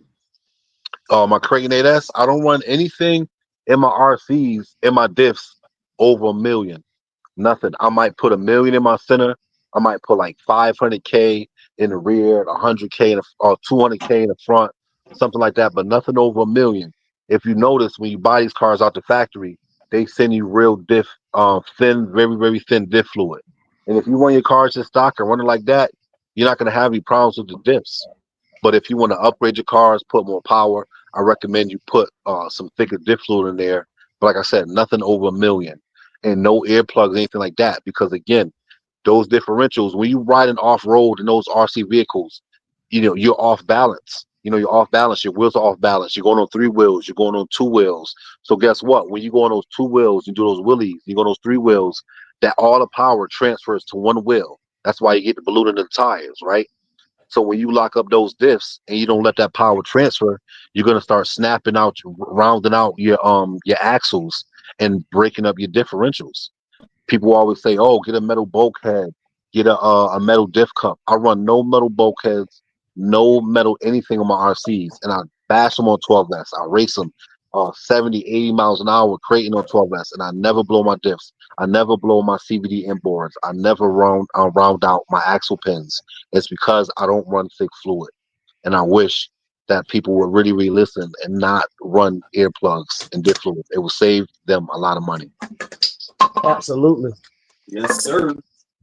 My Creighton 8S, I don't run anything in my RCs, in my diffs, over $1 million. Nothing. I might put $1 million in my center. I might put like 500K in the rear, 100K or 200K in the front, something like that, but nothing over $1 million. If you notice, when you buy these cars out the factory, they send you real diff, thin, very, very thin diff fluid. And if you run your cars in stock and run it like that, you're not going to have any problems with the diffs. But if you want to upgrade your cars, put more power, I recommend you put some thicker diff fluid in there. But like I said, nothing over $1 million, and no earplugs, anything like that. Because again, those differentials, when you riding off road in those RC vehicles, you're off balance. You're off balance. Your wheels are off balance. You're going on 3 wheels. You're going on 2 wheels. So guess what? When you go on those 2 wheels, you do those wheelies. You go on those 3 wheels. That all the power transfers to 1 wheel. That's why you get the balloon in the tires, right? So when you lock up those diffs and you don't let that power transfer, you're gonna start snapping out, rounding out your axles and breaking up your differentials. People always say, "Oh, get a metal bulkhead, get a metal diff cup." I run no metal bulkheads, no metal anything on my RCs, and I bash them on 12S. I race them 70, 80 miles an hour, Creighton on 12S, and I never blow my diffs. I never blow my CVD inboards. I never round out my axle pins. It's because I don't run thick fluid, and I wish that people would really, really listen and not run earplugs and diff fluid. It will save them a lot of money. Absolutely. Yes, sir.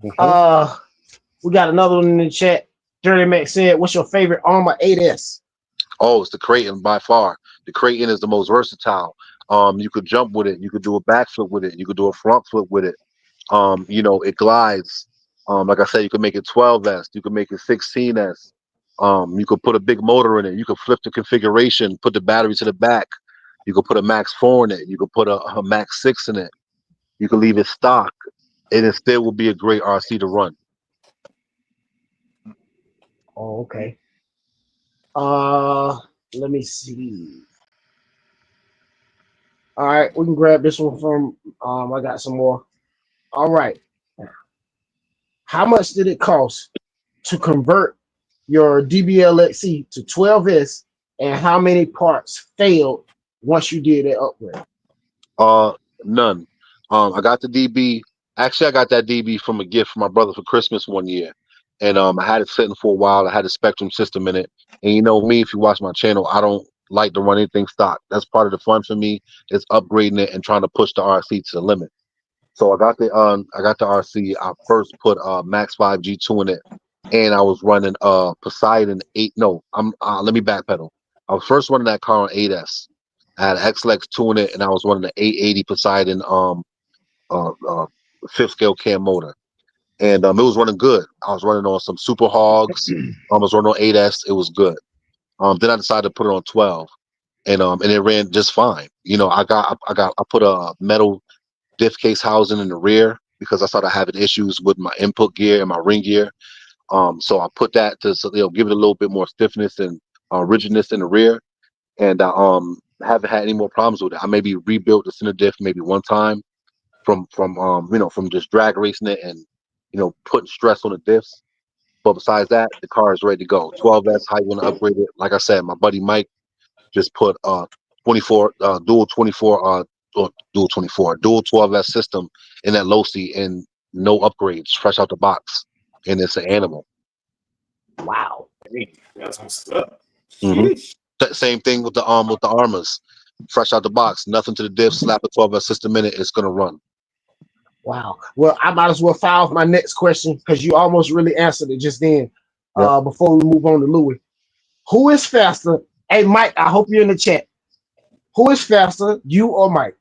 We got another one in the chat. Dirty Mac said, what's your favorite Armor 8S? Oh, it's the Creighton by far. The Creighton is the most versatile. You could jump with it. You could do a backflip with it. You could do a front flip with it. It glides. Like I said, you could make it 12S. You could make it 16S. You could put a big motor in it. You could flip the configuration, put the battery to the back. You could put a Max 4 in it. You could put a Max 6 in it. You could leave it stock, and it still will be a great RC to run. Oh, okay. Let me see. All right, we can grab this one from I got some more. All right. How much did it cost to convert your DBLXC to 12S, and how many parts failed once you did that upgrade? None. I got the DB. Actually, I got that DB from a gift from my brother for Christmas one year. And I had it sitting for a while. I had a Spectrum system in it. And you know me, if you watch my channel, I don't like to run anything stock. That's part of the fun for me, is upgrading it and trying to push the RC to the limit. So I got the RC. I first put Max 5 G2 in it, and I was running Poseidon 8. No, let me backpedal. I was first running that car on 8S. I had an XLX 2 in it, and I was running the 880 Poseidon 5th scale cam motor. And it was running good. I was running on some Super Hogs. I was running on 8S. It was good. Then I decided to put it on 12, and it ran just fine. I put a metal diff case housing in the rear because I started having issues with my input gear and my ring gear. So I put that to give it a little bit more stiffness and rigidness in the rear, and I haven't had any more problems with it. I maybe rebuilt the center diff maybe one time from just drag racing it and putting stress on the diffs. But besides that, the car is ready to go. 12S, how you want to upgrade it? Like I said, my buddy Mike just put 24 dual 12S system in that low seat and no upgrades, fresh out the box, and it's an animal. Wow, that's what's up. Mm-hmm. Same thing with the armors, fresh out the box, nothing to the diff, slap a 12S system in it, it's gonna run. Wow. Well, I might as well file my next question because you almost really answered it just then. Yep. Before we move on to Louie, who is faster? Hey, Mike, I hope you're in the chat. Who is faster, you or Mike?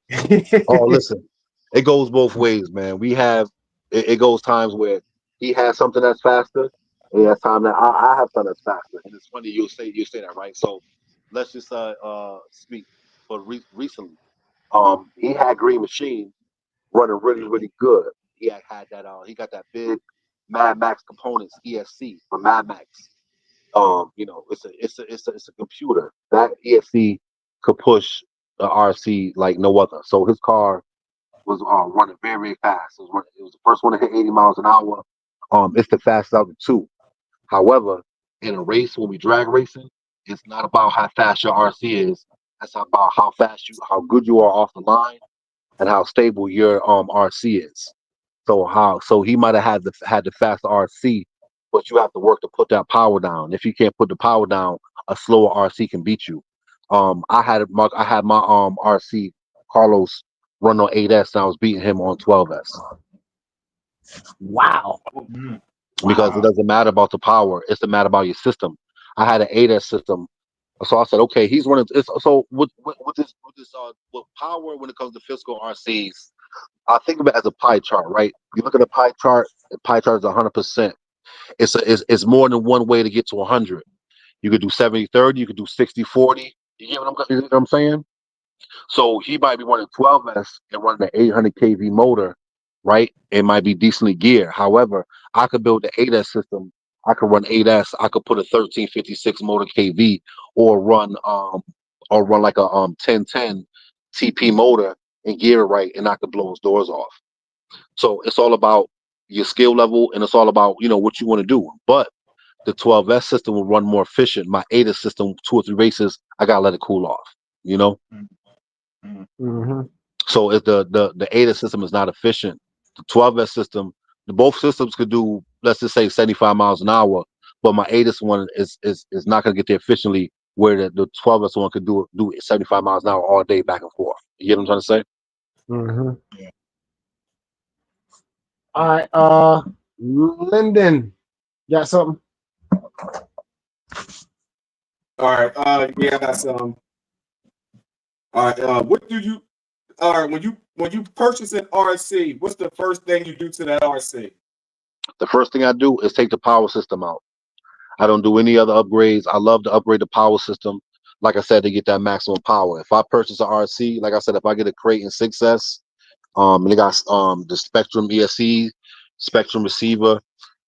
Oh, listen, it goes both ways, man. We have it goes times where he has something that's faster, and that's time that I have something that's faster. And it's funny you say that, right? So let's just speak for recently. He had Green Machine running really, really good. He had that he got that big Mad Max components ESC for Mad Max You know, it's a computer. That ESC could push the RC like no other. So his car was running very, very fast. It was the first one to hit 80 miles an hour. It's the fastest out of the two. However, in a race, when we drag racing, it's not about how fast your RC is. It's about how good you are off the line, and how stable your RC is. So he might have had the fast RC, but you have to work to put that power down. If you can't put the power down, a slower RC can beat you. I had my RC Carlos run on 8S, and I was beating him on 12S. Wow. Because it doesn't matter about the power; it's the matter about your system. I had an 8S system, so I said, okay, he's running. So with power, when it comes to physical RCs, I think of it as a pie chart, right? You look at a pie chart. The pie chart is 100%. It's more than one way to get to 100. You could do 70-30. You could do 60-40. You get what I'm saying? So he might be running 12S and running an 800 kV motor, right? It might be decently geared. However, I could build the 8S system. I could run 8S. I could put a 1356 motor kV, or run like a 1010 TP motor and gear it right, and I could blow his doors off. So it's all about your skill level, and it's all about, you know, what you want to do. But the 12S system will run more efficient. My 8S system, 2 or 3 races, I gotta let it cool off. You know. Mm-hmm. So if the 8S system is not efficient, the 12S system, both systems could do, let's just say 75 miles an hour, but my 8S one is not gonna get there efficiently, where the 12S one could do 75 miles an hour all day back and forth. You get what I'm trying to say? Mm-hmm. Yeah. All right, Linden, got something? All right. Yeah, I got some. All right. What do you? All right. When you purchase an RC, what's the first thing you do to that RC? The first thing I do is take the power system out. I don't do any other upgrades. I love to upgrade the power system, like I said, to get that maximum power. If I purchase an RC, like I said, if I get a Creighton 6S, and they got the Spectrum ESC, Spectrum receiver,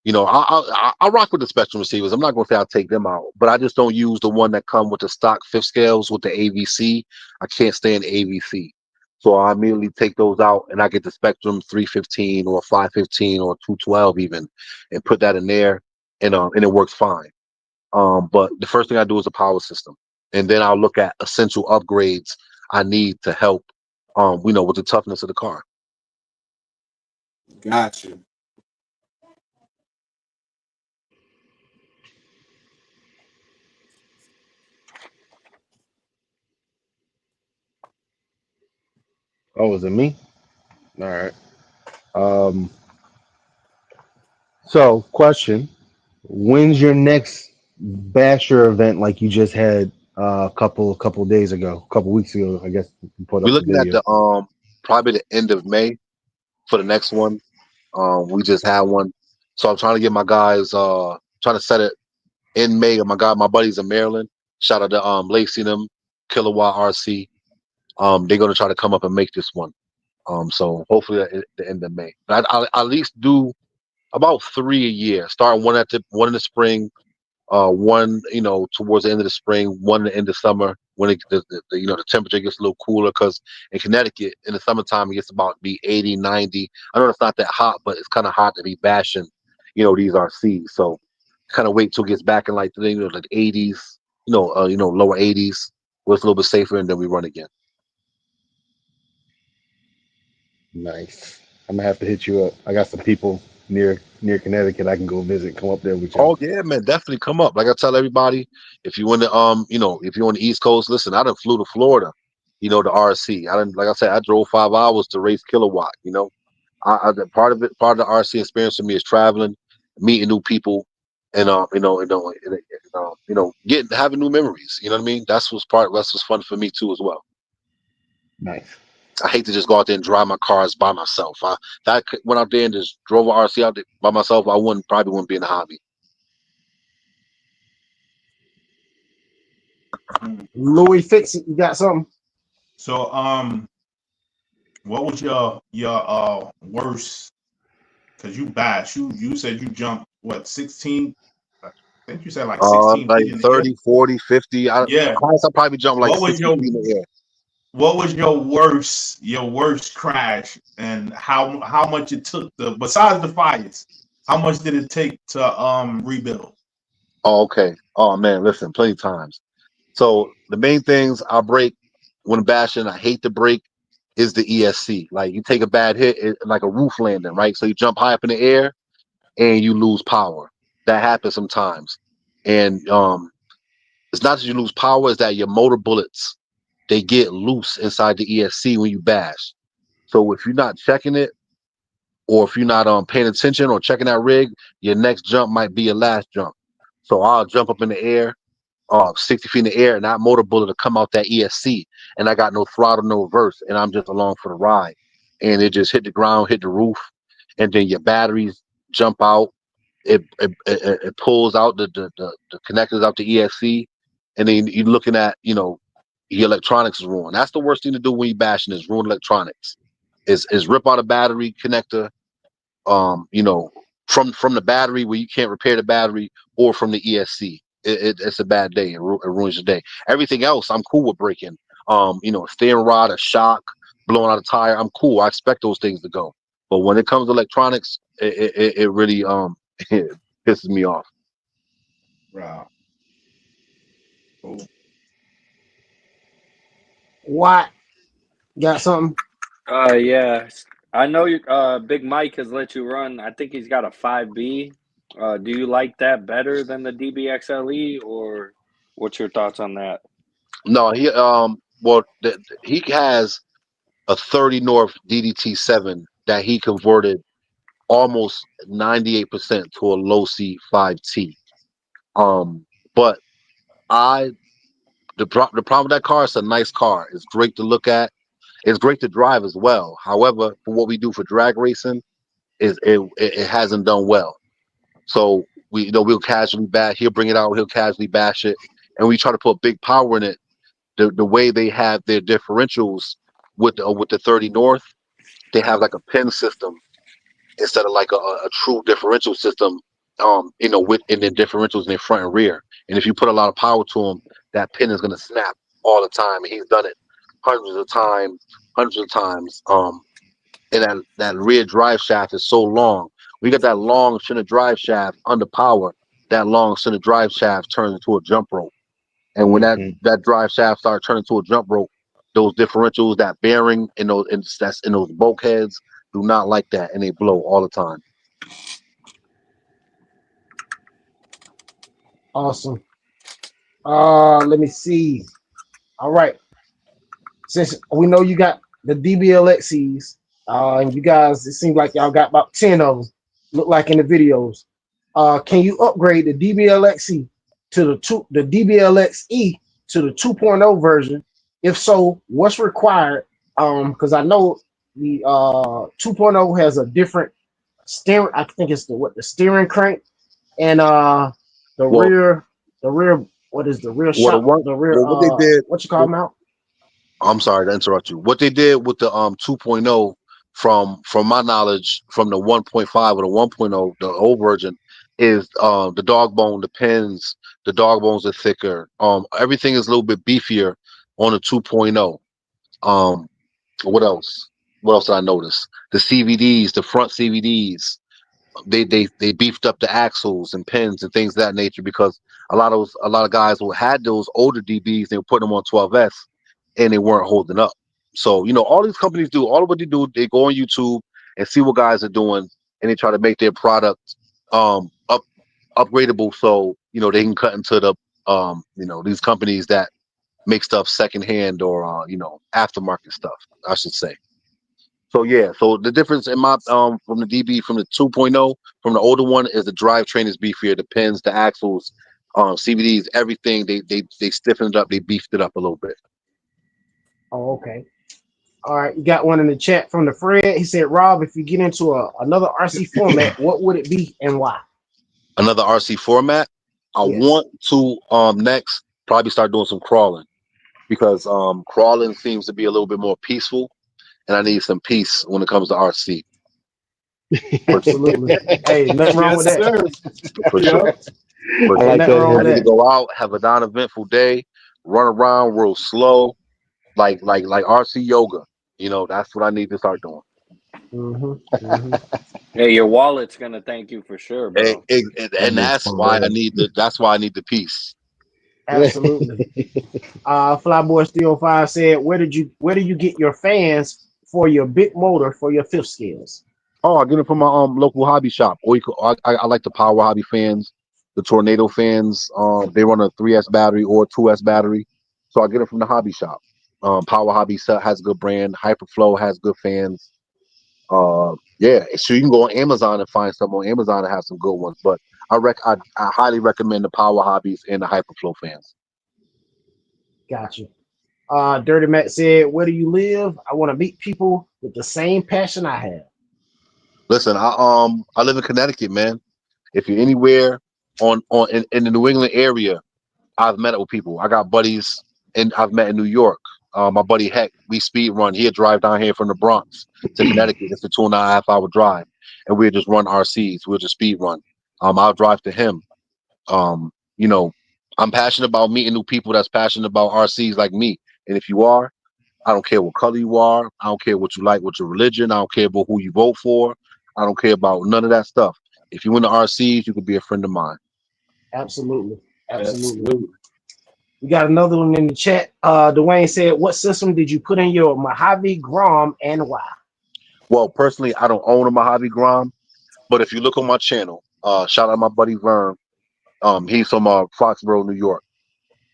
you know, I rock with the Spectrum receivers. I'm not going to say I'll take them out, but I just don't use the one that come with the stock 5th scales with the AVC. I can't stand the AVC. So I immediately take those out, and I get the Spectrum 315 or 515 or 212 even, and put that in there, and it works fine. But the first thing I do is a power system, and then I'll look at essential upgrades I need to help, you know, with the toughness of the car. Gotcha. Oh, is it me? All right. So question: when's your next basher event, like you just had a couple weeks ago? I guess you put We're up the looking at video. the probably the end of May for the next one. We just had one, so I'm trying to get my guys trying to set it in May. My buddies in Maryland. Shout out to Lacey and them, Kilowatt RC. They're gonna try to come up and make this one. So hopefully at the end of May. But I'll at least do about 3 a year. Start one in the spring, one, you know, towards the end of the spring, one at the end of summer, when the temperature gets a little cooler, because in Connecticut in the summertime it gets about be 80, 90. I know it's not that hot, but it's kind of hot to be bashing, you know, these RCs. So kind of wait till it gets back in like the 80s, lower 80s, where it's a little bit safer, and then we run again. Nice. I'm gonna have to hit you up. I got some people near Connecticut I can go visit. Come up there with you. Oh yeah, man, definitely come up. Like I tell everybody, if you want to, if you're on the East Coast, listen, I done flew to Florida, you know, the RC. Like I said, I drove 5 hours to race Kilowatt. You know, part of the RC experience for me is traveling, meeting new people, and having new memories. You know what I mean? That's what's fun for me too as well. Nice. I hate to just go out there and drive my cars by myself. If I went out there and just drove an RC out there by myself, I probably wouldn't be in the hobby. Louie, fix it. You got something? So, what was your worst? Because you bashed. You said you jumped what 16 I think you said like 16 like feet in the air. 30, 40, 50. Yeah. Highest I probably jump like What was 60 your feet in the air. What was your worst crash, and how much it took besides the fires? How much did it take to rebuild? Oh, okay. Oh man, listen, plenty of times. So the main things I break when bashing, I hate to break, is the ESC. Like you take a bad hit, like a roof landing, right? So you jump high up in the air and you lose power. That happens sometimes. And it's not that you lose power, it's that your motor bullets, they get loose inside the ESC when you bash. So if you're not checking it, or if you're not paying attention or checking that rig, your next jump might be your last jump. So I'll jump up in the air, 60 feet in the air, and that motor bullet will come out that ESC, and I got no throttle, no reverse, and I'm just along for the ride. And it just hit the ground, hit the roof, and then your batteries jump out. It pulls out the connectors out the ESC, and then you're looking at, your electronics is ruined. That's the worst thing to do when you're bashing, is ruin electronics. Is rip out a battery connector, from the battery where you can't repair the battery, or from the ESC. It's a bad day. It ruins your day. Everything else, I'm cool with breaking. Steering rod, a shock, blowing out a tire, I'm cool. I expect those things to go. But when it comes to electronics, it really it pisses me off. Wow. Cool. What? Got something? Yeah. I know you. Big Mike has let you run. I think he's got a 5B. Do you like that better than the DBXLE, or what's your thoughts on that? No, he he has a 30 North DDT7 that he converted almost 98% to a low C 5T. But the problem with that car, it's a nice car. It's great to look at. It's great to drive as well. However, for what we do for drag racing, it hasn't done well. So we'll casually bash. He'll bring it out. He'll casually bash it, and we try to put big power in it. The way they have their differentials with the 30 North, they have like a pin system instead of like a true differential system. With in the differentials in their front and rear. And if you put a lot of power to them, that pin is going to snap all the time. And he's done it hundreds of times. And that rear drive shaft is so long. We got that long center drive shaft under power. That long center drive shaft turns into a jump rope. And when that drive shaft starts turning to a jump rope, those differentials, that bearing that's in those bulkheads, do not like that, and they blow all the time. Awesome. Let me see. All right. Since we know you got the DBLXCs, and you guys, it seems like y'all got about 10 of them, look like in the videos. Can you upgrade the DBLXC to the DBLXE to the 2.0 version? If so, what's required? Because I know the 2.0 has a different steering. I think it's the steering crank and the rear. What is the rear shock? What they did? What you call them out? I'm sorry to interrupt you. What they did with the 2.0, from my knowledge, from the 1.5 or the 1.0, the old version, is the dog bone, the pins, the dog bones are thicker. Everything is a little bit beefier on the 2.0. What else? What else did I notice? The CVDs, the front CVDs, they beefed up the axles and pins and things of that nature, because a lot of guys who had those older DBs, they were putting them on 12S and they weren't holding up. So all these companies do, all of what they do, they go on YouTube and see what guys are doing, and they try to make their product upgradable, so they can cut into the these companies that make stuff secondhand or aftermarket stuff, I should say. So yeah, so the difference in my from the DB, from the 2.0, from the older one, is the drivetrain is beefier, the pins, the axles, CVDs, everything, they stiffened it up, they beefed it up a little bit. Oh, okay. All right, you got one in the chat from the Fred. He said, Rob, if you get into another RC format, what would it be and why? Another RC format? I want to next probably start doing some crawling, because crawling seems to be a little bit more peaceful, and I need some peace when it comes to RC. Absolutely. Hey, nothing wrong with that. For sure. But I Ain't like nothing that. wrong I with need to that. go out, have a non-eventful day, run around real slow, like RC yoga. You know, that's what I need to start doing. Hey, your wallet's gonna thank you for sure, bro. And that's why I need the peace. Absolutely. Flyboy Steel 5 said, where do you get your fans for your big motor for your fifth scales? Oh, I get it from my local hobby shop. Or I like the Power Hobby fans, the Tornado fans. They run a 3S battery or a 2S battery, so I get it from the hobby shop. Power Hobby has a good brand. Hyperflow has good fans. Yeah, so you can go on Amazon and find some on Amazon and have some good ones. But I highly recommend the Power Hobbies and the Hyperflow fans. Gotcha. Dirty Matt said, where do you live? I want to meet people with the same passion I have. Listen, I live in Connecticut, man. If you're anywhere in the New England area, I've met up with people. I got buddies and I've met in New York. My buddy Heck, we speed run. He'll drive down here from the Bronx to Connecticut. It's a 2.5 hour drive. And we'll just run RCs. We'll just speed run. I'll drive to him. You know, I'm passionate about meeting new people that's passionate about RCs like me. And if you are, I don't care what color you are. I don't care what you like, what your religion. I don't care about who you vote for. I don't care about none of that stuff. If you into RCs, you could be a friend of mine. Absolutely. We got another one in the chat. Dwayne said, what system did you put in your Mojave Grom and why? Well, personally, I don't own a Mojave Grom, but if you look on my channel, shout out my buddy Vern. He's from Foxborough, New York,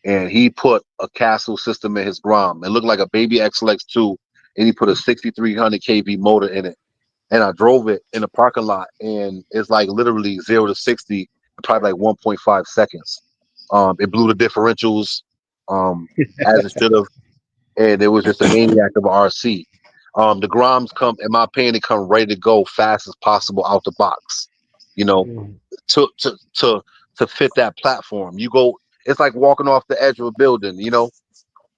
and he put a Castle system in his Grom. It looked like a baby XLX2, and he put a 6,300 kV motor in it. And I drove it in the parking lot, and it's like literally 0 to 60 in probably like 1.5 seconds. It blew the differentials as it should have, and it was just a maniac of an RC. The Groms come, in my opinion, they come ready to go fast as possible out the box. You know, to fit that platform. You go, it's like walking off the edge of a building. You know,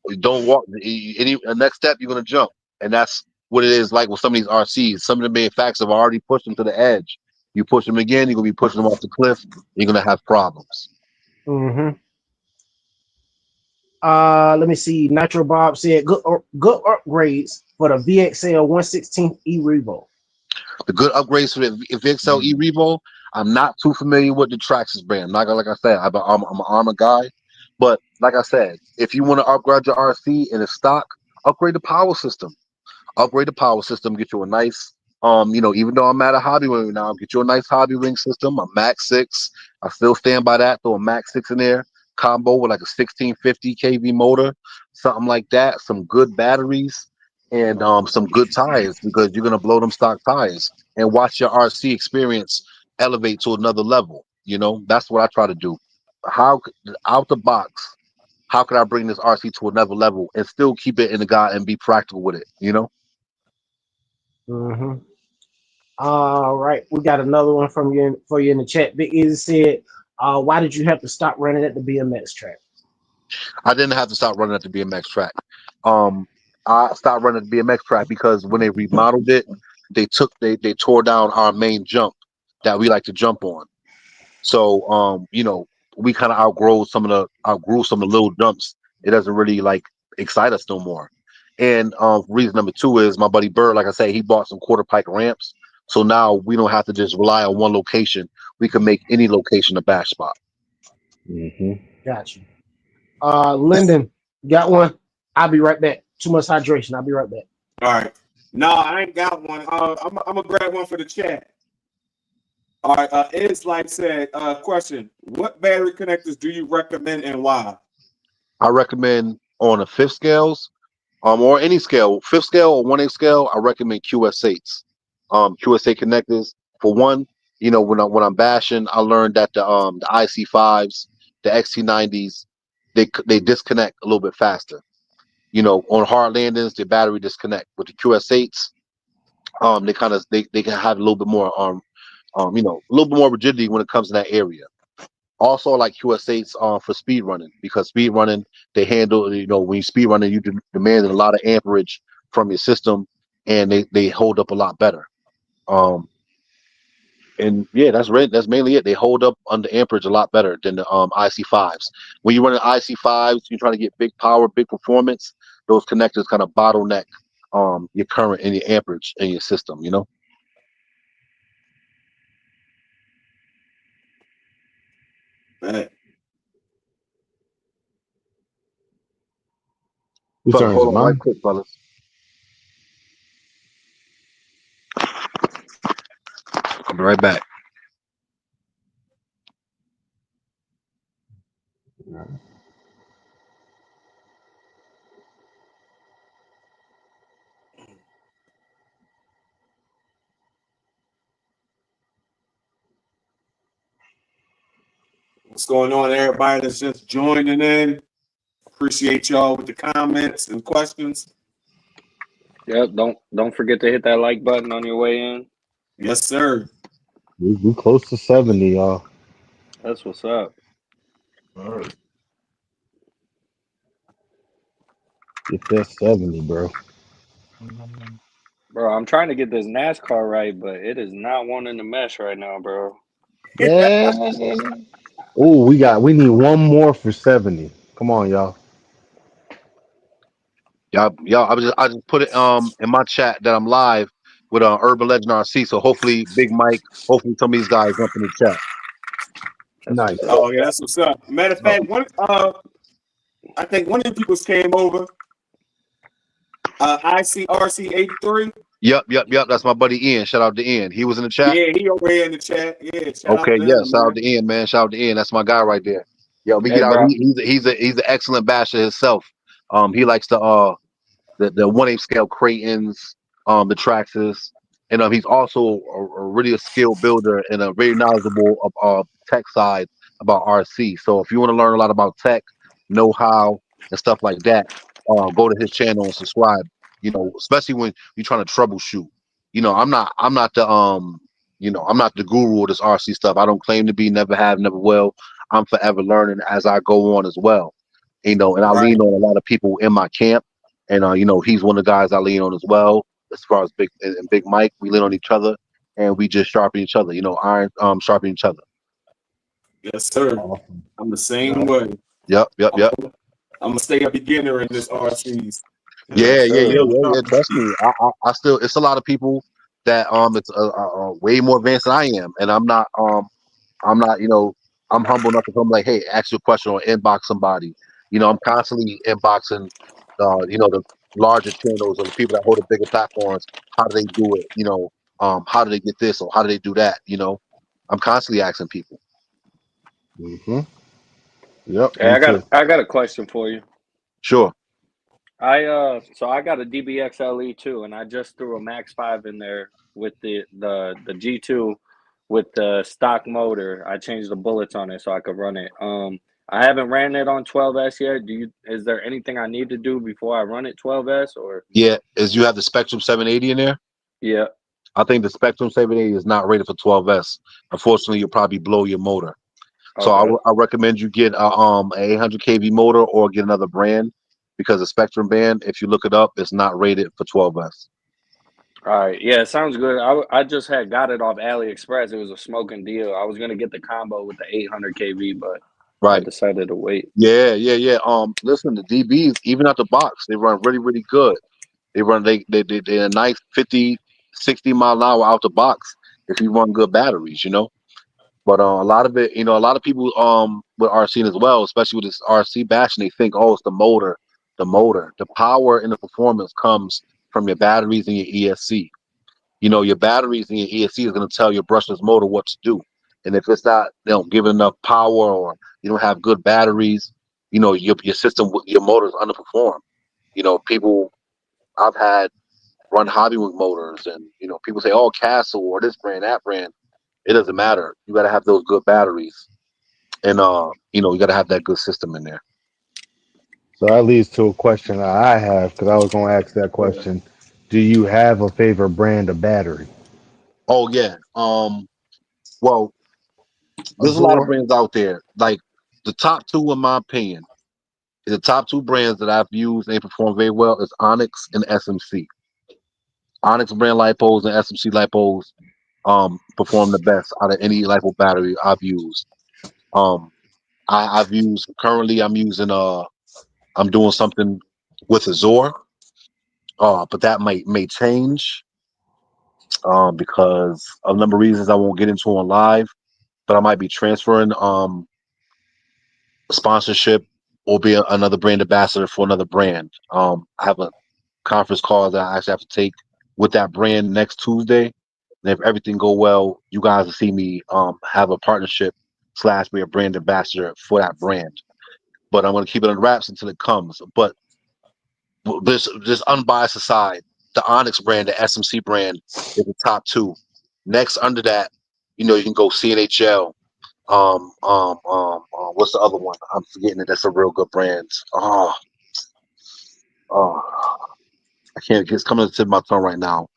you don't walk. The next step, you're gonna jump, and that's what it is like with some of these RCs. Some of the manufacturers have already pushed them to the edge. You push them again, you're gonna be pushing them off the cliff. You're gonna have problems. Let me see. Nitro Bob said, good upgrades for the VXL 116 E Revo. The good upgrades for the VXL E Revo. I'm not too familiar with the Traxxas brand. I'm not gonna, like I said, I'm an Armor guy. But like I said, if you want to upgrade your RC in a stock, upgrade the power system. Upgrade the power system. Get you a nice, you know, even though I'm at a hobby wing now, get you a nice hobby wing system, a Max 6. I still stand by that. Throw a Max 6 in there, combo with like a 1650 kV motor, something like that. Some good batteries and some good tires, because you're gonna blow them stock tires, and watch your RC experience elevate to another level. You know, that's what I try to do. How out the box, how can I bring this RC to another level and still keep it in the guy and be practical with it? You know. All right, we got another one from you for you in the chat. Big Easy said, why did you have to stop running at the BMX track? I didn't have to stop running at the BMX track. I stopped running at the BMX track because when they remodeled it, they tore down our main jump that we like to jump on. So you know, we kind of outgrew some of the little jumps. It doesn't really like excite us no more. And reason number 2 is my buddy Bird, like I say, he bought some quarter pike ramps. So now we don't have to just rely on one location. We can make any location a bash spot. Got you. Linden, got one. I'll be right back. Too much hydration. I'll be right back. All right. No, I ain't got one. I'm gonna grab one for the chat. All right. It's like said, question. What battery connectors do you recommend and why? I recommend on a 5th scales, or any scale, 5th scale or 1/8 scale, I recommend QS8s. QS8 connectors. For one, you know, when I'm bashing, I learned that the IC5s, the XT90s, they disconnect a little bit faster. You know, on hard landings, the battery disconnect. With the QS8s, they can have a little bit more you know, a little bit more rigidity when it comes to that area. Also, like QS8s for speed running, because speed running, they handle, you know, when you speed running, you demand a lot of amperage from your system, and they hold up a lot better. And yeah, that's right. That's mainly it. They hold up under amperage a lot better than the IC5s. When you run an IC5s, you're trying to get big power, big performance. Those connectors kind of bottleneck your current and your amperage in your system. You know. Right. Whose Fellas, turn is hold it? on right Mine? quick, fellas. I'll be right back. What's going on, everybody that's just joining in? Appreciate y'all with the comments and questions. Yep. Don't forget to hit that like button on your way in. Yes, sir. We close to 70, y'all. That's what's up. All right. Get that 70, bro. Bro, I'm trying to get this NASCAR right, but it is not wanting to mesh right now, bro. Yeah. Oh, we need one more for 70. Come on, y'all. Y'all, I just put it in my chat that I'm live with Urban Legend RC. So hopefully, Big Mike, hopefully some of these guys up in the chat. That's Nice. what's up. Oh yeah, that's what's up. Matter of fact, I think one of the people came over. ICRC 83. Yep. That's my buddy Ian. Shout out to Ian. He was in the chat. Yeah, he over here in the chat. Yeah, shout out Okay, to yeah. him, Shout out man. to Ian, man. Shout out to Ian. That's my guy right there. Yo, we Hey, get out. bro. He's an excellent basher himself. He likes the 1/8 scale Cretons, the Traxxas, and he's also a really a skilled builder and a very knowledgeable tech side about RC. So if you want to learn a lot about tech, know-how, and stuff like that, go to his channel and subscribe. You know, especially when you're trying to troubleshoot. You know, I'm not the I'm not the guru of this RC stuff. I don't claim to be, never have, never will. I'm forever learning as I go on as well. You know, and I Right. lean on a lot of people in my camp. And he's one of the guys I lean on as well. As far as Big Mike, we lean on each other and we just sharpen each other. You know, iron sharpen each other. Yes, sir. Awesome. I'm the same way. Yep. I'm gonna stay a beginner in this RCs. Yeah. sir. Trust me, I still, it's a lot of people that it's way more advanced than I am, and I'm not I'm humble enough to come like, hey, ask you a question or inbox somebody. I'm constantly inboxing the larger channels or the people that hold the bigger platforms. How do they do it? How do they get this or how do they do that? I'm constantly asking people. Mm-hmm. Yep. Hey, Me too. I got a question for you. Sure. So I got a DBX LE too, and I just threw a Max 5 in there with the G2 with the stock motor. I changed the bullets on it so I could run it. I haven't ran it on 12S yet. Is there anything I need to do before I run it 12S or? Yeah, is you have the Spectrum 780 in there? Yeah. I think the Spectrum 780 is not rated for 12S. Unfortunately, you'll probably blow your motor. So Okay. I recommend you get a 800 kV motor or get another brand, because the Spectrum band, if you look it up, it's not rated for 12S. All right. Yeah, it sounds good. I just got it off AliExpress. It was a smoking deal. I was gonna get the combo with the 800 kV, but I Right. decided to wait. Yeah. Listen, the DBs, even out the box, they run really, really good. They're a nice 50, 60 mile an hour out the box if you run good batteries, But a lot of it, a lot of people with RC as well, especially with this RC bashing, they think, oh, it's the motor. The power and the performance comes from your batteries and your ESC. Your batteries and your ESC is going to tell your brushless motor what to do. And if it's not, giving enough power, or you don't have good batteries, your system, your motors underperform. People I've had run Hobbywing motors, and people say, oh, Castle or this brand, that brand. It doesn't matter. You got to have those good batteries, and you got to have that good system in there. So that leads to a question that I have, because I was going to ask that question. Do you have a favorite brand of battery? Oh yeah. Well, there's a lot of Azure? brands out there. Like the top two, in my opinion, the top two brands that I've used and they perform very well is Onyx and SMC. Onyx brand lipos and SMC lipos perform the best out of any LiPo battery I've used. I've used currently. I'm using I'm doing something with Azure, but that may change because of a number of reasons I won't get into on live. But I might be transferring sponsorship or be another brand ambassador for another brand. I have a conference call that I actually have to take with that brand next Tuesday. And if everything go well, you guys will see me have a partnership / be a brand ambassador for that brand. But I'm going to keep it on wraps until it comes. But this unbiased aside, the Onyx brand, the SMC brand, is the top two. Next under that, you can go CNHL. What's the other one? I'm forgetting it. That's a real good brand. I can't. It's coming to the tip of my tongue right now.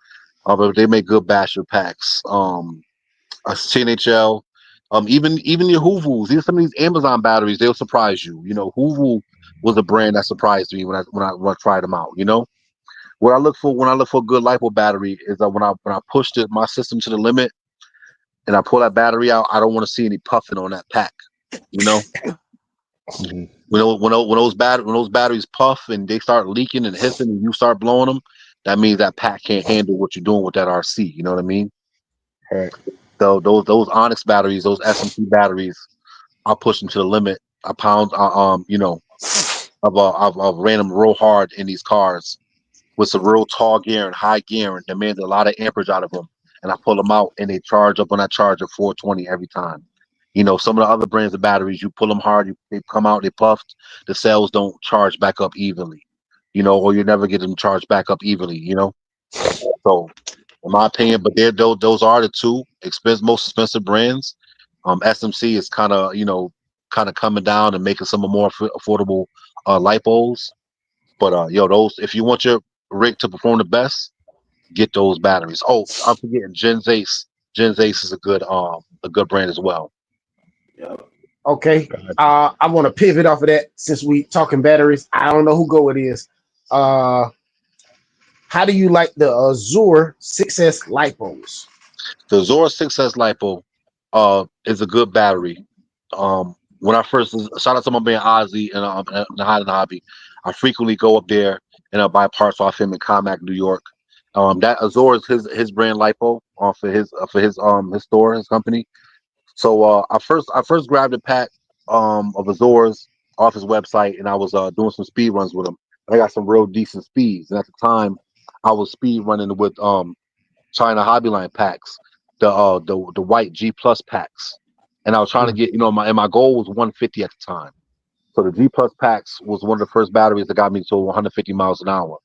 But they make good basher packs. CNHL. Even your Hoovus. Even some of these Amazon batteries, they'll surprise you. Hoovu was a brand that surprised me when I tried them out. What I look for when I look for a good LiPo battery is that when I push my system to the limit and I pull that battery out, I don't want to see any puffing on that pack. Mm-hmm. When those batteries puff and they start leaking and hissing and you start blowing them, that means that pack can't handle what you're doing with that RC. You know what I mean? Right. So those Onyx batteries, those SMC batteries, I'll push them to the limit. I've ran them real hard in these cars with some real tall gear and high gear and demand a lot of amperage out of them. And I pull them out and they charge up on that charger 420 every time. Some of the other brands of batteries, you pull them hard, they come out, they puffed, the cells don't charge back up evenly, or you never get them charged back up evenly, So, in my opinion, but those are the two most expensive brands. SMC is kind of coming down and making some more affordable LiPos. But those, if you want your rig to perform the best, get those batteries. Oh, I'm forgetting Gens Ace. Gens Ace is a good brand as well. Okay. I want to pivot off of that since we talking batteries. I don't know who go it is. How do you like the Azure 6S LiPos? The Azure 6S LiPo is a good battery. When I first shout out to my man Ozzy and the Hobby, I frequently go up there and I buy parts off him in Comac, New York. That Azure is his brand LiPo for his store, his company. So I first grabbed a pack of Azores off his website, and I was doing some speed runs with him. I got some real decent speeds, and at the time, I was speed running with China Hobbyline packs, the white G Plus packs, and I was trying to get my goal was 150 at the time. So the G Plus packs was one of the first batteries that got me to 150 miles an hour,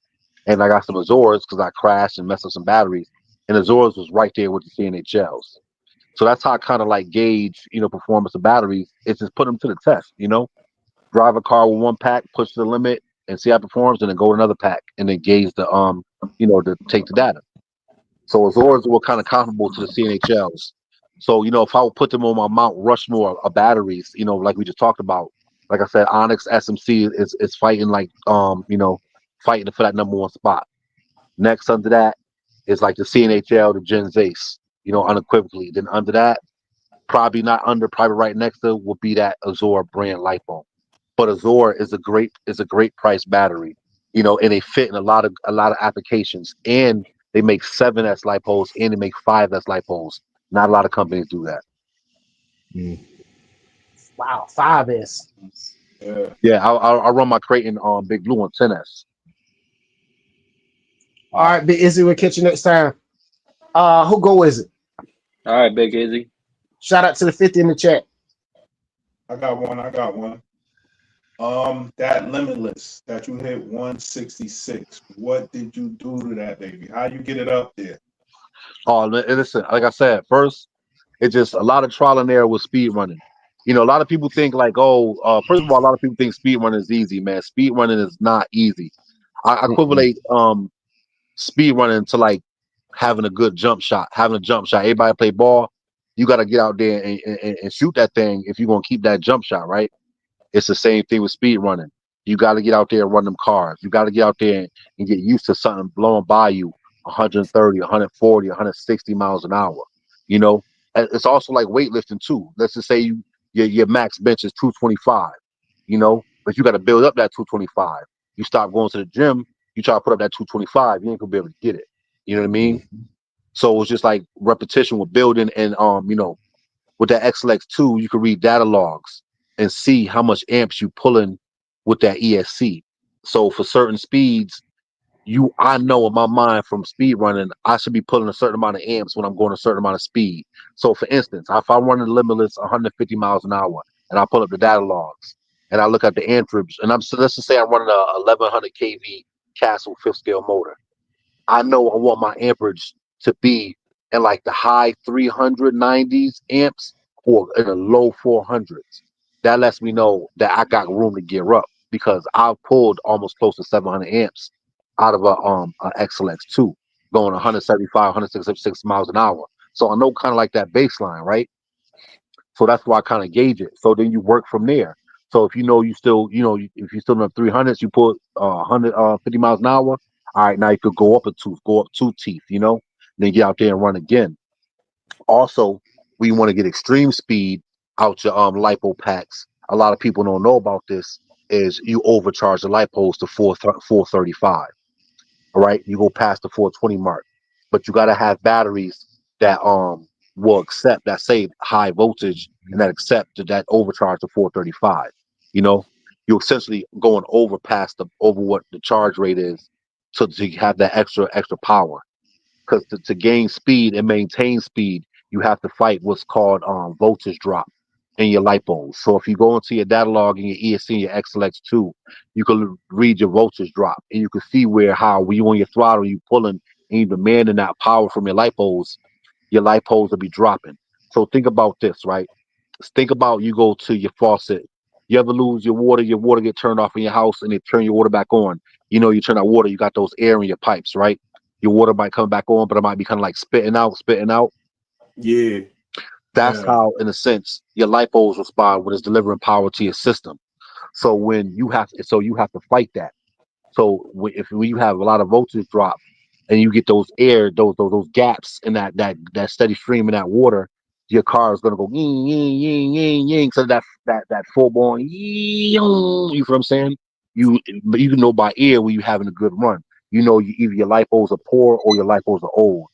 and I got some Azores because I crashed and messed up some batteries, and Azores was right there with the CNHLs. So that's how I kind of like gauge, performance of batteries. It's just put them to the test, drive a car with one pack, push to the limit and see how it performs, and then go to another pack and then gauge the, to take the data. So Azores were kind of comparable to the CNHLs. So, if I would put them on my Mount Rushmore of batteries, like we just talked about, like I said, Onyx SMC is fighting like, fighting for that #1 spot. Next under that is like the CNHL, the Gens Ace. Unequivocally. Then under that, probably right next to will be that Azure brand LiPo. But Azure is a great price battery, and they fit in a lot of applications. And they make 7S LiPos and they make 5S LiPos. Not a lot of companies do that. Wow, 5S. Yeah, I'll run my Creighton on Big Blue on 10S. All right, Big Izzy, we'll catch you next time. Who go is it? All right, Big Izzy. Shout out to the 50 in the chat. I got one. That Limitless that you hit 166. What did you do to that baby? How you get it up there? Oh, listen, like I said, first, it's just a lot of trial and error with speed running. A lot of people think like, first of all, a lot of people think speed running is easy, man. Speed running is not easy. I equivalent speed running to like having a good jump shot. Everybody play ball. You got to get out there and shoot that thing if you're going to keep that jump shot, right? It's the same thing with speed running. You got to get out there and run them cars. You got to get out there and get used to something blowing by you 130, 140, 160 miles an hour. You know, it's also like weightlifting too. Let's just say your max bench is 225. You know, but you got to build up that 225. You stop going to the gym, you try to put up that 225, you ain't gonna be able to get it. You know what I mean? So it's just like repetition with building, and you know, with that XLX2, you can read data logs and see how much amps you pulling with that ESC. So for certain speeds, I know in my mind from speed running, I should be pulling a certain amount of amps when I'm going a certain amount of speed. So for instance, if I'm running limitless 150 miles an hour and I pull up the data logs and I look at the amperage, and let's just say I'm running a 1100 kV Castle 5th scale motor. I know I want my amperage to be in like the high 390s amps or in the low 400s. That lets me know that I got room to gear up, because I've pulled almost close to 700 amps out of a XLX2 going 175, 166 miles an hour. So I know kind of like that baseline, right? So that's why I kind of gauge it. So then you work from there. So if you know if you still have 300s, you put 150 miles an hour. All right, now you could go up a tooth, go up 2 teeth, you know, then get out there and run again. Also, we want to get extreme speed out your lipo packs. A lot of people don't know about this. Is you overcharge the lipos to 435. All right, you go past the 420 mark, but you got to have batteries that will accept that, say, high voltage, and that accept that overcharge to 435. You know, you're essentially going over what the charge rate is, so to have that extra power. Because to gain speed and maintain speed, you have to fight what's called voltage drop in your lipos. So if you go into your data log and your ESC and your XLX2, you can read your voltage drop, and you can see when you on your throttle, you pulling and you demanding that power from your lipos will be dropping. So think about this, right? Think about, you go to your faucet. You ever lose your water get turned off in your house and they turn your water back on. You know, you turn that water, you got those air in your pipes, right? Your water might come back on, but it might be kind of like spitting out. Yeah. That's how, in a sense, your lipos respond when it's delivering power to your system. So you have to fight that. So when you have a lot of voltage drop and you get those gaps in that steady stream in that water, your car is gonna go ying ying ying ying ying. So that full born ying, you know what I'm saying? But you know by ear when you having a good run. You know either your lipos are poor or your lipos are old.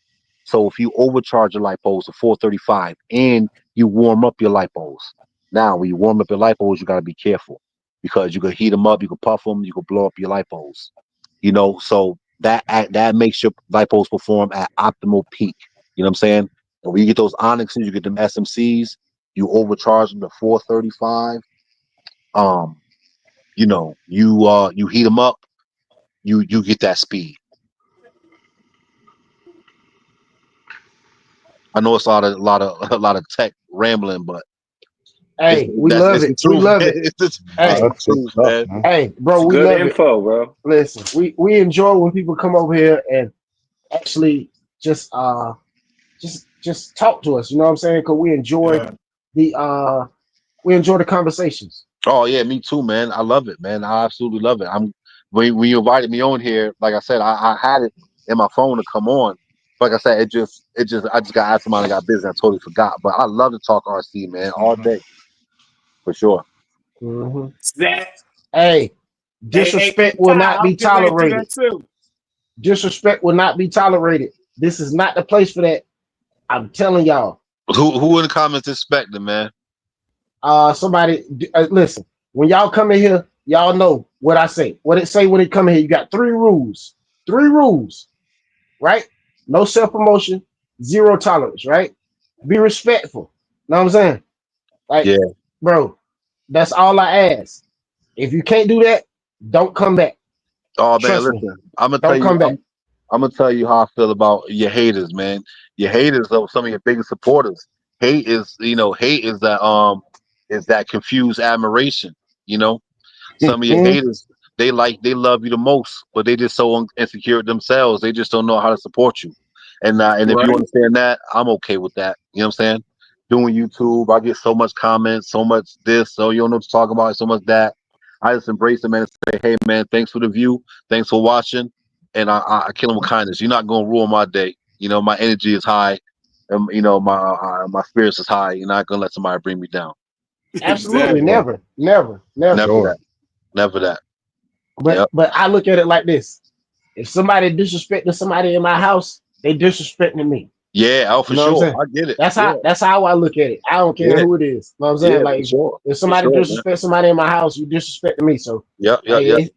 So if you overcharge your lipos to 435 and you warm up your lipos, now when you warm up your lipos, you got to be careful, because you can heat them up, you can puff them, you can blow up your lipos. You know, so that makes your lipos perform at optimal peak. You know what I'm saying? And when you get those Onyxes, you get them SMCs, you overcharge them to 435. You know, you heat them up, you get that speed. I know it's a lot of tech rambling, but Hey, we love it. We love it. Hey, That's the truth, man. hey, bro, It's we good love info, bro. Listen, we enjoy when people come over here and actually just talk to us. You know what I'm saying? Because we enjoy the conversations. Oh yeah, me too, man. I love it, man. I absolutely love it. When you invited me on here, like I said, I had it in my phone to come on. Like I said, I just got asked somebody, got busy, I totally forgot. But I love to talk RC, man, all day, for sure. Mm-hmm. That. Hey, disrespect will Ty, not be I'm getting ready to do tolerated. that too. Disrespect will not be tolerated. This is not the place for that. I'm telling y'all. Who in the comments expecting, man? Somebody listen. When y'all come in here, y'all know what I say. What it say when it come in here. You got 3 rules. 3 rules, right? No self-promotion, 0 tolerance, right? Be respectful. Know what I'm saying? Like, Yeah. bro, that's all I ask. If you can't do that, don't come back. Oh man, Trust me. listen, I'm gonna Don't tell you, come back. I'm gonna tell you how I feel about your haters, man. Your haters are some of your biggest supporters. Hate is that confused admiration. You know, some of your haters, they love you the most, but they just so insecure themselves. They just don't know how to support you. And if you Right. understand that, I'm okay with that. You know what I'm saying? Doing YouTube, I get so much comments, so much this, so you don't know what to talk about, so much that. I just embrace them, man, and say, hey man, thanks for the view, thanks for watching, and I kill them with kindness. You're not gonna ruin my day. You know, my energy is high. you know, my spirits is high. You're not gonna let somebody bring me down. Absolutely, Exactly. never. Never that. But Yep. but I look at it like this: if somebody disrespecting somebody in my house, they disrespecting me. Yeah, oh, for You know what I'm sure. saying? I get it. That's how I look at it. I don't care Yeah. who it is. You know what I'm saying? Yeah, Like for sure. if somebody For sure, disrespects somebody in my house, you disrespecting me. So Yep.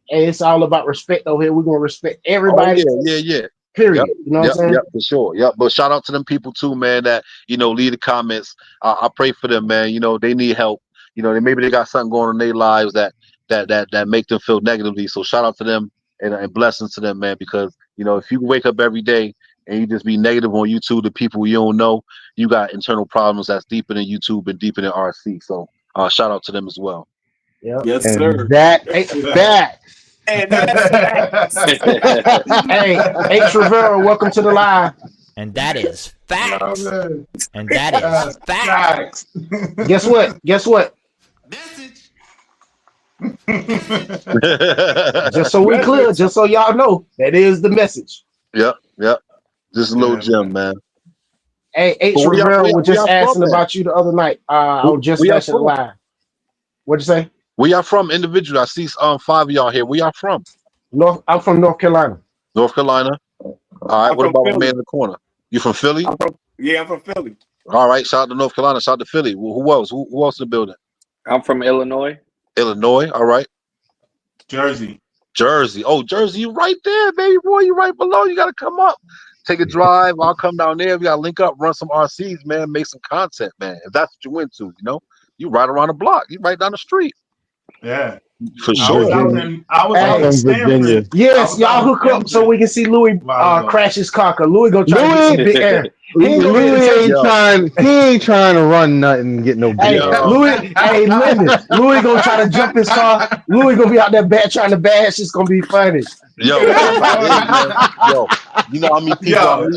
it's all about respect over here. We're gonna respect Oh everybody. yeah. Period. You know what I'm saying? Yep, for sure. Yep. But shout out to them people too, man, that, you know, leave the comments. I pray for them, man. You know, they need help. You know, maybe they got something going on in their lives that make them feel negatively. So shout out to them and blessings to them, man, because, you know, if you wake up every day and you just be negative on YouTube to people you don't know, you got internal problems that's deeper than YouTube and deeper than RC. So shout out to them as well. Yeah. Yes, And sir. that Hey, facts. And that's facts. hey, H Rivera, welcome to the live. And that is facts. man. And that is facts. Guess what? Message. Just so we clear, just so y'all know, that is the message. Yep. Just a little gem, man. Hey, H But Rivera was just y'all from, asking man? about you the other night on Just Where y'all Bashinit from? Live. What'd you say? Where y'all from, individual? I see 5 of y'all here. Where y'all from? I'm from North Carolina. North Carolina. All right. I'm What from about my Philly. man in the corner? You from Philly? I'm from Philly. All right. Shout out to North Carolina. Shout out to Philly. Who else? Who else in the building? I'm from Illinois. Illinois. All right. Jersey. Jersey. Oh, Jersey, you right there, baby boy. You right below. You gotta come up. Take a drive. I'll come down there. We gotta link up, run some RCs, man. Make some content, man. If that's what you into, you know, you right around the block. You right down the street. Yeah. For I was sure. out in Virginia. Stanford. Yes, y'all hook up so we can see Louie crash his car. Cause Louie gonna try to get some big air. He ain't gonna be able to take He ain't trying to run nothing, get no Hey, big. Louie, Linden, Louie gonna try to jump his car. Louie gonna be out there trying to bash. It's gonna be funny. Yo, man. Yo, you know how many people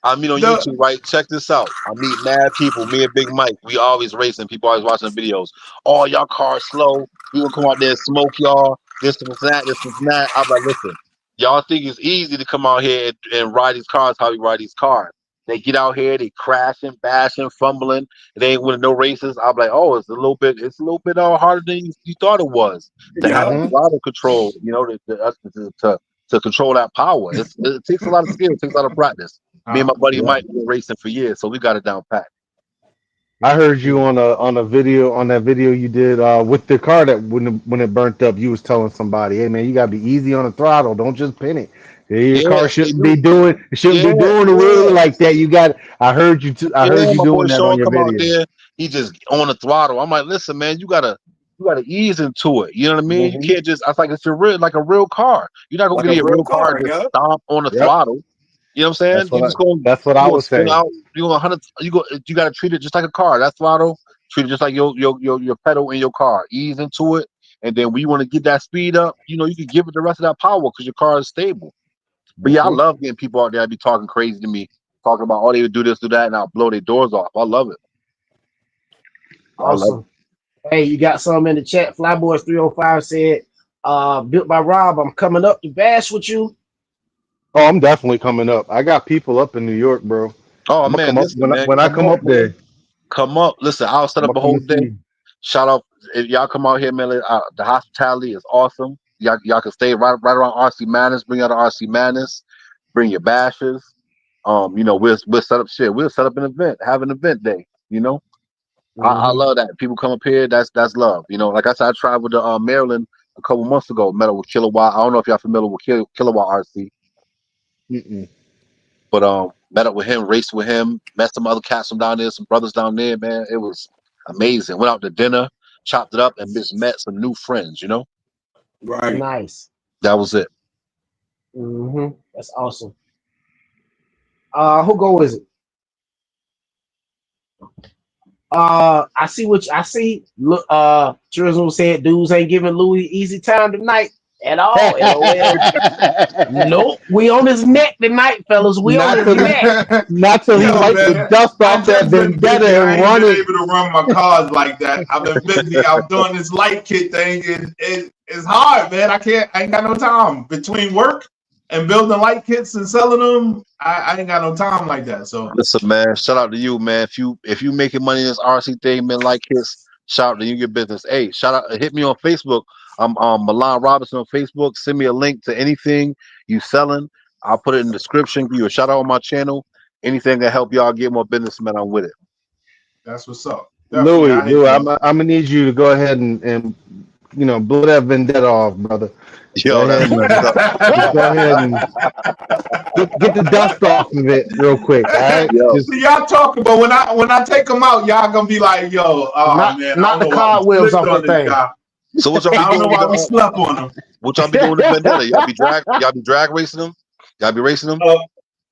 I meet on No. YouTube, right? Check this out. I meet mad people. Me and Big Mike, we always racing. People always watching the videos. Oh, y'all cars slow. We gonna come out there and smoke y'all. This and that. I'm like, listen, y'all think it's easy to come out here and ride these cars how we ride these cars. They get out here, they crashing, bashing, fumbling. They ain't winning no races. I'm like, oh, it's a little bit harder than you thought it was to have a lot of control. You know, to control that power. It takes a lot of skill. It takes a lot of practice. Me and my buddy Mike been racing for years, so we got it down pat. I heard you on that video you did with the car that when it burnt up, you was telling somebody, hey man, you gotta be easy on the throttle, don't just pin it. Your car shouldn't be doing the wheel like that. I heard you My boy doing that Sean on your come out video. there, he just on the throttle. I'm like, listen, man, you gotta ease into it. You know what I mean? You can't just. I was like, it's like a real car. You're not gonna get a real car and just stomp on the throttle. You know what I'm saying? That's what I was saying. You got to treat it just like a car. That throttle, treat it just like your pedal in your car. Ease into it, and then when you want to get that speed up, you know, you can give it the rest of that power because your car is stable. But yeah, I love getting people out there that be talking crazy to me, talking about, oh, they would do this, do that, and I'll blow their doors off. I love it. Awesome. Hey, you got some in the chat. Flyboys 305 said, built by Rob, I'm coming up to bash with you. Oh, I'm definitely coming up. I got people up in New York, bro. Oh man, when I come up there. Come up. Listen, I'll set up a whole day. Shout out if y'all come out here, man. The hospitality is awesome. Y'all can stay right around RC Madness. Bring out the RC Madness. Bring your bashes. You know, we'll set up shit. We'll set up an event. Have an event day. You know, I love that. People come up here. That's love. You know, like I said, I traveled to Maryland a couple months ago. Met up with Kilowatt. I don't know if y'all familiar with Kilowatt RC. But met up with him, raced with him, met some other cats from down there, some brothers down there, man. It was amazing. Went out to dinner, chopped it up, and just met some new friends, you know? Right. Nice. That was it. That's awesome. Who go is it? I see. Look, Tourism said dudes ain't giving Louie easy time tonight at all. Nope, we on his neck tonight, fellas. We on his neck. Not till he wipes the dust off that vendetta and run it. I ain't been able to run my cars like that. I've been busy. I'm doing this light kit thing. It's hard, man. I ain't got no time between work and building light kits and selling them, I ain't got no time like that. So listen, man, shout out to you, man. If you making money in this RC thing, man, like his, shout out to you, your business. Hey, shout out, hit me on Facebook. I'm Milan Robinson on Facebook. Send me a link to anything you selling. I'll put it in the description. Give you a shout out on my channel. Anything that help y'all get more business, man, I'm with it. that's what's up. Definitely, Louie, I'm gonna need you to go ahead and you know, blow that vendetta off, brother. Yo, that's just go ahead and get the dust off of it real quick. All right. Yo. See, y'all talking, but when I take them out, y'all gonna be like, yo, man, not the cobwebs off the thing. So what y'all be I don't know doing? why we slept on them. What y'all be doing with vendetta? Y'all be drag racing them? Y'all be racing them?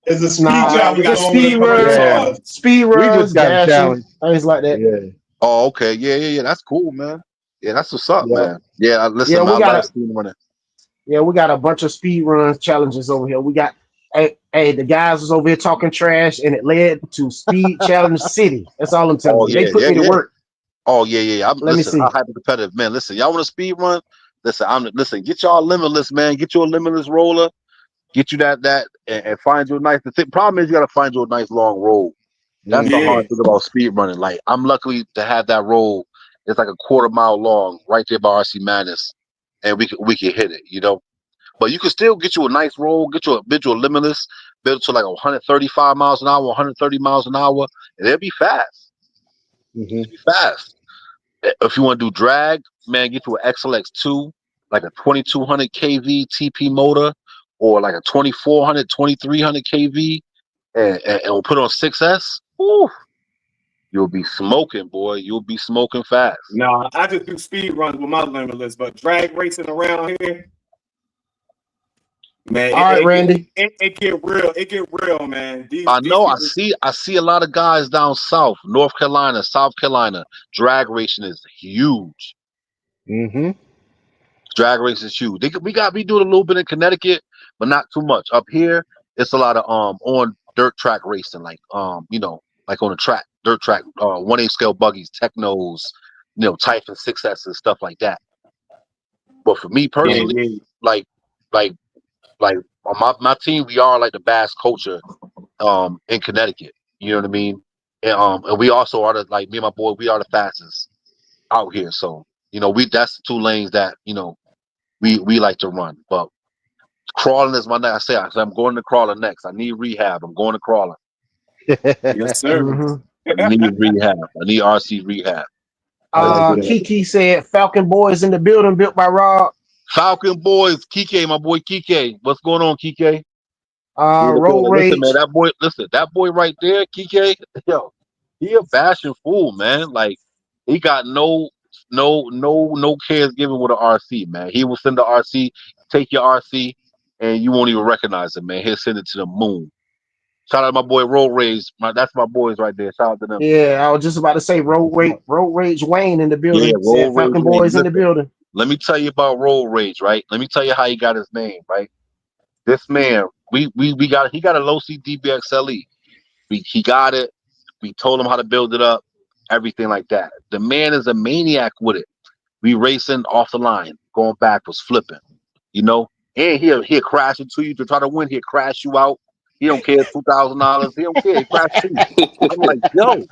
It's a speed challenge. Just speed runs, speed We runs, just got dashing, challenged. things like that. Yeah. Oh, okay. Yeah. That's cool, man. Yeah, that's what's up, man. Yeah, listen, Yeah, man, I love speed running. Yeah, we got a bunch of speed run challenges over here. We got the guys was over here talking trash, and it led to Speed Challenge City. That's all I'm telling you. They put me to work. Oh yeah. I'm hyper competitive, man. Listen, y'all want a speed run? Listen, get y'all limitless, man. Get you a limitless roller. Get you that and find you a nice. The problem is you gotta find you a nice long road. That's the hard thing about speed running. Like I'm lucky to have that road. It's like a 1/4 mile long, right there by RC Madness, and we can hit it, you know. But you can still get you a nice roll, get you a limitless, build it to like 135 miles an hour, 130 miles an hour, and it'll be fast. It'll be fast. If you want to do drag, man, get you an XLX2, like a 2200 kV TP motor, or like a 2400, 2300 kV, and we'll put on 6S. Woo, you'll be smoking, boy. You'll be smoking fast. No, I just do speed runs with my limitless, but drag racing around here, man. All right, Randy. It get real. It get real, man. I know. I see a lot of guys down south, North Carolina, South Carolina. Drag racing is huge. Drag racing is huge. We doing a little bit in Connecticut, but not too much. Up here, it's a lot of on dirt track racing, like you know, like on a track, dirt track, 1/8 scale buggies, technos, you know, Typhon 6S and stuff like that. But for me personally, like on my team, we are like the bass culture in Connecticut. You know what I mean? And we also are me and my boy, we are the fastest out here. So, you know, that's the 2 lanes that, you know, we like to run. But crawling is my next. I'm going to crawling next. I need rehab. I'm going to crawling. Yes, sir. I need rehab. I need RC rehab. Kiki said Falcon Boys in the building, built by Rob. Falcon Boys, Kike, my boy Kike. What's going on, Kike? Road Rage. Listen, man, that boy right there, Kike, yo, he a bashing fool, man. Like he got no cares given with an RC, man. He will send the RC, take your RC, and you won't even recognize it, man. He'll send it to the moon. Shout out to my boy Road Rage. That's my boys right there. Shout out to them. Yeah, I was just about to say Road Rage Wayne in the building. Yeah, Falcon Boys in the building. Let me tell you about Road Rage, right? Let me tell you how he got his name, right? This man, he got a low C DBXLE. He got it. We told him how to build it up, everything like that. The man is a maniac with it. We racing off the line, going backwards, flipping, you know. And he'll crash into you to try to win. He'll crash you out. He don't care, $2,000. He don't care. He crash you. I'm like, yo,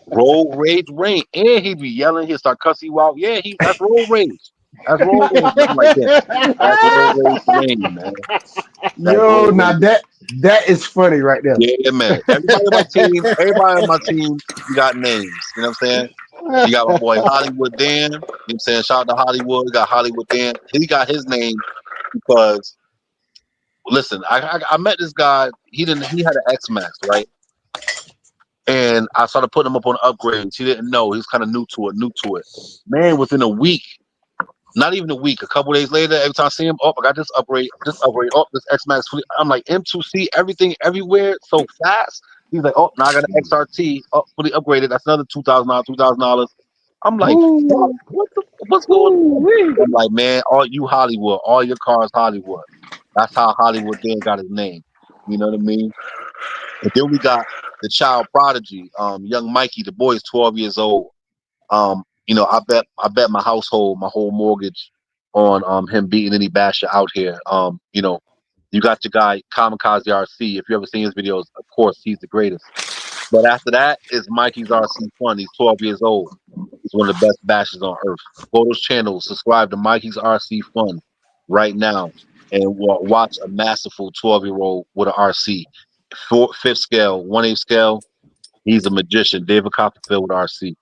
Road Rage Rain. And he be yelling. He'll start cussing you out. Yeah, that's Road Rage. That's Road Rage. Something like that. That's Road Rage Rain, man. Yo, now that is funny right there. Yeah, man. Everybody on my team, you got names. You know what I'm saying? You got my boy Hollywood Dan. You know what I'm saying? Shout out to Hollywood. You got Hollywood Dan. He got his name because, listen, I met this guy. He had an X-Max, right? And I started putting him up on upgrades. He didn't know. He was kind of new to it. Man, within a week, not even a week, a couple days later, every time I see him, I got this upgrade, this X-Max. I'm like, M2C, everything, everywhere, so fast. He's like, now I got an XRT, fully upgraded. That's another $2,000. I'm like, what's going on? I'm like, man, all you Hollywood, all your cars Hollywood. That's how Hollywood Dan got his name. You know what I mean? And then we got the child prodigy, young Mikey. The boy is 12 years old. You know, I bet my household, my whole mortgage on him beating any basher out here. You know, You got your guy Kamikaze RC. If you ever seen his videos, of course he's the greatest. But after that is Mikey's RC Fun. He's 12 years old. He's one of the best bashers on earth. Go to his channel, subscribe to Mikey's RC Fun right now, and watch a masterful 12-year-old with an RC. 5th scale, 1/8 scale. He's a magician. David Copperfield with RC.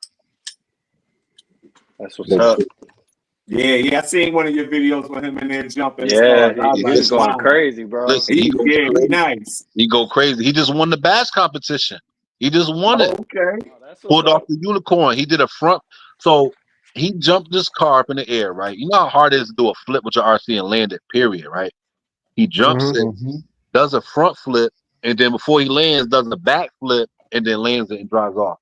That's what's up. Yeah, I seen one of your videos with him in there jumping. Yeah, stars. he's going crazy, bro. Listen, He's nice. He go crazy. He just won the bash competition. He just won it. Okay. Pulled off the unicorn. He did a front. So he jumped this car up in the air, right? You know how hard it is to do a flip with your RC and land it, period, right? He jumps it, does a front flip, and then before he lands, does a back flip, and then lands it and drives off.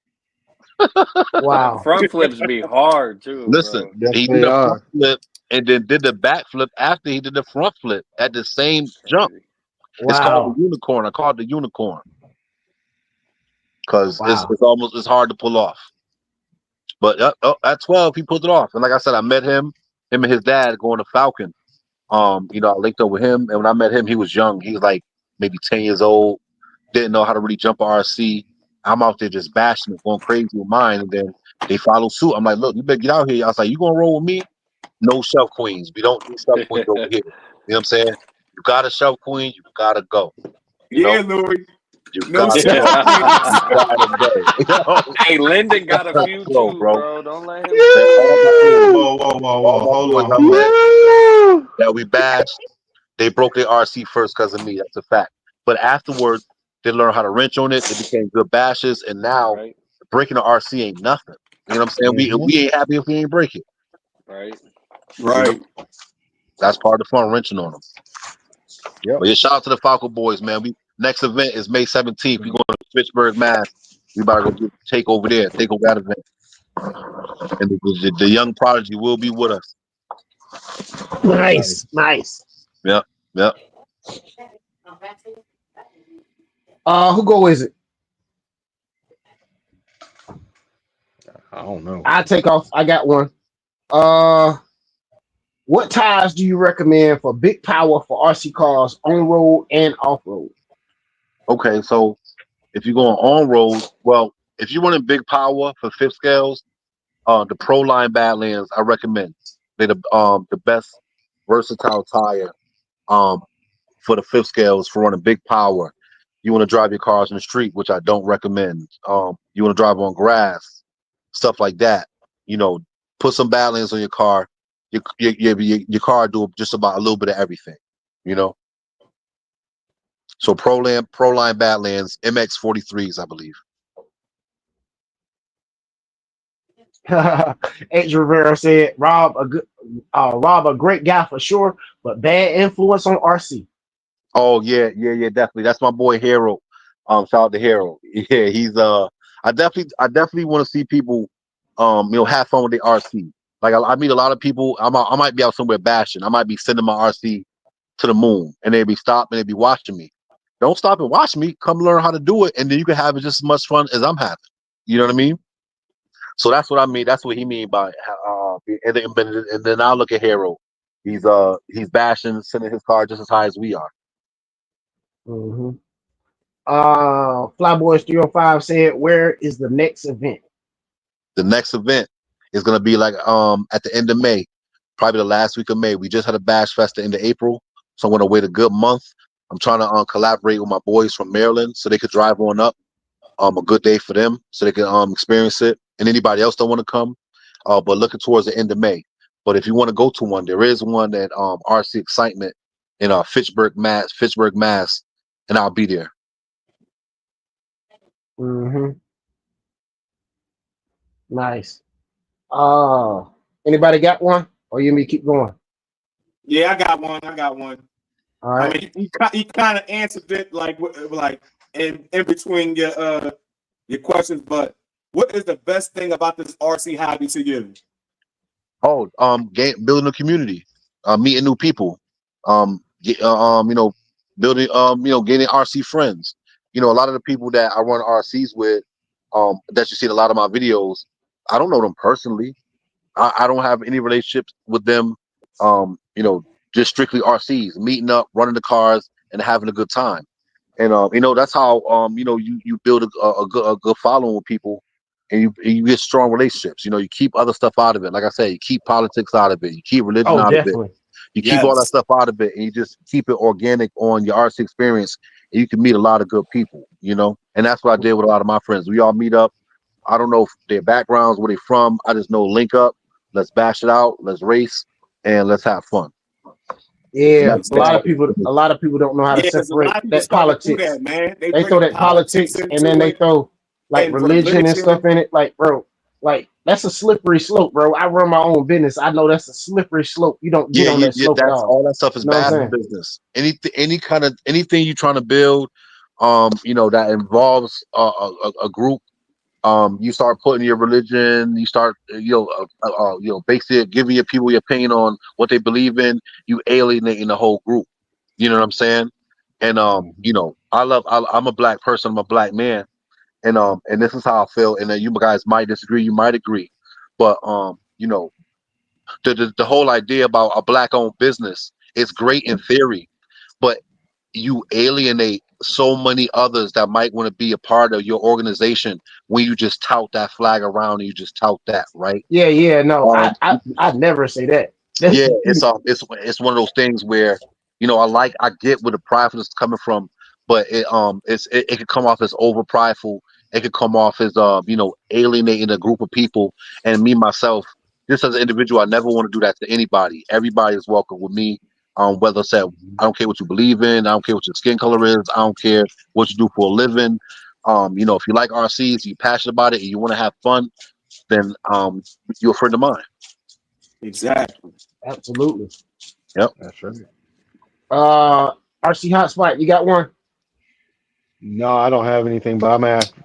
Wow. Front flips be hard too. Listen, bro. he did a front flip and then did the back flip after he did the front flip at the same jump. Wow. It's called the unicorn. I call it the unicorn because it's hard to pull off. But at 12, he pulled it off. And like I said, I met him and his dad going to Falcon. I linked up with him, and when I met him, he was young. He was like maybe 10 years old. Didn't know how to really jump a RC. I'm out there just bashing it, going crazy with mine, and then they follow suit. I'm like, look, you better get out here. I was like, you gonna roll with me? No shelf queens. We don't do shelf queens over here. You know what I'm saying? You got a shelf queen, you gotta go. Yeah, Louie. You gotta go. Hey, Linden got a few too, bro. Don't let him. Whoa. Hold on. That we bashed. They broke their RC first because of me. That's a fact. But afterwards, they learned how to wrench on it. They became good bashers, and now breaking the RC ain't nothing. You know what I'm saying? We ain't happy if we ain't break it. Right. You know? That's part of the fun, wrenching on them. Yeah. But shout out to the Falco boys, man. Next event is May 17th. We going to Fitchburg, Mass. We about to go take over there, take over that event. And the young prodigy will be with us. Nice. Yep. Who go is it? I don't know. I take off. I got one. What tires do you recommend for big power for RC cars on road and off road? Okay, so if you're going on road, well, if you're running big power for 5th scales, the Pro Line Badlands I recommend. They're the best versatile tire for the 5th scales for running big power. You want to drive your cars in the street, which I don't recommend. You want to drive on grass, stuff like that. Put some Badlands on your car. Your car do just about a little bit of everything. So Pro Line Badlands MX43s, I believe. H. Rivera said, Rob, a great guy for sure, but bad influence on RC. Oh yeah, definitely. That's my boy Harold. Shout out to Harold. Yeah, he's I definitely want to see people have fun with the RC. Like I meet a lot of people. I might be out somewhere bashing. I might be sending my RC to the moon, and they be stopping, they be watching me. Don't stop and watch me. Come learn how to do it, and then you can have just as much fun as I'm having. You know what I mean? So that's what I mean. That's what he mean by and then I'll look at Harold. He's bashing, sending his car just as high as we are. Flyboys 305 said, where is the next event? The next event is gonna be like at the end of May, probably the last week of May. We just had a bash fest at the end of April, so I'm gonna wait a good month. I'm trying to collaborate with my boys from Maryland so they could drive on up. A good day for them so they can experience it. And anybody else don't want to come, but looking towards the end of May. But if you want to go to one, there is one at RC Excitement in Fitchburg, Mass, and I'll be there. Nice. Anybody got one, or you may keep going? Yeah, I got one. All right. I mean, he kind of answered it like in between your questions, but what is the best thing about this RC hobby to you? Oh, building a community, meeting new people, building, gaining RC friends. A lot of the people that I run RCs with, that you see in a lot of my videos, I don't know them personally. I don't have any relationships with them. Just strictly RCs, meeting up, running the cars, and having a good time. And that's how you build a good following with people, and you get strong relationships. You keep other stuff out of it. Like I say, you keep politics out of it, you keep religion out of it, you keep all that stuff out of it, and you just keep it organic on your RC experience, and you can meet a lot of good people. And that's what I did with a lot of my friends. We all meet up. I don't know if their backgrounds, where they from. I just know link up, let's bash it out, let's race, and let's have fun. Yeah, a lot of people don't know how to separate that politics. That, man. They throw that politics and then they throw like religion and stuff in it. Like, bro, like that's a slippery slope, bro. I run my own business. I know that's a slippery slope. You don't get on that slope at all. All that stuff is bad in business. Anything you're trying to build, that involves a group. You start putting your religion, you start, basically giving your people your opinion on what they believe in, you alienating the whole group. You know what I'm saying? And, I'm a black person, I'm a black man. And this is how I feel. And you guys might disagree, you might agree. But, the whole idea about a black owned business is great in theory, but you alienate so many others that might want to be a part of your organization when you just tout that flag around and you just tout that, right? No, I never say that. Yeah, it's one of those things where I get where the pridefulness is coming from, but it could come off as over prideful. It could come off as alienating a group of people. And me myself, just as an individual, I never want to do that to anybody. Everybody is welcome with me. Whether it's I don't care what you believe in, I don't care what your skin color is, I don't care what you do for a living. If you like RCs, you're passionate about it, and you want to have fun, then you're a friend of mine. Exactly. Absolutely. Yep. That's right. RC Hotspot, you got one? No, I don't have anything, but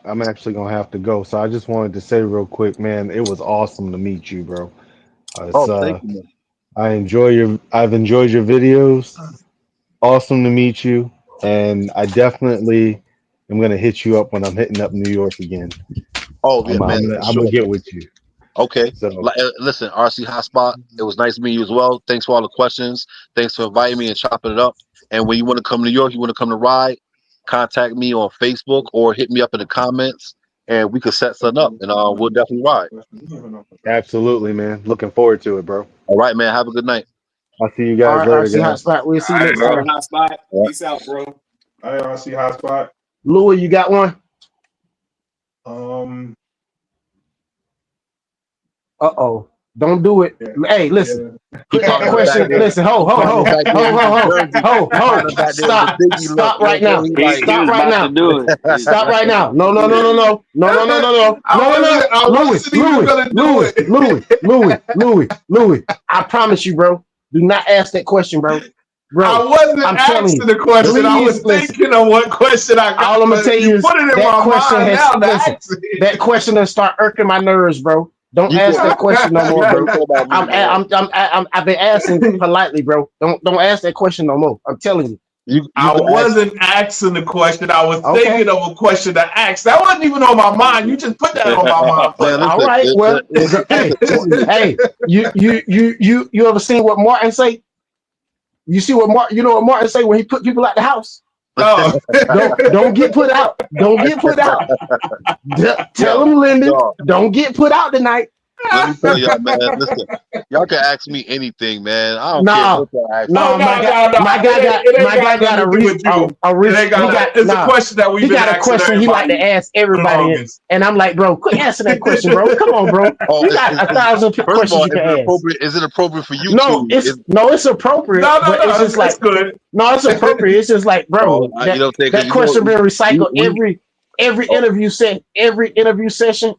I'm actually gonna have to go. So I just wanted to say real quick, man, it was awesome to meet you, bro. Thank you, man. I've enjoyed your videos. Awesome to meet you, and I definitely am gonna hit you up when I'm hitting up New York again. Oh yeah, man. I'm gonna get with you. Okay. So listen, RC Hotspot, it was nice meeting you as well. Thanks for all the questions. Thanks for inviting me and chopping it up. And when you want to come to New York, you want to come to ride, contact me on Facebook or hit me up in the comments, and we could set something up, and we'll definitely ride. Absolutely, man. Looking forward to it, bro. All right, man. Have a good night. I'll see you guys later. RC Hotspot, we'll see you next time. Hotspot. Peace out, bro. All right, RC Hotspot. Louie, you got one? Don't do it. Yeah. Hey, listen. Put that question. Listen. Ho. Stop right now. Stop right now. Stop right now. No. Louie. I promise you, bro. Do not ask that question, bro. I wasn't asking the question. I was thinking of what question I got. All I'm gonna tell you is that question has start irking my nerves, bro. Don't ask that question no more, bro. I've been asking politely, bro. Don't ask that question no more. I'm telling you. I wasn't asking the question. I was thinking of a question to ask. That wasn't even on my mind. You just put that on my mind. All right. Well, hey, you ever seen what Martin say? You see what Martin say when he put people out the house? No. Don't get put out. Don't get put out. Tell them, Linden, don't get put out tonight. Let me tell y'all, man. Listen, y'all can ask me anything, man. I don't care what y'all ask. My guy got a reason. It's a question that we got a question he like to ask everybody, and I'm like, bro, quit answering that question, bro. Come on, bro. You got 1,000 questions you can ask. Is it appropriate for you? It's appropriate. No, it's just like good. No, it's appropriate. It's just like, bro, that question been recycled every interview session,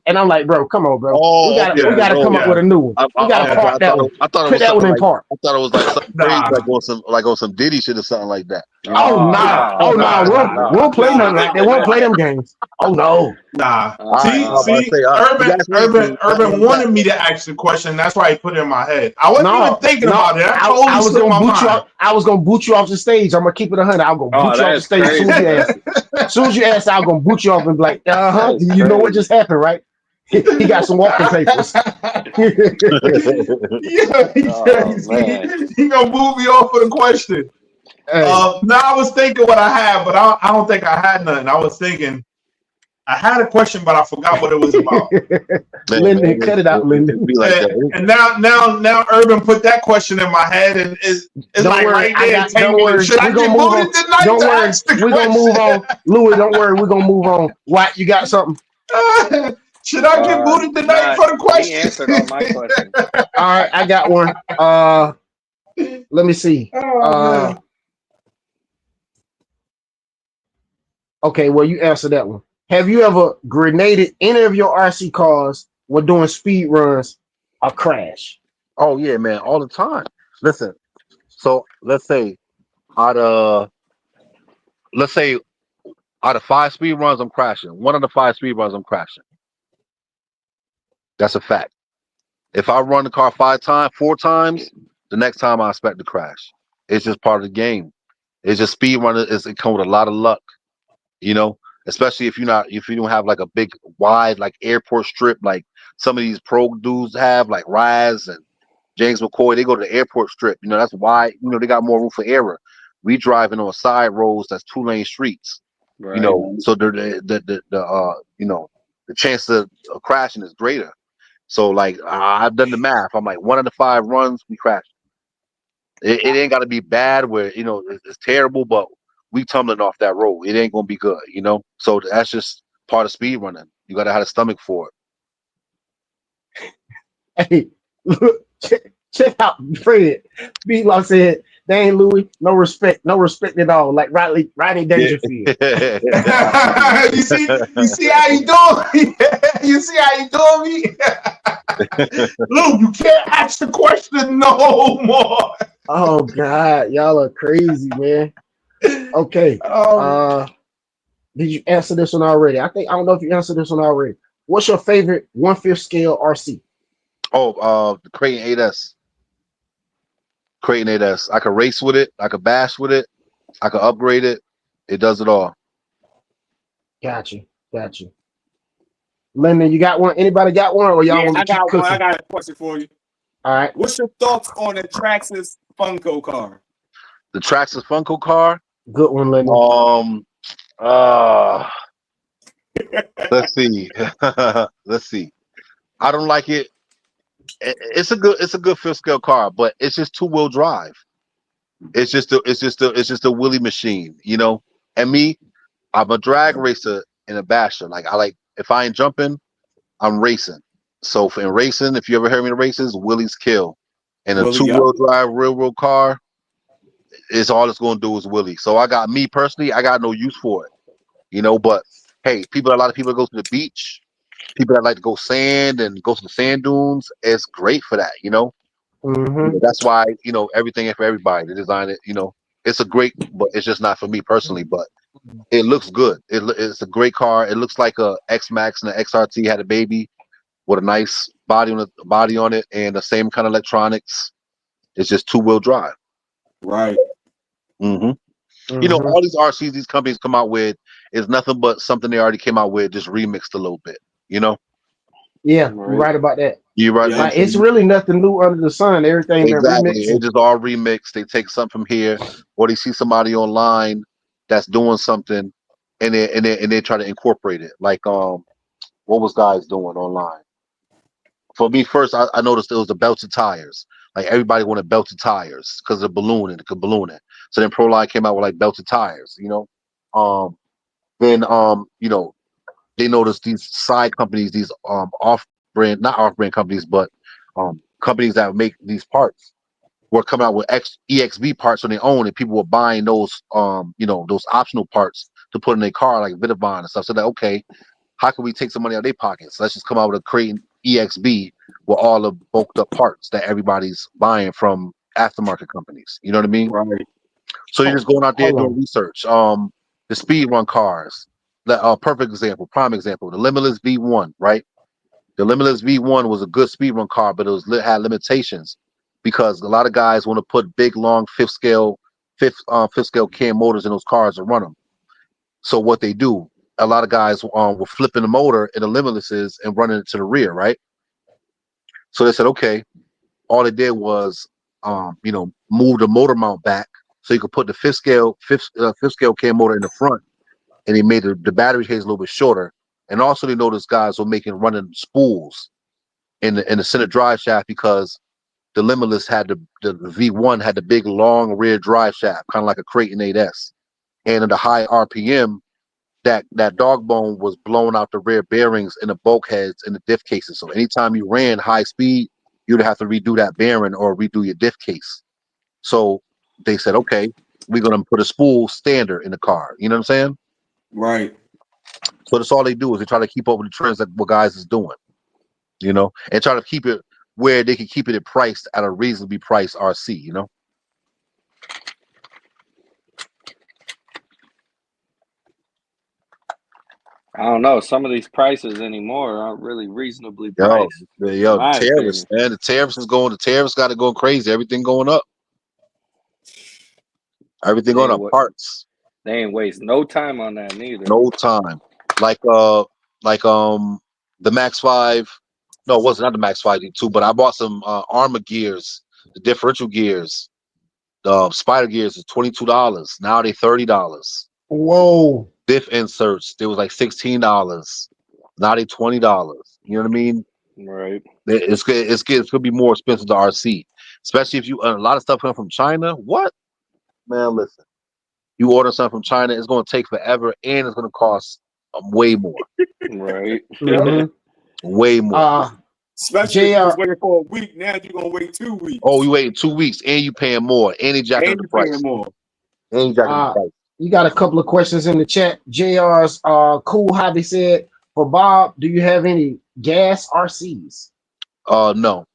and I'm like, bro, come on, bro. We gotta come up with a new one. We gotta park that one. Put that one in park. I thought it was like something crazy, like on some Diddy shit or something like that. Oh no, we won't play nothing like that. They won't play them games. Oh no. Nah. See, Urban wanted me to ask the question. That's why he put it in my head. I wasn't even thinking about it. I was gonna boot you off the stage. I'm gonna keep it 100. I'll go boot you off the stage as soon as you ask. I'm gonna boot you off and be like, you know what just happened, right? He got some walking papers. He gonna move me off for the question. Hey, No, I was thinking what I had, but I don't think I had nothing. I was thinking I had a question, but I forgot what it was about. Linden, cut it out, Linden. Be like that. And now Urban put that question in my head, and it's Don't like worry, right there. don't worry. Should I We're gonna get move on. booted tonight Don't to worry. ask the We're gonna move on. question? Louie, don't worry. We're gonna move on. What? You got something? Should I get booted tonight for the He question? answered all my questions. All right, I got one. Let me see. Man. Okay, well, you answered that one. Have you ever grenaded any of your RC cars when doing speed runs or crash? Oh yeah, man, all the time. Listen, so let's say out of 5 speed runs, I'm crashing. One of the 5 speed runs, I'm crashing. That's a fact. If I run the car 4 times, the next time I expect to crash. It's just part of the game. It's just speed runner. It comes with a lot of luck, you know. Especially if you don't have like a big wide like airport strip like some of these pro dudes have, like Rise and James McCoy. They go to the airport strip. You know, that's why they got more room for error. We driving on side roads that's 2-lane streets. Right. You know, so the chance of crashing is greater. So like I've done the math. I'm like 1 out of 5 runs we crash. It ain't got to be bad where it's terrible, but we tumbling off that road. It ain't gonna be good, you know. So that's just part of speed running. You gotta have a stomach for it. Hey, look, check out Fred. Like I said, they ain't Louie. No respect at all. Like Rodney Dangerfield. you see how you doing? You see how you doing me? Lou, you can't ask the question no more. Oh God, y'all are crazy, man. Okay. Did you answer this one already? I don't know if you answered this one already. What's your favorite 1/5 scale RC? Oh, the Creighton 8S. Creighton 8S. I could race with it. I could bash with it. I could upgrade it. It does it all. Got you. Linden, you got one? Anybody got one? Or y'all want to keep cooking? I got a question for you. All right. What's your thoughts on the Traxxas Funko car? The Traxxas Funko car. Good one, Linden. Let's see. Let's see. I don't like it. It's a good 5th scale car, but it's just 2-wheel drive. It's just a wheelie machine, you know. And me, I'm a drag racer and a basher. Like if I ain't jumping, I'm racing. So in racing, if you ever heard me in races, wheelies kill. And a 2-wheel drive railroad car is all it's gonna do is wheelie. So I got no use for it, you know. But hey, a lot of people go to the beach. People that like to go sand and go to the sand dunes, it's great for that, you know. Mm-hmm. That's why everything ain't for everybody. They design it, it's a great, but it's just not for me personally. But it looks good. It's a great car. It looks like a X-Max and an XRT had a baby with a nice body on it and the same kind of electronics. It's just 2-wheel drive. Right. Mm-hmm. You know, all these RCs these companies come out with is nothing but something they already came out with, just remixed a little bit, you know? Yeah, you're right about that. You're right. Yeah. Like, it's really nothing new under the sun. Everything exactly. Remixed. It's just all remixed. They take something from here, or they see somebody online that's doing something, and they try to incorporate it. Like what was guys doing online? For me, first I noticed it was the belted tires. Like everybody wanted belted tires because of the balloon and it could balloon it. So then Proline came out with like belted tires, you know. Then they noticed these side companies, these not off-brand companies, but companies that make these parts were coming out with EXB parts on their own, and people were buying those those optional parts to put in their car, like Vitavon and stuff. So that, okay, how can we take some money out of their pockets? Let's just come out with a Creighton EXB with all the bulked up parts that everybody's buying from aftermarket companies. You know what I mean? Right. So you're just going out there doing research. The speed run cars. Perfect example, prime example, the Limitless V1, right? The Limitless V1 was a good speed run car, but had limitations because a lot of guys want to put big, long fifth scale cam motors in those cars and run them. So what they do, a lot of guys were flipping the motor in the Limitlesses and running it to the rear, right? So they said, okay, all they did was, move the motor mount back so you could put the fifth scale cam motor in the front, and he made the battery case a little bit shorter. And also, they noticed guys were running spools in the center drive shaft because the Limitless had the V1 had the big long rear drive shaft, kind of like a Creighton 8S, and at the high RPM, that dog bone was blowing out the rear bearings and the bulkheads and the diff cases. So anytime you ran high speed, you'd have to redo that bearing or redo your diff case. So they said, okay, we're gonna put a spool standard in the car. You know what I'm saying? Right. So that's all they do is they try to keep up with the trends that what guys is doing, you know, and try to keep it where they can keep it priced at a reasonably priced RC, you know. I don't know. Some of these prices anymore aren't really reasonably priced. Yo, tariffs, man. The tariffs got it going crazy. Everything going up. Everything going up. Parts. They ain't waste no time on that neither. No time. Like the Max 5. No, it wasn't not the Max 5D2, but I bought some armor gears, the differential gears. The spider gears is $22. Now they $30. Whoa. Diff inserts, there was like $16. Now they $20. You know what I mean? Right. It's gonna be more expensive to RC, especially if you a lot of stuff coming from China. What? Man, listen. You order something from China, it's gonna take forever, and it's gonna cost way more. Right. Way more. Especially if you was waiting for a week, now you're gonna wait 2 weeks. Oh, you waiting 2 weeks, and you paying more, and you jacking the price. More. And you jacking the price. You got a couple of questions in the chat. JR's cool hobby said, for Bob, do you have any gas RCs? No.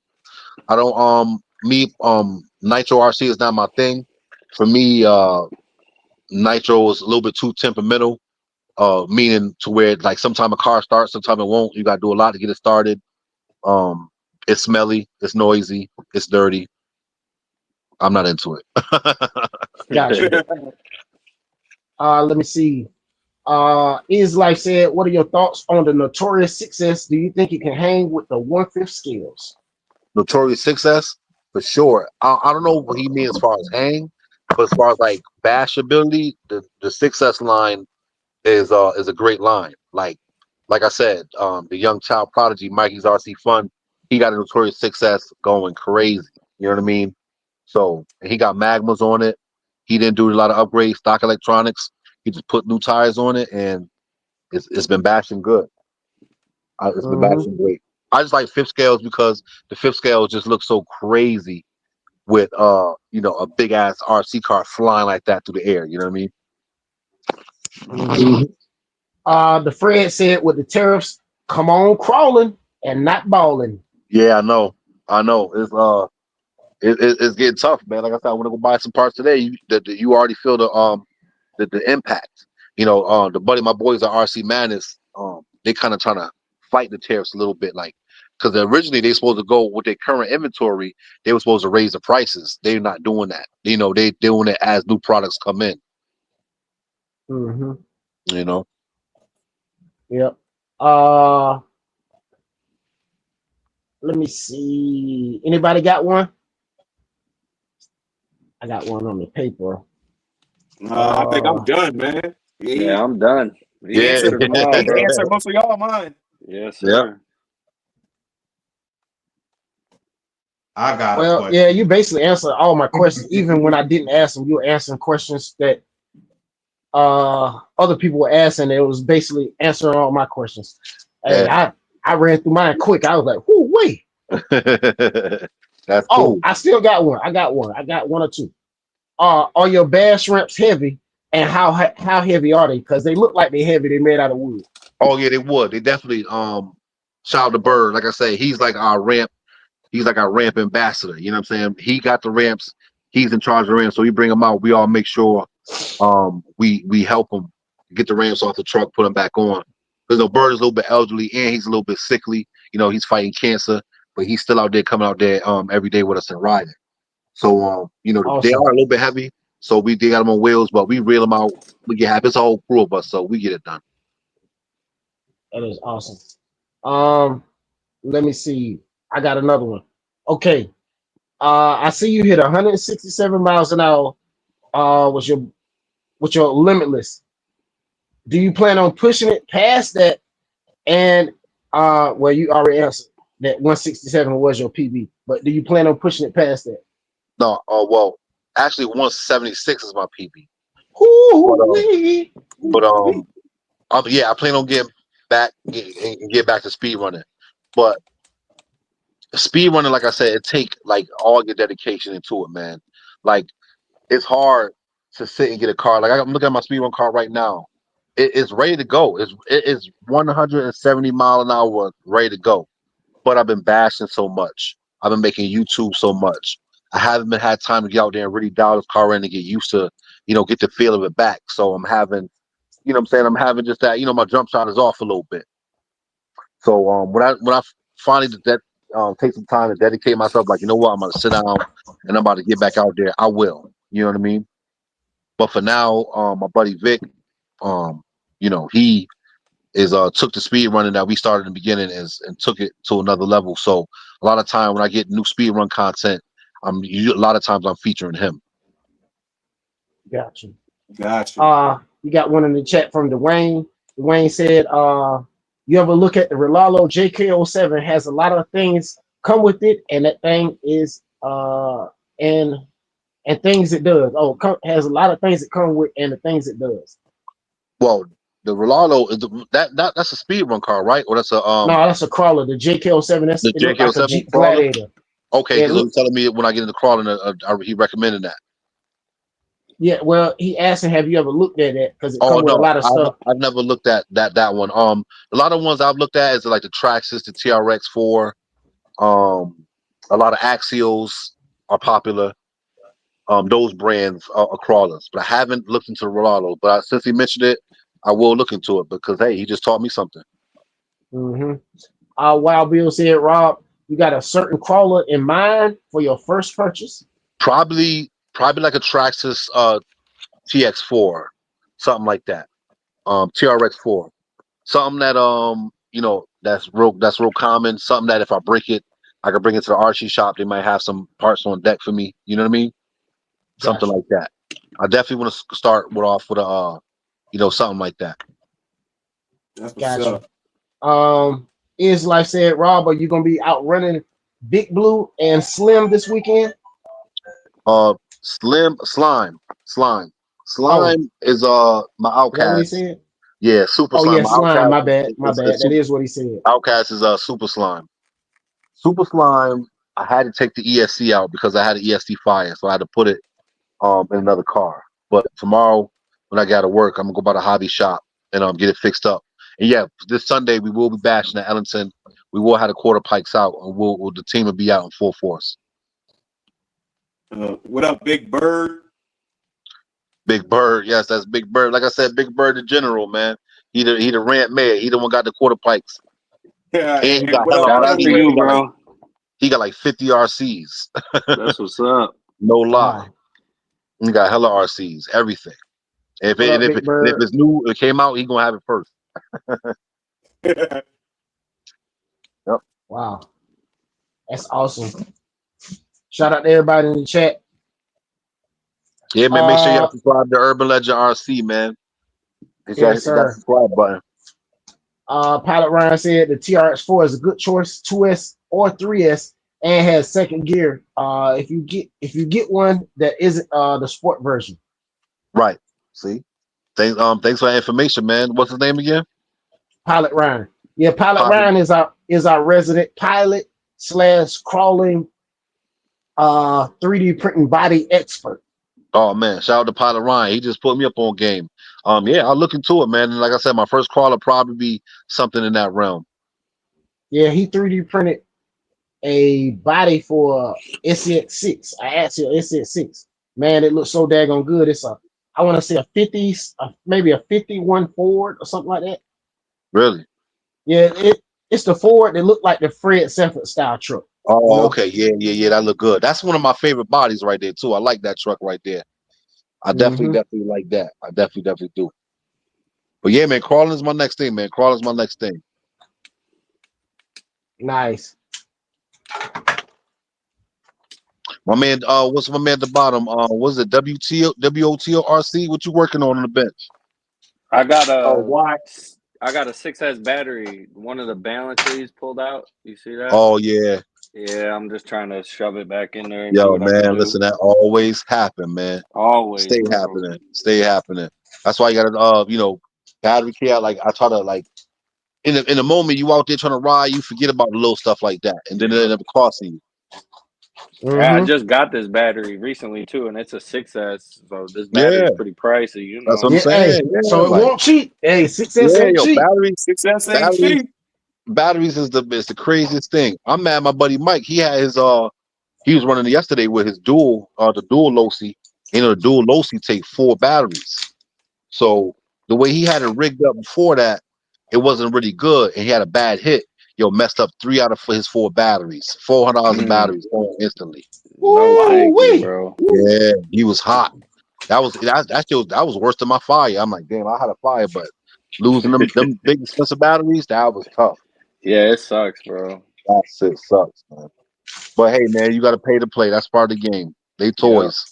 I don't Nitro RC is not my thing. For me, Nitro is a little bit too temperamental, meaning to where like sometimes a car starts, sometimes it won't. You gotta do a lot to get it started. It's smelly, it's noisy, it's dirty. I'm not into it. Gotcha. Let me see. Is Life said, what are your thoughts on the Notorious 6S? Do you think it can hang with the 1/5 scales? Notorious 6S? For sure. I don't know what he means as far as hang, but as far as like bash ability, the 6S line is a great line. Like I said, the young child prodigy, Mikey's RC Fun, he got a Notorious 6S going crazy. You know what I mean? So he got magmas on it. He didn't do a lot of upgrades, stock electronics. He just put new tires on it, and it's been bashing good. It's been bashing great. I just like fifth scales because the fifth scale just looks so crazy with a big ass RC car flying like that through the air. You know what I mean? The Fred said, with the tariffs, come on crawling and not balling. Yeah, I know. It's getting tough, man. Like I said, I want to go buy some parts today. You already feel the impact. You know, the buddy, my boys at RC Madness, they kind of trying to fight the tariffs a little bit, like, because originally they supposed to go with their current inventory. They were supposed to raise the prices. They're not doing that. You know, they doing it as new products come in. You know. Yep. Let me see. Anybody got one? I got one on the paper. I think I'm done, man. Yeah, I'm done. He answered most of y'all mine. Yes, sir. I got a question. Yeah, you basically answered all my questions. Even when I didn't ask them, you were answering questions that other people were asking. It was basically answering all my questions. And I ran through mine quick. I was like, "Whoo, wait." That's cool. I still got one. I got one or two. Are your bash ramps heavy, and how heavy are they? Because they look like they're heavy. They're made out of wood. Oh yeah, they would. They definitely shout out to Bird. Like I say, he's like our ramp. He's like our ramp ambassador. You know what I'm saying? He got the ramps. He's in charge of the ramps, so we bring them out. We all make sure we help him get the ramps off the truck, put them back on. Because Bird is a little bit elderly and he's a little bit sickly. You know, he's fighting cancer, but he's still out there, coming out there every day with us and riding. So you know, awesome. They are a little bit heavy, so they got them on wheels, but we reel them out. We get happy. It's a whole crew of us, so we get it done. That is awesome. Let me see. I got another one. Okay. I see you hit 167 miles an hour with your Limitless. Do you plan on pushing it past that? And well, you already answered that 167 was your PB, but do you plan on pushing it past that? No, well, actually 176 is my PB. Ooh, yeah, I plan on getting back get back to speed running, but speed running, like I said, it take like all your dedication into it, man. Like it's hard to sit and get a car. Like I'm looking at my speed run car right now. It's ready to go. It is 170 mile an hour ready to go. But I've been bashing so much. I've been making YouTube so much. I haven't had time to get out there and really dial this car in and get used to, get the feel of it back. So I'm having, what I'm saying, I'm having just that, my jump shot is off a little bit. So when I finally take some time to dedicate myself, like, you know what, I'm gonna sit down and I'm about to get back out there, I will. You know what I mean? But for now, my buddy Vic, he is took the speed running that we started in the beginning and took it to another level. So a lot of time when I get new speed run content, a lot of times I'm featuring him. Gotcha. You got one in the chat from Dwayne. Dwayne said, you ever look at the Relalo JK07 has a lot of things come with it, and that thing is and things it does. Has a lot of things that come with and the things it does. Well, the Rolalo is that's a speed run car, right? Or that's a no, that's a crawler. The JK07, that's the JK07 like a Jeep crawler? Gladiator. Okay, Yeah, because he's telling me when I get in the crawling, he recommended that. Yeah, well, he asked him, have you ever looked at it? Because it comes with a lot of stuff. I've never looked at that one. A lot of ones I've looked at is like the Traxxas, the TRX4. A lot of Axials are popular. Those brands are crawlers, but I haven't looked into the Rolalo. But since he mentioned it, I will look into it because hey, he just taught me something. Wild Bill said, Rob, you got a certain crawler in mind for your first purchase? Probably like a Traxxas TX4, something like that. TRX4, something that that's real common. Something that if I break it, I can bring it to the RC shop. They might have some parts on deck for me. You know what I mean? Something like that. I definitely want to start off with a something like that. That's what's up. Is Life said, Rob, are you gonna be out running Big Blue and Slim this weekend? Slime is my Outcast. Is that what he said? Yeah, Super Slime. Yeah, Slime. My bad. That is what he said. Outcast is Super Slime. Super Slime. I had to take the ESC out because I had an ESC fire, so I had to put it in another car. But tomorrow, when I got to work, I'm gonna go by the hobby shop and get it fixed up. And yeah, this Sunday we will be bashing at Ellington. We will have the quarter pikes out, and the team will be out in full force. What up, Big Bird? Big Bird, yes, that's Big Bird. Like I said, Big Bird the general, man. He the rant mayor. He the one got the quarter pikes. Yeah, and he got shout out to you, bro. He got like 50 RCs. That's what's up. No lie. He got hella RCs, everything. If it's new, it came out, he gonna have it first. Yep. Wow. That's awesome. Shout out to everybody in the chat. Yeah, man, make sure y'all subscribe to Urban Legend RC, man. Yes, sir. That subscribe button. Pilot Ryan said the TRX4 is a good choice, 2S or 3S, and has second gear. If you get one that isn't the sport version. Right. See? Thanks for that information, man. What's his name again? Pilot Ryan. Yeah, Pilot Ryan is our resident pilot / crawling 3D printing body expert. Oh man, shout out to Pilot Ryan. He just put me up on game. Yeah, I'll look into it, man. And like I said, my first crawler probably be something in that realm. Yeah, he 3D printed a body for SX6. I asked you SX6. Man, it looks so daggone good. It's I want to say a 50, maybe a 51 Ford or something like that. Really? Yeah, it's the Ford that looked like the Fred Sanford style truck. Oh, okay. Yeah. That look good. That's one of my favorite bodies right there too. I like that truck right there. I definitely like that. I definitely do. But yeah, man, crawling is my next thing, man. Crawling is my next thing. Nice. My man, what's my man at the bottom? Was it WOTO RC? What you working on the bench? I got Oh, a why? 6S battery. One of the balances pulled out. You see that? Oh yeah, Yeah, I'm just trying to shove it back in there and see yo what I can man, do. listen, that always happen, man. Always, Stay bro. happening, stay happening. That's why you gotta, battery care. Like I try to like in the moment you out there trying to ride, you forget about the little stuff like that, and then it end up costing you. Yeah, I Mm-hmm. just got this battery recently too, and it's a 6S. So this Yeah, battery's pretty pricey, you that's know. what I'm Yeah, hey, saying. Yeah, so it like won't cheat. Hey, 6S yeah, ain't yo, cheap. Success ain't batteries, cheap. batteries is the craziest thing. I'm mad. My buddy Mike, he had his he was running yesterday with his the dual Losi. You know, the dual Losi take 4 batteries. So the way he had it rigged up before that, it wasn't really good, and he had a bad hit. Yo, messed up 3 out of his 4 batteries. $400 in batteries going instantly. No, Woo thank you, wee. bro. Yeah, he was hot. That was worse than my fire. I'm like, damn, I had a fire, but losing them big expensive batteries, that was tough. Yeah, it sucks, bro. That shit sucks, man. But hey, man, you got to pay to play. That's part of the game. They Yeah. toys.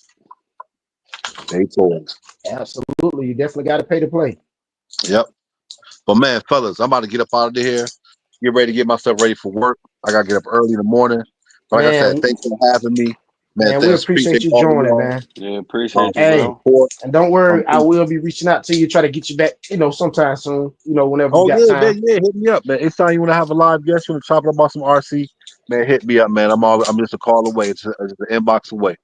They toys. Absolutely. You definitely got to pay to play. Yep. But man, fellas, I'm about to get up out of here. Get ready to get myself ready for work. I gotta get up early in the morning. Like I said, Man, thanks for having me. Man, man, we thanks. Appreciate appreciate you all of joining, y'all man. Yeah, appreciate you, for the Hey, bro. support. and don't worry, I Um, will be reaching out to you, try to get you back, sometime soon, whenever you oh got yeah, time. man, yeah, hit me up, man. Anytime you want to have a live guest, you want to chop it up about some RC, man, hit me up, man. I'm just a call away. It's just an inbox away.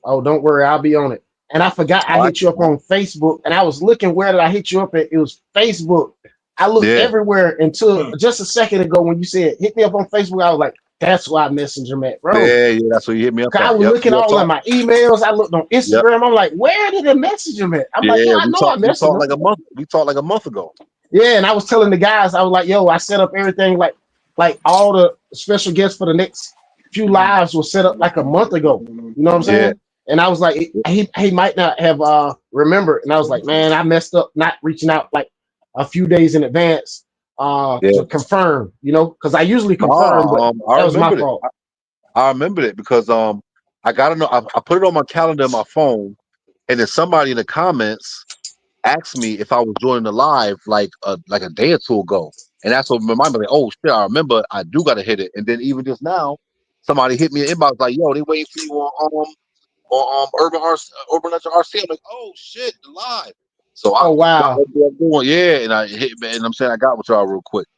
Oh, don't worry, I'll be on it. And I forgot I All right. hit you up on Facebook, and I was looking where did I hit you up at? It was Facebook. I looked Yeah. everywhere until just a second ago when you said hit me up on Facebook. I was like, that's why Messenger met, bro. Yeah, that's what you hit me up 'Cause I at. was Yep. looking We'll all in talk. my emails. I looked on Yep. Instagram. I'm like, where did the Messenger met? I'm like, yo, Yeah, I know I we messaged talked him. like a month. We talked like a month ago. Yeah, and I was telling the guys, I was like, yo, I set up everything like all the special guests for the next few lives was set up like a month ago. You know what I'm Yeah. saying? And I was like, he might not have remembered. And I was like, man, I messed up not reaching out like a few days in advance Yeah. to confirm, because I usually No, confirm, but I that was my remembered it. fault. I remembered it because I gotta know. I put it on my calendar on my phone, and then somebody in the comments asked me if I was joining the live like a day or two ago, and that's what reminded me. Like, oh shit, I remember. I do gotta hit it. And then even just now, somebody hit me in the inbox like, yo, they waiting for you on Urban Legend RC. I'm like, oh shit, the live. So I Oh got wow. what I'm doing. Yeah, and I hit, and I'm saying I got with y'all real quick.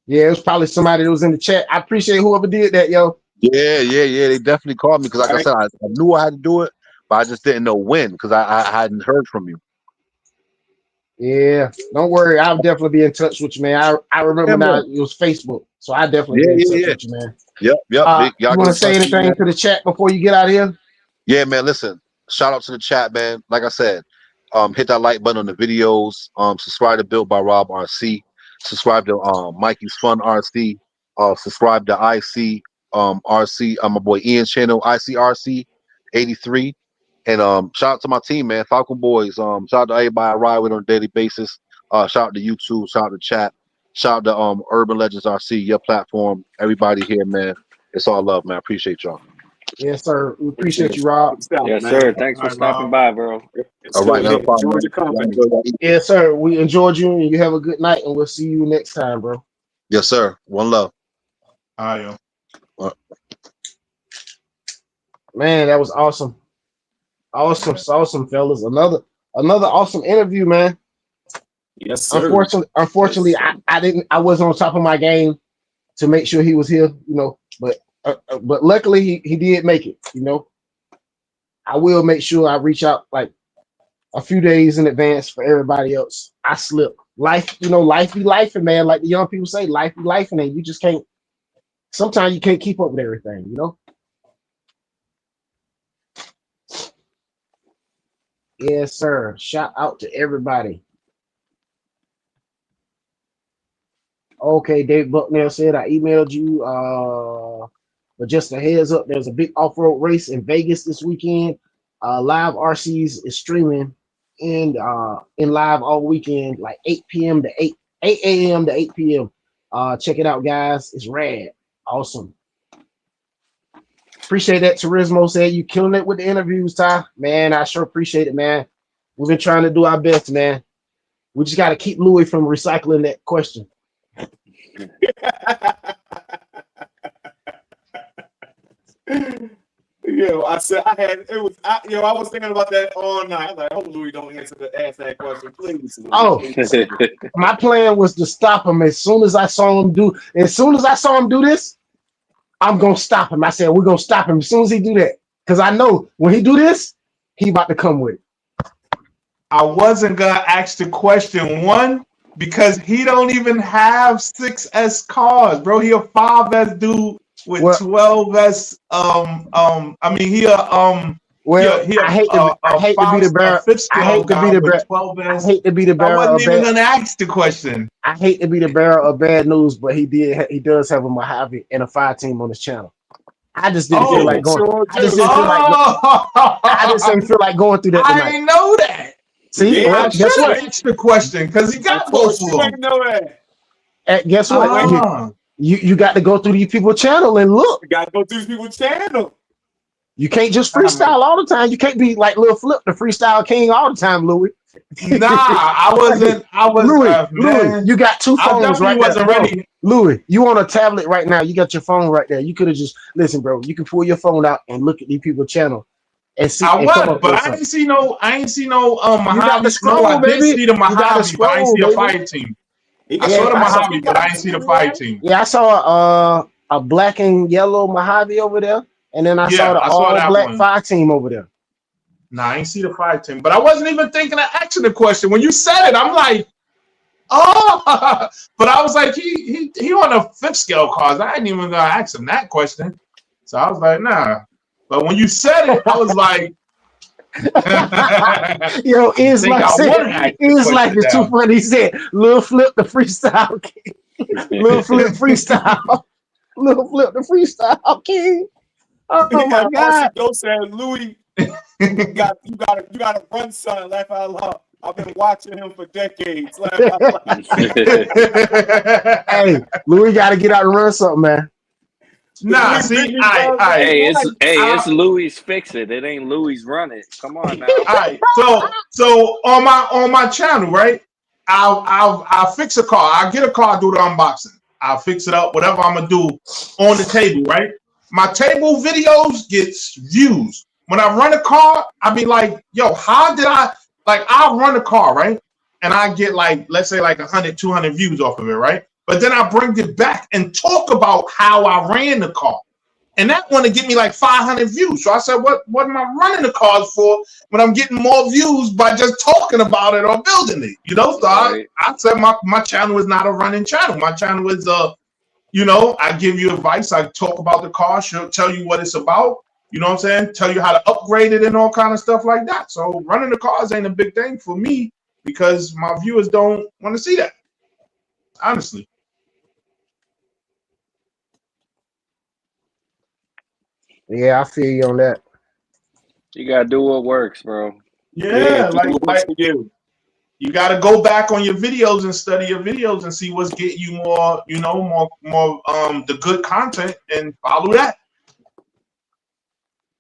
Yeah, it was probably somebody that was in the chat. I appreciate whoever did that, yo. Yeah. They definitely called me because, like I said, I knew I had to do it, but I just didn't know when because I hadn't heard from you. Yeah, don't worry. I'll definitely be in touch with you, man. I remember Yeah, now man. it was Facebook, so I definitely be in touch Yeah. with you, man. Yep. Y'all You get want in to say touch with me, anything man. to the chat before you get out of here? Yeah, man. Listen, shout out to the chat, man. Like I said, hit that like button on the videos. Subscribe to Built by Rob RC. Subscribe to Mikey's Fun RC. Subscribe to IC RC. My boy Ian's channel, ICRC 83. And shout out to my team, man. Falcon Boys. Shout out to everybody I ride with on a daily basis. Shout out to YouTube. Shout out to chat. Shout out to Urban Legends RC, your platform. Everybody here, man. It's all love, man. Appreciate y'all. Yes, sir. We appreciate you, Rob. Good stuff, Yes, man. sir. Thanks All for right, stopping Rob. by, bro. All right, no Enjoy problem, man. your company. Y'all enjoy y'all eat. Yes, sir. We enjoyed you, and you have a good night, and we'll see you next time, bro. Yes, sir. One love. All right, yo. Man, that was awesome. Awesome, fellas. Another awesome interview, man. Yes, sir. Unfortunately, I wasn't on top of my game to make sure he was here, but luckily he did make it, I will make sure I reach out like a few days in advance for everybody else. I slip. Life be lifing, man. Like the young people say, life be lifing, and you just can't. Sometimes you can't keep up with everything, Yes, sir. Shout out to everybody. Okay, Dave Bucknell said I emailed you. But just a heads up, there's a big off-road race in Vegas this weekend. Live RCs is streaming in live all weekend, like 8 p.m. to 8 a.m. to 8 p.m. Check it out, guys. It's rad. Awesome. Appreciate that. Turismo said you killing it with the interviews, Ty. Man, I sure appreciate it, man. We've been trying to do our best, man. We just got to keep Louie from recycling that question. Yo, I said I had it was. I was thinking about that all night. I was like, "Hope Louie don't ask that question, please." Oh, my plan was to stop him as soon as I saw him do. As soon as I saw him do this, I'm gonna stop him. I said we're gonna stop him as soon as he do that, because I know when he do this, he about to come with it. I wasn't gonna ask the question one because he don't even have 6S cars, bro. He a 5S dude with 12S. I mean, he a Well, I hate to be the bearer. I hate to be the bearer. I hate to be the bearer. I wasn't even gonna ask the question. I hate to be the bearer of bad news, but he does have a Mojave and a 5 team on his channel. I just didn't feel like going. I just didn't feel like going through that tonight. I didn't know that. See, I should have asked the question because he got both of them. Know that. Guess what? You got to go through these people's channel and look. You got to go through these people's channel. You can't just freestyle all the time. You can't be like Lil Flip, the freestyle king, all the time, Louie. Nah, I wasn't. Louie, you got 2 phones right wasn't there. Ready. Louie, you on a tablet right now. You got your phone right there. You could have just listen, bro. You can pull your phone out and look at these people's channel and see. I was, but I ain't see no. Mojave. Scroll, I did see the Mojave, but I ain't see a baby. fire team. I saw the Mojave, but I ain't see the fire team. Yeah, I saw a black and yellow Mojave over there, and then I saw the all black 5 team over there. Nah, I ain't see the fire team, but I wasn't even thinking of asking the question. When you said it, I'm like, oh, but I was like, he on a 5th scale cars. I ain't even gonna ask him that question. So I was like, nah. But when you said it, I was like, yo, it's too funny. He said, Lil Flip the freestyle king. Lil Flip freestyle. Lil Flip the freestyle king. Oh my God. Go said, Louie, you gotta run, son. Laugh out loud. I've been watching him for decades. Laugh out loud. Hey, Louie got to get out and run something, man. Nah, see, it's Louie's fix it. It ain't Louie's run it. Come on now. All right, so on my channel, right? I'll fix a car. I'll get a car, do the unboxing. I'll fix it up, whatever I'm gonna do on the table, right? My table videos gets views. When I run a car, I be like, yo, how did I'll run a car, right? And I get like, let's say like 100, 200 views off of it, right? But then I bring it back and talk about how I ran the car. And that one to get me like 500 views. So I said, what am I running the cars for when I'm getting more views by just talking about it or building it? You know, so I said my channel is not a running channel. My channel is, I give you advice. I talk about the car, tell you what it's about. You know what I'm saying? Tell you how to upgrade it and all kind of stuff like that. So running the cars ain't a big thing for me because my viewers don't want to see that. Honestly. Yeah, I feel you on that. You gotta do what works, bro. Yeah, like you gotta go back on your videos and study your videos and see what's getting you more, more the good content and follow that.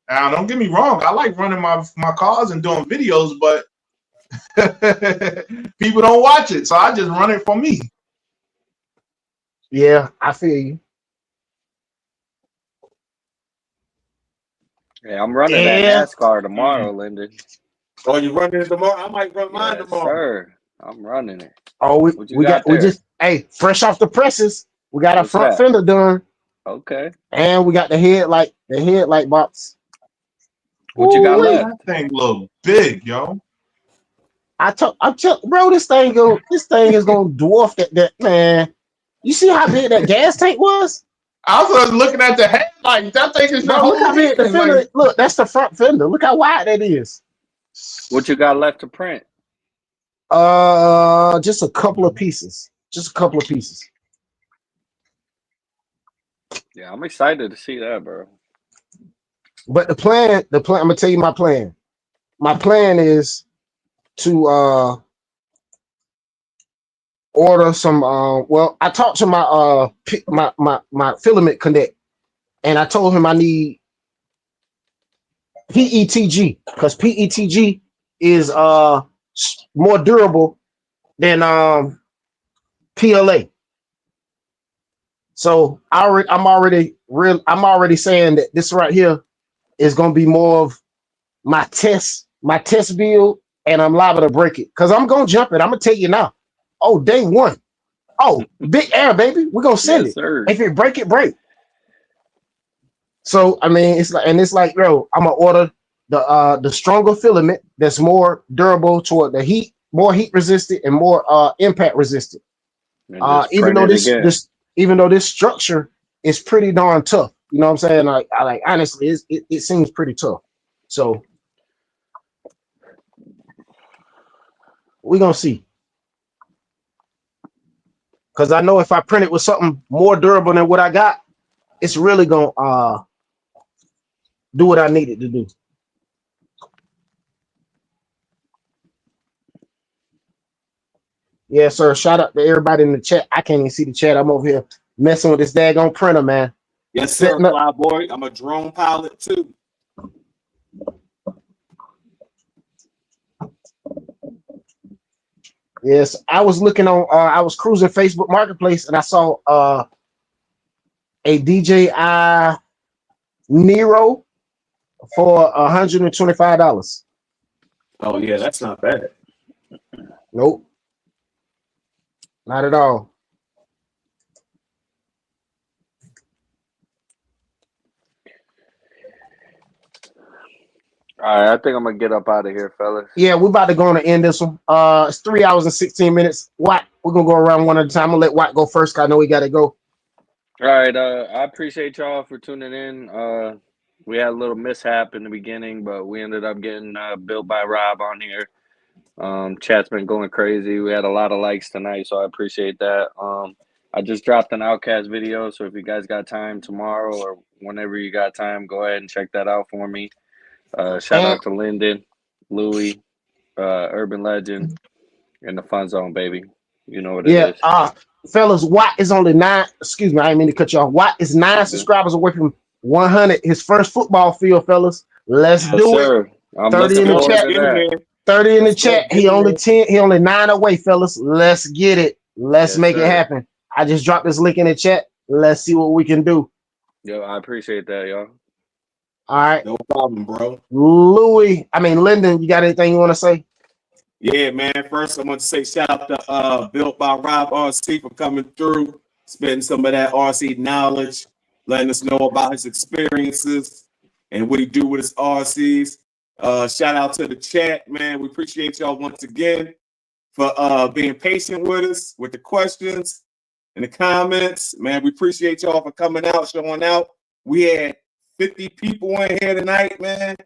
Now, don't get me wrong, I like running my cars and doing videos, but people don't watch it, so I just run it for me. Yeah, I feel you. Yeah, I'm running that NASCAR tomorrow, Linden. Oh, you running it tomorrow? I might run mine tomorrow. Sir, I'm running it. Oh, we just fresh off the presses. We got our front fender done. Okay. And we got the headlight box. What you got left? That thing look big, yo. Bro, this thing is gonna dwarf that man. You see how big that gas tank was? I was looking at the headlight. That thing is look how big the fender. Look, that's the front fender. Look how wide that is. What you got left to print? Just a couple of pieces. Yeah, I'm excited to see that, bro. But the plan. I'm gonna tell you my plan. My plan is to order some. Well, I talked to my filament connect, and I told him I need PETG, because PETG is more durable than PLA. So I'm already saying that this right here is gonna be more of my test build, and I'm liable to break it because I'm gonna jump it. I'm gonna tell you now. Oh, day one. Oh, big air, baby. We're gonna send Yes, it. sir. If it break, it break. So I mean, it's like, bro, I'm gonna order the stronger filament that's more durable toward the heat, more heat resistant and more impact resistant. And just Even print though it again. even though this structure is pretty darn tough, you know what I'm saying? I like honestly, it seems pretty tough. So we're gonna see. Because I know if I print it with something more durable than what I got, it's really gonna do what I need it to do. Yeah, sir. Shout out to everybody in the chat. I can't even see the chat. I'm over here messing with this daggone printer, man. Yes, sir, fly boy. I'm a drone pilot too. Yes, I was looking on. I was cruising Facebook Marketplace and I saw a DJI Nero for $125. Oh yeah, that's not bad. Nope, not at all. All right, I think I'm gonna get up out of here, fellas. Yeah, we're about to go on to end this one. It's 3 hours and 16 minutes. Watt, we're gonna go around one at a time. I'm gonna let Watt go first. I know we gotta go. All right, I appreciate y'all for tuning in. We had a little mishap in the beginning, but we ended up getting built by Rob on here. Chat's been going crazy. We had a lot of likes tonight, so I appreciate that. I just dropped an Outcast video, so if you guys got time tomorrow or whenever you got time, go ahead and check that out for me. Shout out to Linden, Louie, Urban Legend, and the Fun Zone, baby. You know what it is. Fellas, Watt is only 9. Excuse me, I didn't mean to cut you off. Watt is 9 subscribers away from 100. His first football field, fellas. Let's do it. I'm 30 in the chat. 30 in the chat. He only 10. He only 9 away, fellas. Let's get it. Let's make it happen. I just dropped this link in the chat. Let's see what we can do. Yo, I appreciate that, y'all. All right. No problem, bro. Linden, you got anything you want to say? Yeah, man. First, I want to say shout out to Built by Rob RC for coming through, spending some of that RC knowledge, letting us know about his experiences and what he do with his RCs. Shout out to the chat, man. We appreciate y'all once again for being patient with us with the questions and the comments. Man, we appreciate y'all for coming out, showing out. We had 50 people in here tonight, man.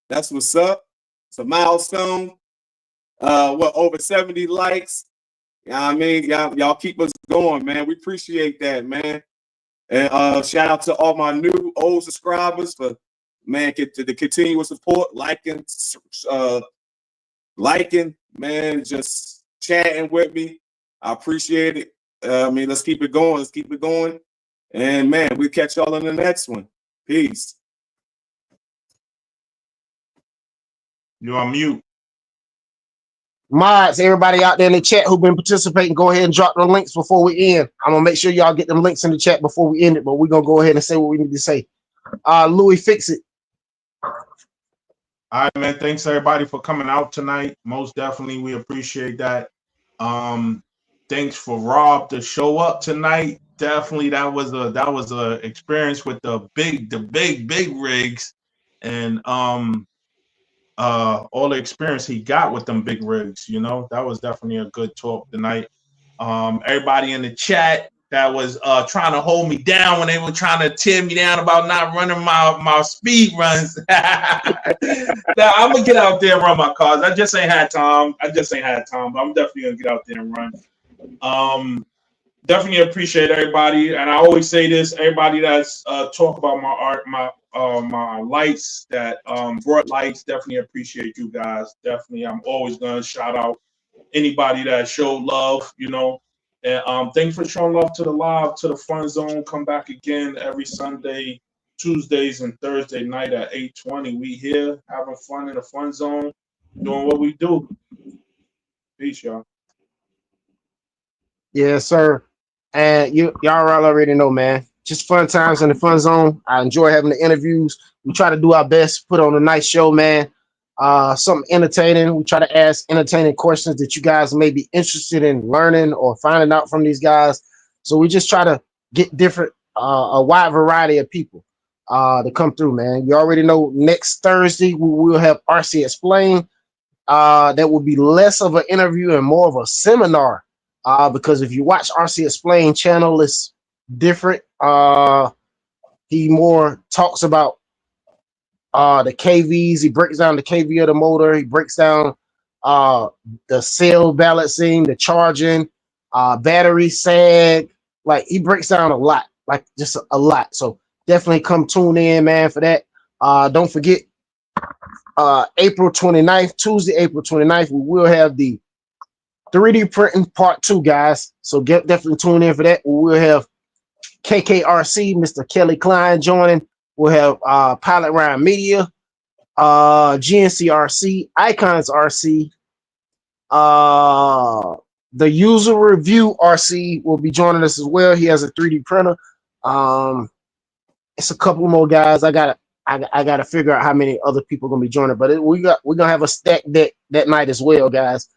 That's what's up. It's a milestone. Over 70 likes. You know what I mean? Y'all keep us going, man. We appreciate that, man. And shout out to all my new old subscribers for the continuous support, liking, man, just chatting with me. I appreciate it. Let's keep it going. Let's keep it going. And man, we'll catch y'all in the next one. Peace. You're on mute. Mods, everybody out there in the chat who've been participating, go ahead and drop the links before we end. I'm gonna make sure y'all get them links in the chat before we end it, but we're gonna go ahead and say what we need to say. Louie, fix it. All right, man. Thanks everybody for coming out tonight. Most definitely, we appreciate that. Thanks for Rob to show up tonight. Definitely, that was a experience with the big rigs, and all the experience he got with them big rigs. You know, that was definitely a good talk tonight. Everybody in the chat that was trying to hold me down when they were trying to tear me down about not running my speed runs. Now I'm gonna get out there and run my cars. I just ain't had time, but I'm definitely gonna get out there and run. Definitely appreciate everybody, and I always say this: everybody that's talk about my art, my lights that brought lights. Definitely appreciate you guys. Definitely, I'm always gonna shout out anybody that showed love. You know. And thanks for showing love to the live, to the Fun Zone. Come back again every Sunday, Tuesdays and Thursday night at 8:20. We here having fun in the fun zone, doing what we do. Peace, y'all. Yes, sir. And y'all already know, man. Just fun times in the fun zone. I enjoy having the interviews. We try to do our best, put on a nice show, man. Something entertaining. We try to ask entertaining questions that you guys may be interested in learning or finding out from these guys. So we just try to get different, a wide variety of people to come through, man. You already know next Thursday we will have RC Explain. That will be less of an interview and more of a seminar. Because if you watch RC Explain channel, it's different. He more talks about the KVs. He breaks down the KV of the motor. He breaks down the cell balancing, the charging, battery sag. Like he breaks down a lot, like just a lot. So definitely come tune in, man, for that. Don't forget April 29th, Tuesday, April 29th, we will have the 3D printing part 2, guys. So definitely tune in for that. We will have KKRC, Mr. Kelly Klein joining. We'll have Pilot Ryan Media, GNCRC, Ikonz RC, the User Review RC will be joining us as well. He has a 3D printer. It's a couple more guys. I gotta figure out how many other people are gonna be joining, but we're gonna have a stack deck that night as well, guys.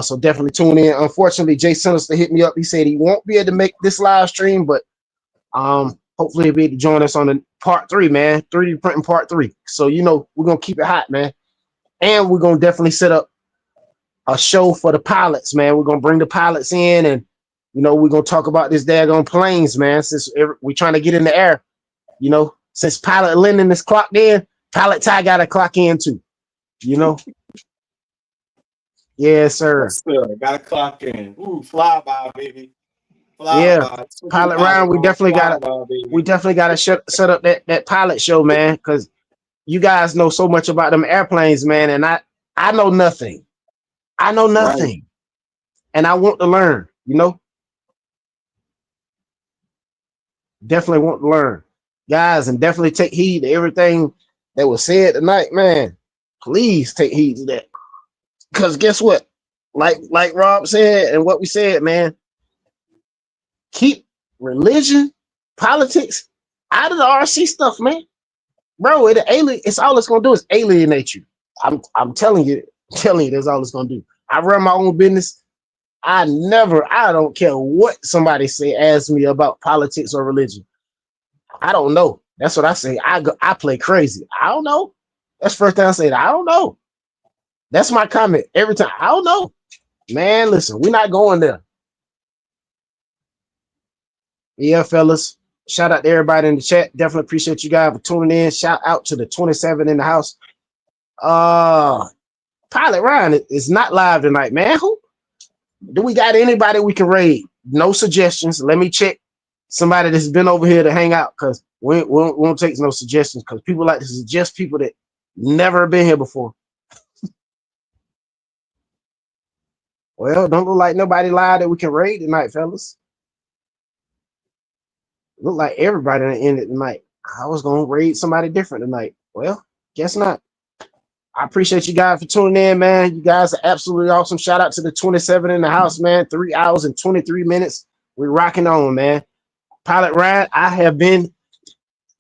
So definitely tune in. Unfortunately, Jay Sinister hit me up. He said he won't be able to make this live stream, but hopefully he'll be able to join us on the part 3, man. 3D printing part 3. So we're gonna keep it hot, man. And we're gonna definitely set up a show for the pilots, man. We're gonna bring the pilots in, and we're gonna talk about this daggone planes, man. Since we're trying to get in the air, since Pilot Linden is clocked in, Pilot Ty gotta clock in too. Yes, sir. Yes, sir. Gotta clock in. Ooh, fly by, baby. By. Pilot Ryan, we definitely gotta set up that pilot show, man, because you guys know so much about them airplanes, man, and I know nothing. I know nothing. Right. And I want to learn, Definitely want to learn. Guys, and definitely take heed to everything that was said tonight, man. Please take heed to that. Because guess what? Like Rob said and what we said, man, keep religion, politics out of the RC stuff, man. Bro, it's all it's gonna do is alienate you. I'm telling you, that's all it's gonna do. I run my own business. I don't care what somebody ask me about politics or religion. I don't know. That's what I say. I play crazy. I don't know. That's the first thing I say. I don't know. That's my comment every time. I don't know. Man, listen, we're not going there. Yeah, fellas. Shout out to everybody in the chat. Definitely appreciate you guys for tuning in. Shout out to the 27 in the house. Pilot Ryan is not live tonight, man. Who? Do we got anybody we can raid? No suggestions. Let me check somebody that's been over here to hang out, because we won't take no suggestions, because people like to suggest people that never been here before. Well, don't look like nobody live that we can raid tonight, fellas. Look like everybody in it tonight. I was gonna raid somebody different tonight. Well, guess not. I appreciate you guys for tuning in, man. You guys are absolutely awesome. Shout out to the 27 in the house, man. 3 hours and 23 minutes. We're rocking on, man. Pilot Ryan, I have been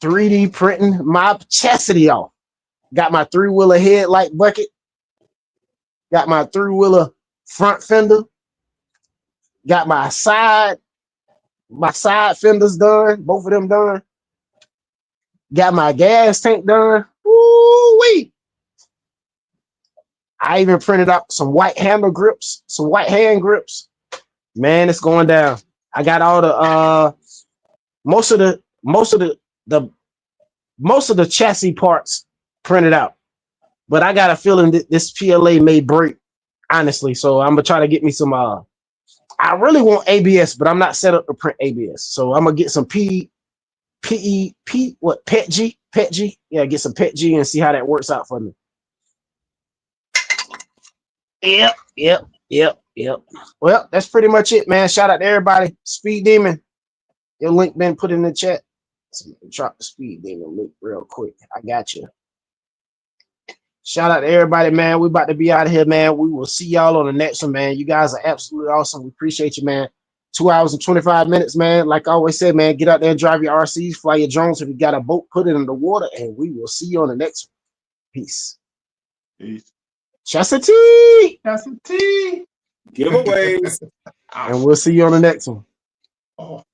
3D printing my chassis off. Got my 3-wheeler headlight bucket. Got my 3-wheeler front fender. Got my side fenders done. Both of them done. Got my gas tank done. Woo-wee. I even printed out some white handle grips, some white hand grips. Man, it's going down. I got all the most of the chassis parts printed out. But I got a feeling that this PLA may break, honestly. So I'm gonna try to get me some I really want ABS, but I'm not set up to print ABS. So I'm gonna get some PET G? Yeah, get some PET G and see how that works out for me. Yep. Well, that's pretty much it, man. Shout out to everybody. Speed Demon, your link been put in the chat. Drop the speed demon loop real quick. I got you. Shout out to everybody, man. We about to be out of here, man. We will see y'all on the next one, man. You guys are absolutely awesome. We appreciate you, man. 2 hours and 25 minutes, man. Like I always said, man, get out there and drive your RCs, fly your drones. If you got a boat, put it in the water, and we will see you on the next one. Peace. Peace. Chastity. Chastity. Giveaways. And we'll see you on the next one. Oh.